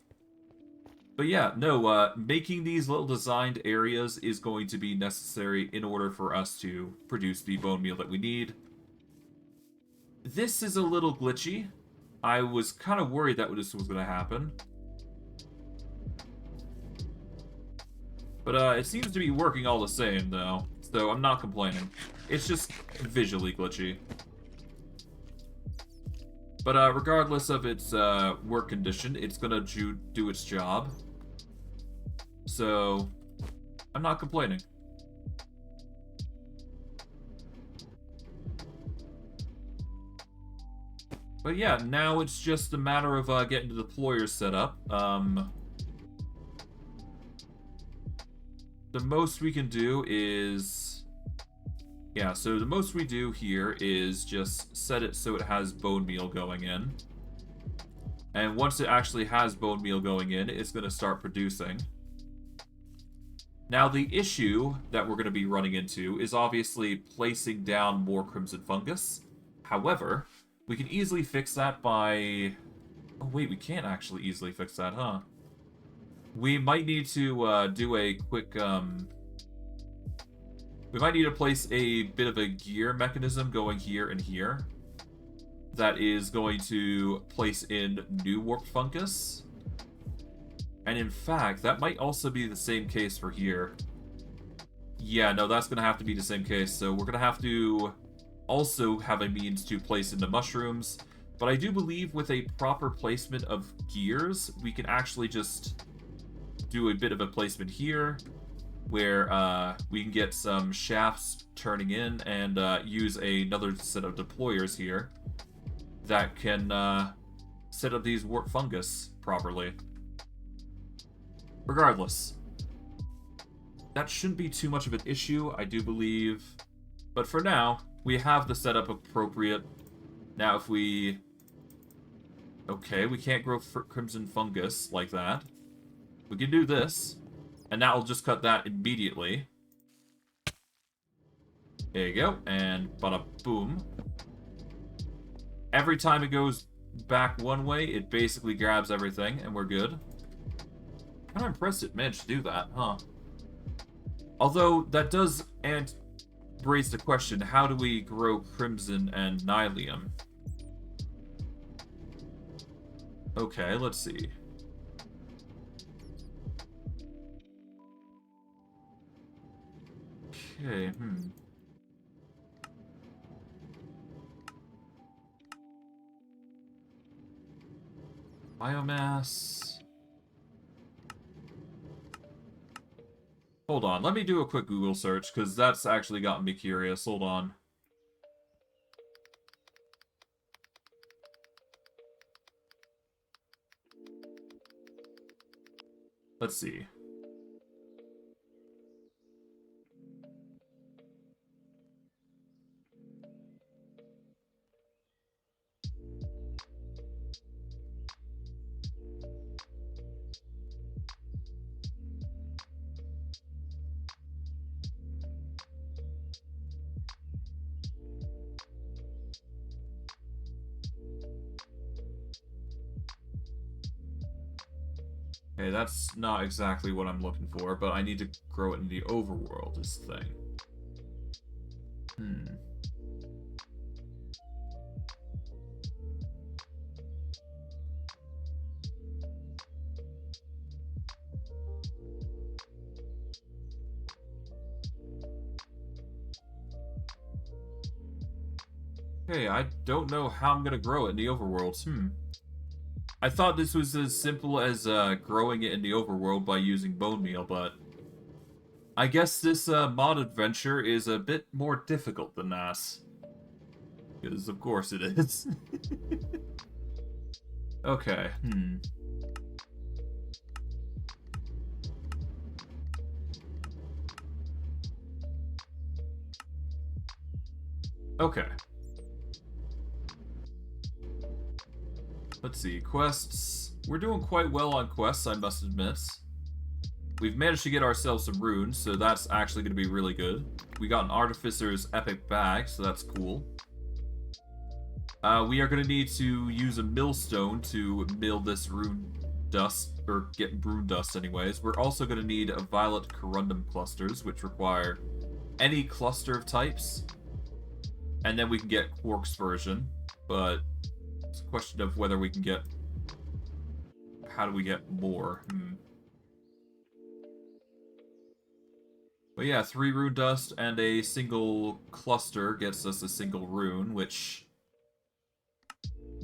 [SPEAKER 1] But yeah, no, making these little designed areas is going to be necessary in order for us to produce the bone meal that we need. This is a little glitchy. I was kind of worried that this was going to happen. But it seems to be working all the same, though. So I'm not complaining. It's just visually glitchy. But regardless of its work condition, it's gonna do its job. So, I'm not complaining. But yeah, now it's just a matter of getting the deployers set up. The most we can do is... Yeah, so the most we do here is just set it so it has bone meal going in. And once it actually has bone meal going in, it's going to start producing. Now, the issue that we're going to be running into is obviously placing down more crimson fungus. However, we can easily fix that by... Oh, wait, we can't actually easily fix that, huh? We might need to do a quick... We might need to place a bit of a gear mechanism going here and here. That is going to place in new warped fungus. And in fact, that might also be the same case for here. Yeah, no, that's going to have to be the same case. So we're going to have to also have a means to place into mushrooms. But I do believe with a proper placement of gears, we can actually just do a bit of a placement here where we can get some shafts turning in and use another set of deployers here that can set up these warp fungus properly. Regardless, that shouldn't be too much of an issue, I do believe. But for now, we have the setup appropriate. Now if we... Okay, we can't grow crimson fungus like that. We can do this, and that will just cut that immediately. There you go, and bada boom. Every time it goes back one way, it basically grabs everything, and we're good. I'm impressed it managed to do that, huh? Although, that does raise the question, how do we grow crimson and nylium? Okay, let's see. Okay, Biomass. Hold on, let me do a quick Google search, because that's actually gotten me curious. Hold on. Let's see. Okay, that's not exactly what I'm looking for, but I need to grow it in the overworld, is the thing. Okay, I don't know how I'm gonna grow it in the overworld. I thought this was as simple as growing it in the overworld by using Bonemeal, but I guess this mod adventure is a bit more difficult than that. Because of course it is. Okay, Okay. Let's see, quests. We're doing quite well on quests, I must admit. We've managed to get ourselves some runes, so that's actually going to be really good. We got an Artificer's Epic Bag, so that's cool. We are going to need to use a millstone to mill this rune dust, or get rune dust anyways. We're also going to need a violet corundum clusters, which require any cluster of types. And then we can get Quark's version, but it's a question of whether we can get... How do we get more? But yeah, 3 rune dust and a single cluster gets us a single rune, which...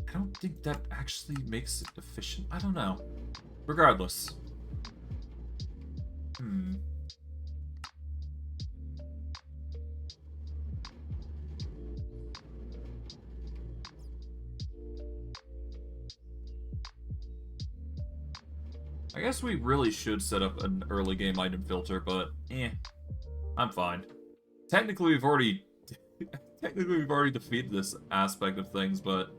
[SPEAKER 1] I don't think that actually makes it efficient. I don't know. Regardless. I guess we really should set up an early game item filter, but I'm fine. Technically, we've already defeated this aspect of things, but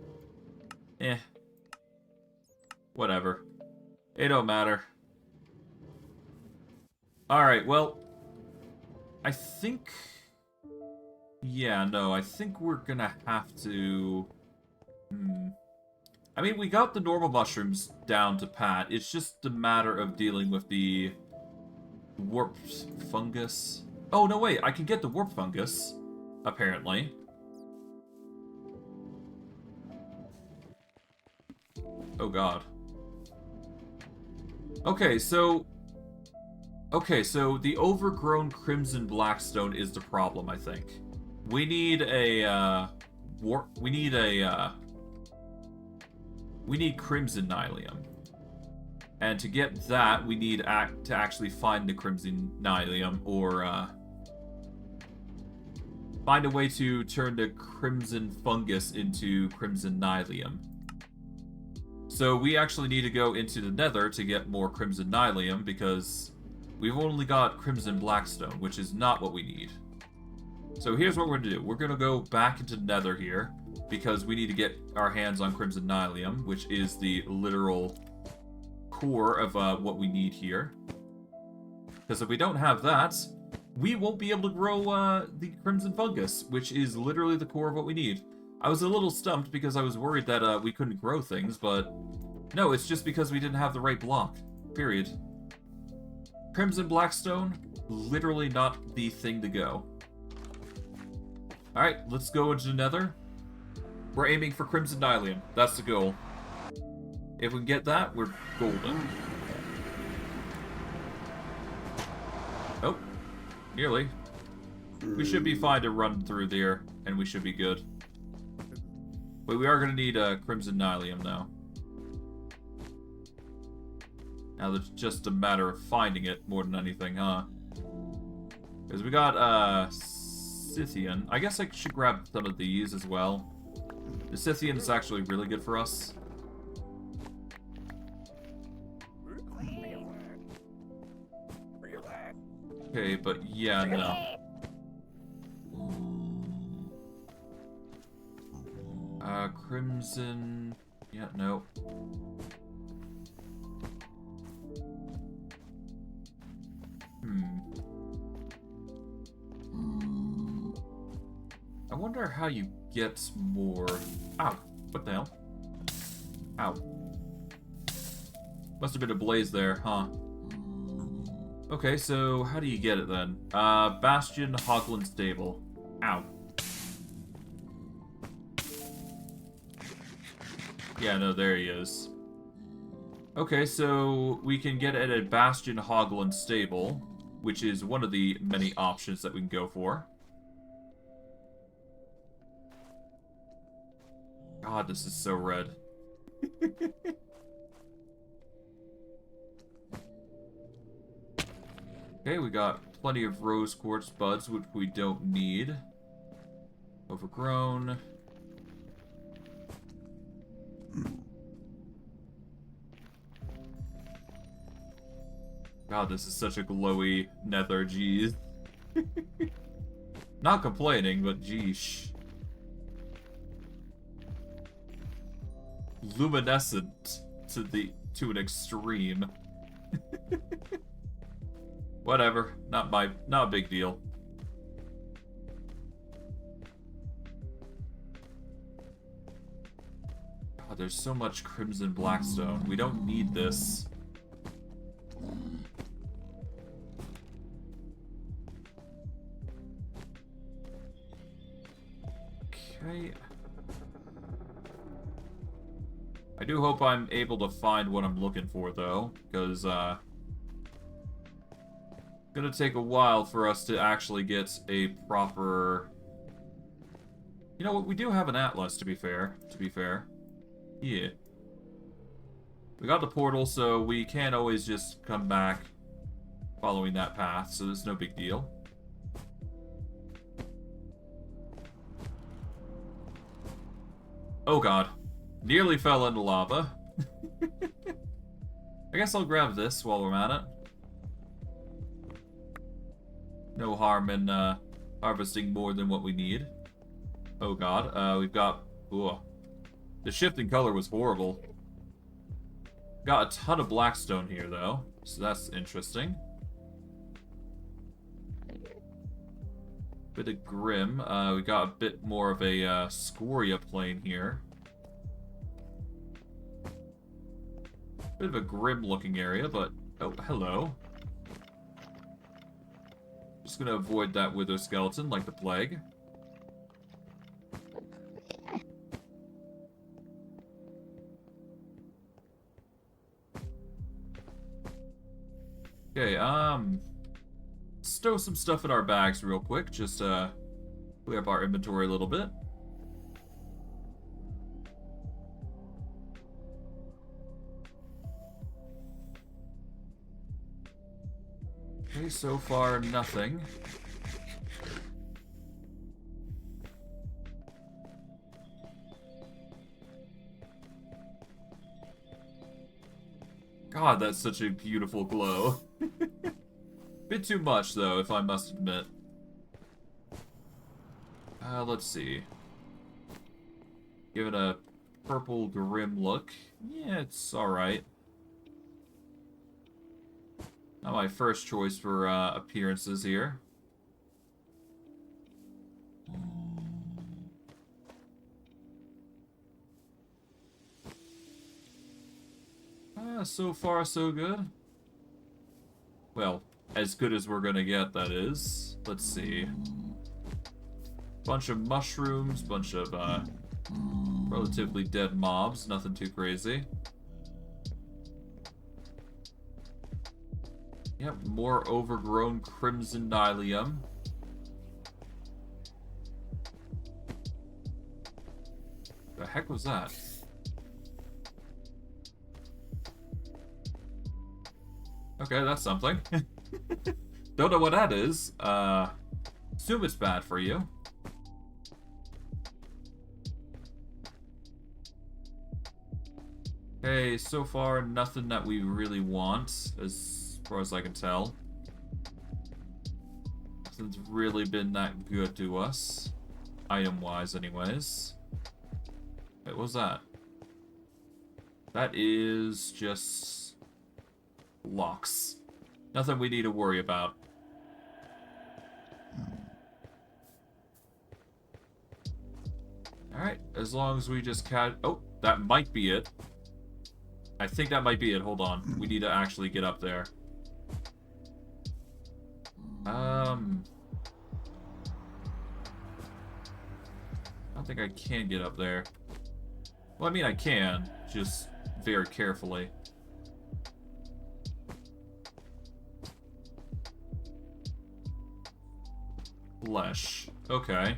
[SPEAKER 1] whatever. It don't matter. Alright, well, I think... Yeah, no, I think we're gonna have to... I mean, we got the normal mushrooms down to pat. It's just a matter of dealing with the warp fungus. Oh, no, wait. I can get the warp fungus, apparently. Oh, God. Okay, so... Okay, so the overgrown crimson blackstone is the problem, I think. We need a, we need crimson nylium. And to get that, we need to actually find the crimson nylium, or, find a way to turn the crimson fungus into crimson nylium. So we actually need to go into the nether to get more crimson nylium, because we've only got crimson blackstone, which is not what we need. So here's what we're going to do. We're going to go back into nether here, because we need to get our hands on crimson nylium, which is the literal core of what we need here. Because if we don't have that, we won't be able to grow the crimson fungus, which is literally the core of what we need. I was a little stumped because I was worried that we couldn't grow things, but no, it's just because we didn't have the right block. Period. Crimson blackstone, literally not the thing to go. Alright, let's go into the nether. We're aiming for crimson nylium. That's the goal. If we can get that, we're golden. Oh, nearly. We should be fine to run through there, and we should be good. But we are going to need crimson nylium now. Now it's just a matter of finding it more than anything, huh? Because we got Scythian. I guess I should grab some of these as well. The Scythian is actually really good for us. Okay, but yeah, no. Crimson... Yeah, no. I wonder how you get more... Ow! What the hell? Ow. Must have been a blaze there, huh? Okay, so how do you get it then? Bastion, Goblin Stable. Ow. Yeah, no, there he is. Okay, so we can get it at Bastion, Goblin Stable, which is one of the many options that we can go for. God, this is so red. Okay, we got plenty of rose quartz buds, which we don't need. Overgrown. God, this is such a glowy nether, jeez. Not complaining, but geesh. Luminescent to an extreme. Whatever, not a big deal. God, there's so much crimson blackstone. We don't need this. Okay. I do hope I'm able to find what I'm looking for, though, because, it's gonna take a while for us to actually get a proper... You know what, we do have an atlas, to be fair. Yeah. We got the portal, so we can always just come back following that path, so there's no big deal. Oh god. Nearly fell into lava. I guess I'll grab this while we're at it. No harm in harvesting more than what we need. Oh god, we've got... Ooh. The shifting color was horrible. Got a ton of blackstone here, though, so that's interesting. Bit of grim. We got a bit more of a scoria plane here. Bit of a grim-looking area, but... Oh, hello. Just gonna avoid that wither skeleton like the plague. Okay, stow some stuff in our bags real quick. Just, clear up our inventory a little bit. Okay, so far, nothing. God, that's such a beautiful glow. Bit too much, though, if I must admit. Let's see. Give it a purple grim look. Yeah, it's alright. Not my first choice for appearances here. So far, so good. Well, as good as we're gonna get, that is. Let's see. Bunch of mushrooms, bunch of relatively dead mobs, nothing too crazy. Yep, more overgrown crimson nylium. The heck was that? Okay, that's something. Don't know what that is. Assume it's bad for you. Okay, so far nothing that we really want, as far as I can tell. Nothing's really been that good to us. Item-wise, anyways. Wait, what was that? That is just locks. Nothing we need to worry about. Alright, as long as we just oh, that might be it. I think that might be it. Hold on. We need to actually get up there. I don't think I can get up there. Well, I mean, I can. Just very carefully. Lush. Okay.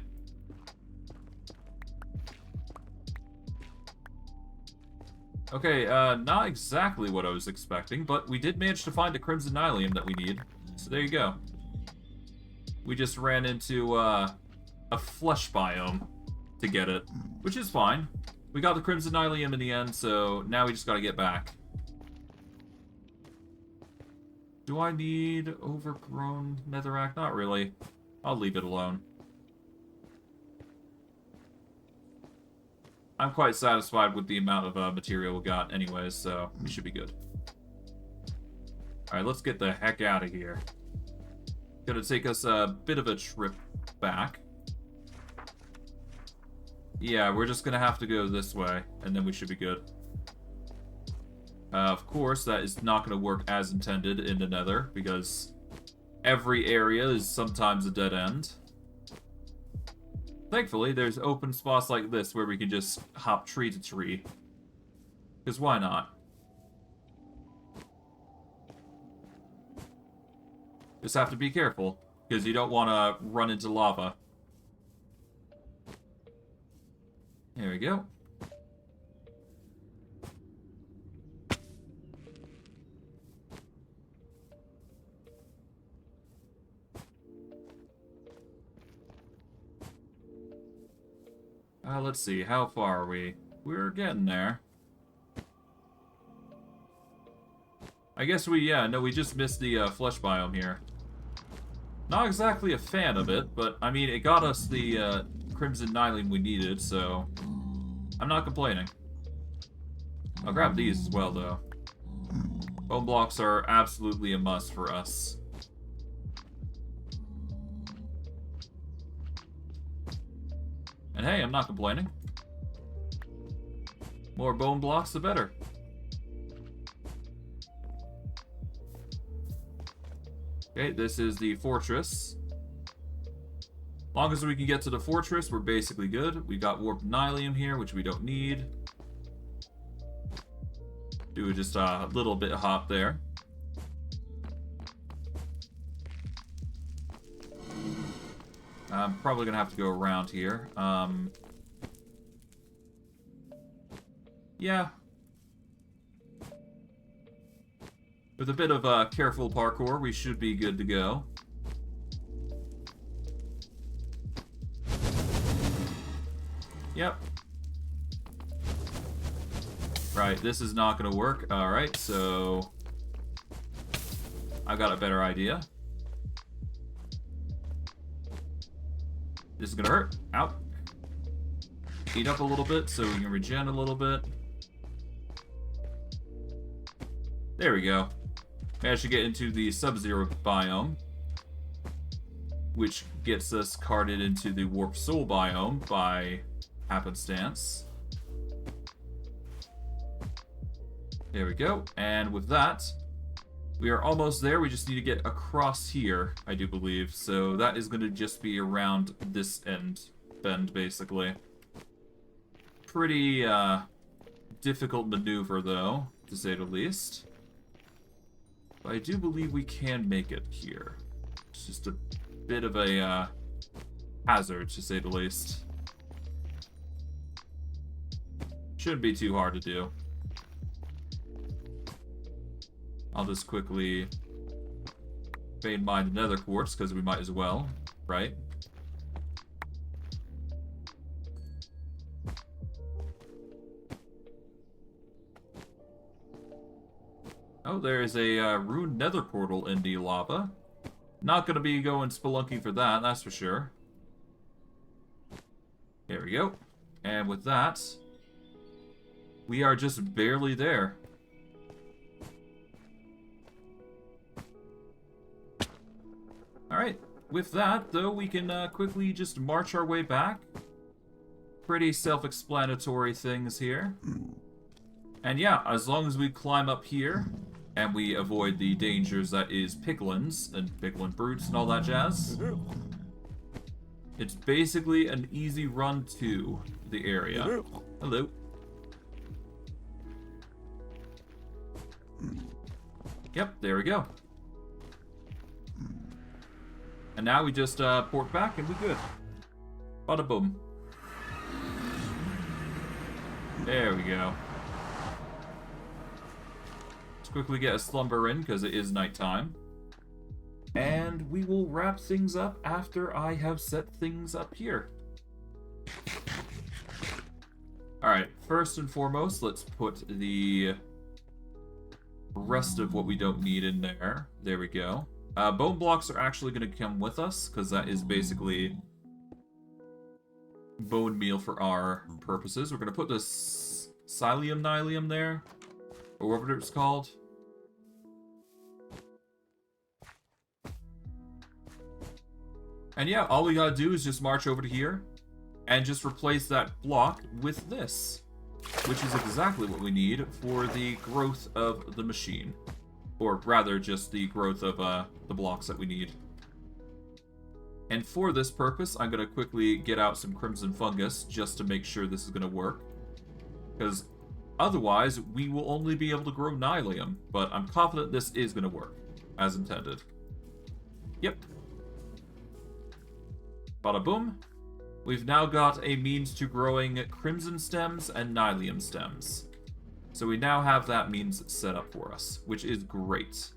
[SPEAKER 1] Okay, not exactly what I was expecting, but we did manage to find a crimson nylium that we need. So there you go. We just ran into, a flesh biome to get it, which is fine. We got the crimson nylium in the end, so now we just gotta get back. Do I need overgrown netherrack? Not really. I'll leave it alone. I'm quite satisfied with the amount of material we got anyways, so we should be good. Alright, let's get the heck out of here. Gonna take us a bit of a trip back. Yeah, we're just gonna have to go this way, and then we should be good. Of course, that is not gonna work as intended in the nether, because every area is sometimes a dead end. Thankfully, there's open spots like this where we can just hop tree to tree. Because why not? Just have to be careful, because you don't want to run into lava. There we go. Let's see, how far are we? We're getting there. I guess we just missed the flesh biome here. Not exactly a fan of it, but I mean, it got us the crimson nylium we needed, so I'm not complaining. I'll grab these as well, though. Bone blocks are absolutely a must for us. And hey, I'm not complaining. More bone blocks, the better. Okay, this is the fortress. Long as we can get to the fortress, we're basically good. We got warped nylium here, which we don't need. Do just a little bit hop there. I'm probably gonna have to go around here. Yeah. With a bit of careful parkour, we should be good to go. Yep. Right, this is not gonna work. Alright, so... I've got a better idea. This is gonna hurt. Ow. Eat up a little bit so we can regen a little bit. There we go. Managed to get into the Sub-Zero biome, which gets us carted into the Warp Soul biome by happenstance. There we go. And with that, we are almost there. We just need to get across here, I do believe. So that is going to just be around this bend, basically. Pretty difficult maneuver, though, to say the least. But I do believe we can make it here. It's just a bit of a hazard, to say the least. Shouldn't be too hard to do. I'll just quickly vein mine the nether quartz, because we might as well, right? Oh, there is a ruined nether portal in the lava. Not going to be going spelunking for that, that's for sure. There we go. And with that, we are just barely there. Alright, with that, though, we can quickly just march our way back. Pretty self-explanatory things here. And yeah, as long as we climb up here, and we avoid the dangers that is piglins, and piglin brutes and all that jazz, it's basically an easy run to the area. Hello. Yep, there we go. And now we just port back and we're good. Bada boom. There we go. Let's quickly get a slumber in because it is nighttime. And we will wrap things up after I have set things up here. Alright, first and foremost, let's put the rest of what we don't need in there. There we go. Bone blocks are actually going to come with us, because that is basically bone meal for our purposes. We're going to put this Nylium there, or whatever it's called. And yeah, all we gotta do is just march over to here, and just replace that block with this, which is exactly what we need for the growth of the machine. Or rather, just the growth of the blocks that we need. And for this purpose, I'm going to quickly get out some crimson fungus just to make sure this is going to work. Because otherwise, we will only be able to grow Nylium. But I'm confident this is going to work, as intended. Yep. Bada boom. We've now got a means to growing crimson stems and Nylium stems. So we now have that means set up for us, which is great.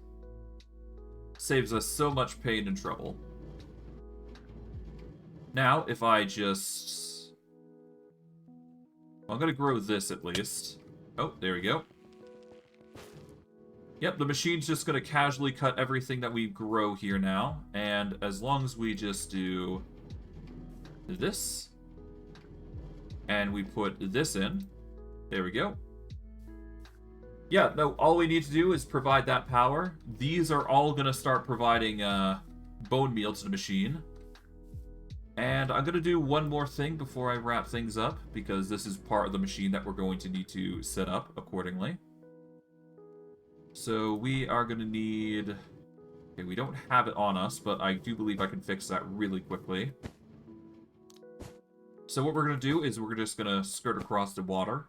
[SPEAKER 1] Saves us so much pain and trouble. Now, if I just... I'm going to grow this at least. Oh, there we go. Yep, the machine's just going to casually cut everything that we grow here now. And as long as we just do this, and we put this in, there we go. Yeah, no, all we need to do is provide that power. These are all going to start providing bone meal to the machine. And I'm going to do one more thing before I wrap things up, because this is part of the machine that we're going to need to set up accordingly. So we are going to need... Okay, we don't have it on us, but I do believe I can fix that really quickly. So what we're going to do is we're just going to skirt across the water.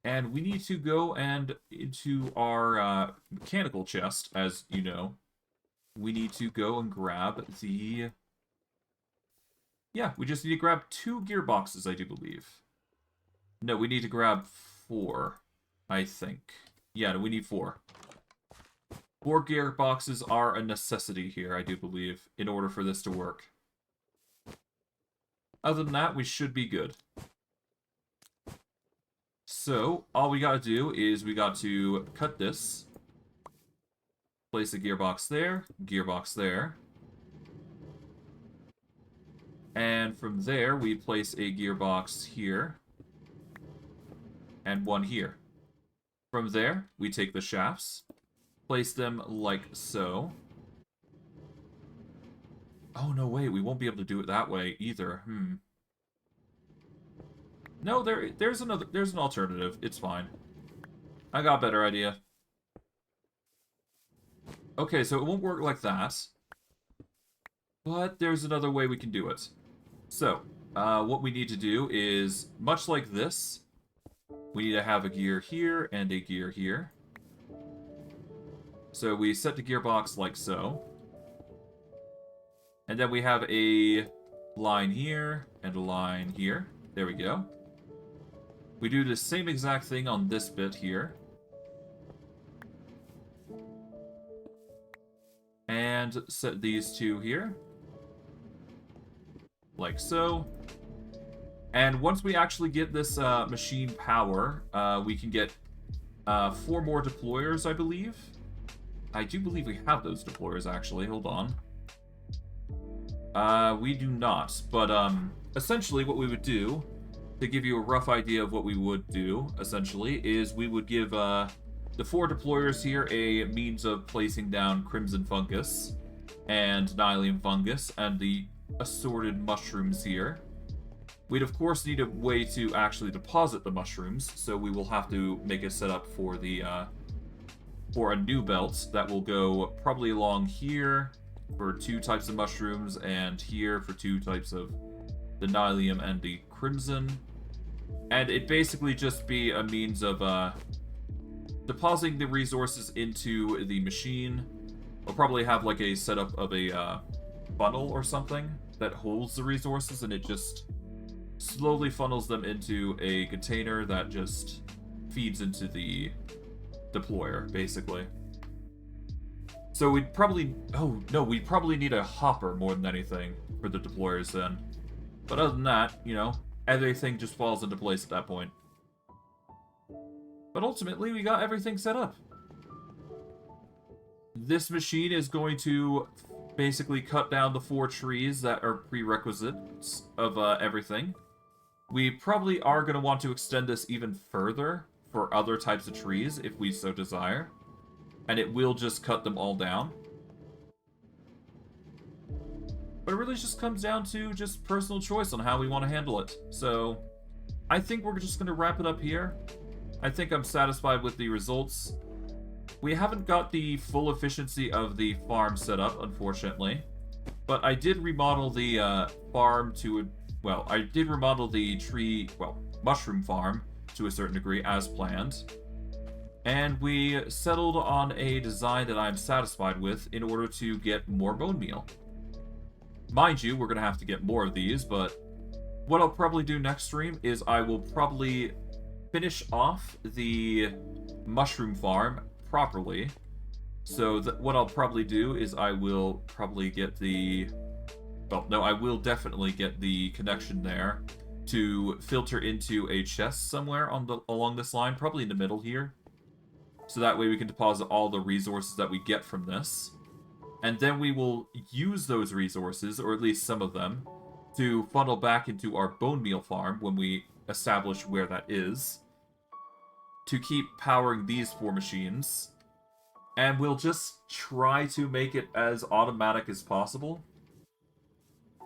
[SPEAKER 1] And we need to go and into our mechanical chest, as you know. We need to go and grab the Yeah, we just need to grab 2 gearboxes, I do believe. No, we need to grab 4, I think. Yeah, we need 4. 4 gearboxes are a necessity here, I do believe, in order for this to work. Other than that, we should be good. So, all we gotta do is we got to cut this. Place a gearbox there. And from there, we place a gearbox here. And one here. From there, we take the shafts. Place them like so. Oh, no, wait, we won't be able to do it that way either. No, there's an alternative. It's fine. I got a better idea. Okay, so it won't work like that. But there's another way we can do it. So, what we need to do is, much like this, we need to have a gear here and a gear here. So we set the gearbox like so. And then we have a line here and a line here. There we go. We do the same exact thing on this bit here. And set these 2 here. Like so. And once we actually get this machine power, we can get 4 more deployers, I believe. I do believe we have those deployers, actually. Hold on. We do not. But essentially what we would do, to give you a rough idea of what we would do, essentially, is we would give the 4 deployers here a means of placing down crimson fungus and nylium fungus and the assorted mushrooms here. We'd of course need a way to actually deposit the mushrooms, so we will have to make a setup for the for a new belt that will go probably along here for 2 types of mushrooms and here for 2 types of the nylium and the crimson. And it basically just be a means of depositing the resources into the machine. We'll probably have like a setup of a funnel or something that holds the resources, and it just slowly funnels them into a container that just feeds into the deployer, basically. So we'd probably... Oh, no, we'd probably need a hopper more than anything for the deployers then. But other than that, you know, everything just falls into place at that point. But ultimately, we got everything set up. This machine is going to basically cut down the 4 trees that are prerequisites of everything. We probably are going to want to extend this even further for other types of trees, if we so desire. And it will just cut them all down. But it really just comes down to just personal choice on how we want to handle it. So, I think we're just going to wrap it up here. I think I'm satisfied with the results. We haven't got the full efficiency of the farm set up, unfortunately. But I did remodel the farm to... Well, I did remodel the mushroom farm to a certain degree as planned. And we settled on a design that I'm satisfied with in order to get more bone meal. Mind you, we're going to have to get more of these, but what I'll probably do next stream is I will probably finish off the mushroom farm properly. So what I'll probably do is I will probably get the... Well, no, I will definitely get the connection there to filter into a chest somewhere along this line, probably in the middle here. So that way we can deposit all the resources that we get from this. And then we will use those resources, or at least some of them, to funnel back into our bone meal farm when we establish where that is, to keep powering these 4 machines. And we'll just try to make it as automatic as possible.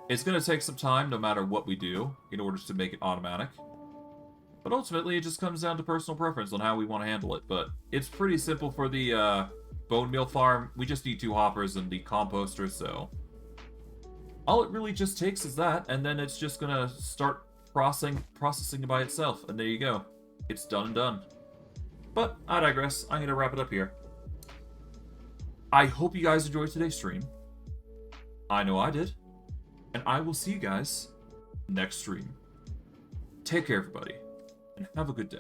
[SPEAKER 1] It's going to take some time no matter what we do in order to make it automatic. But ultimately, it just comes down to personal preference on how we want to handle it. But it's pretty simple for the bone meal farm. We just need 2 hoppers and the composter, so... All it really just takes is that, and then it's just going to start processing by itself. And there you go. It's done and done. But I digress. I'm going to wrap it up here. I hope you guys enjoyed today's stream. I know I did. And I will see you guys next stream. Take care, everybody, and have a good day.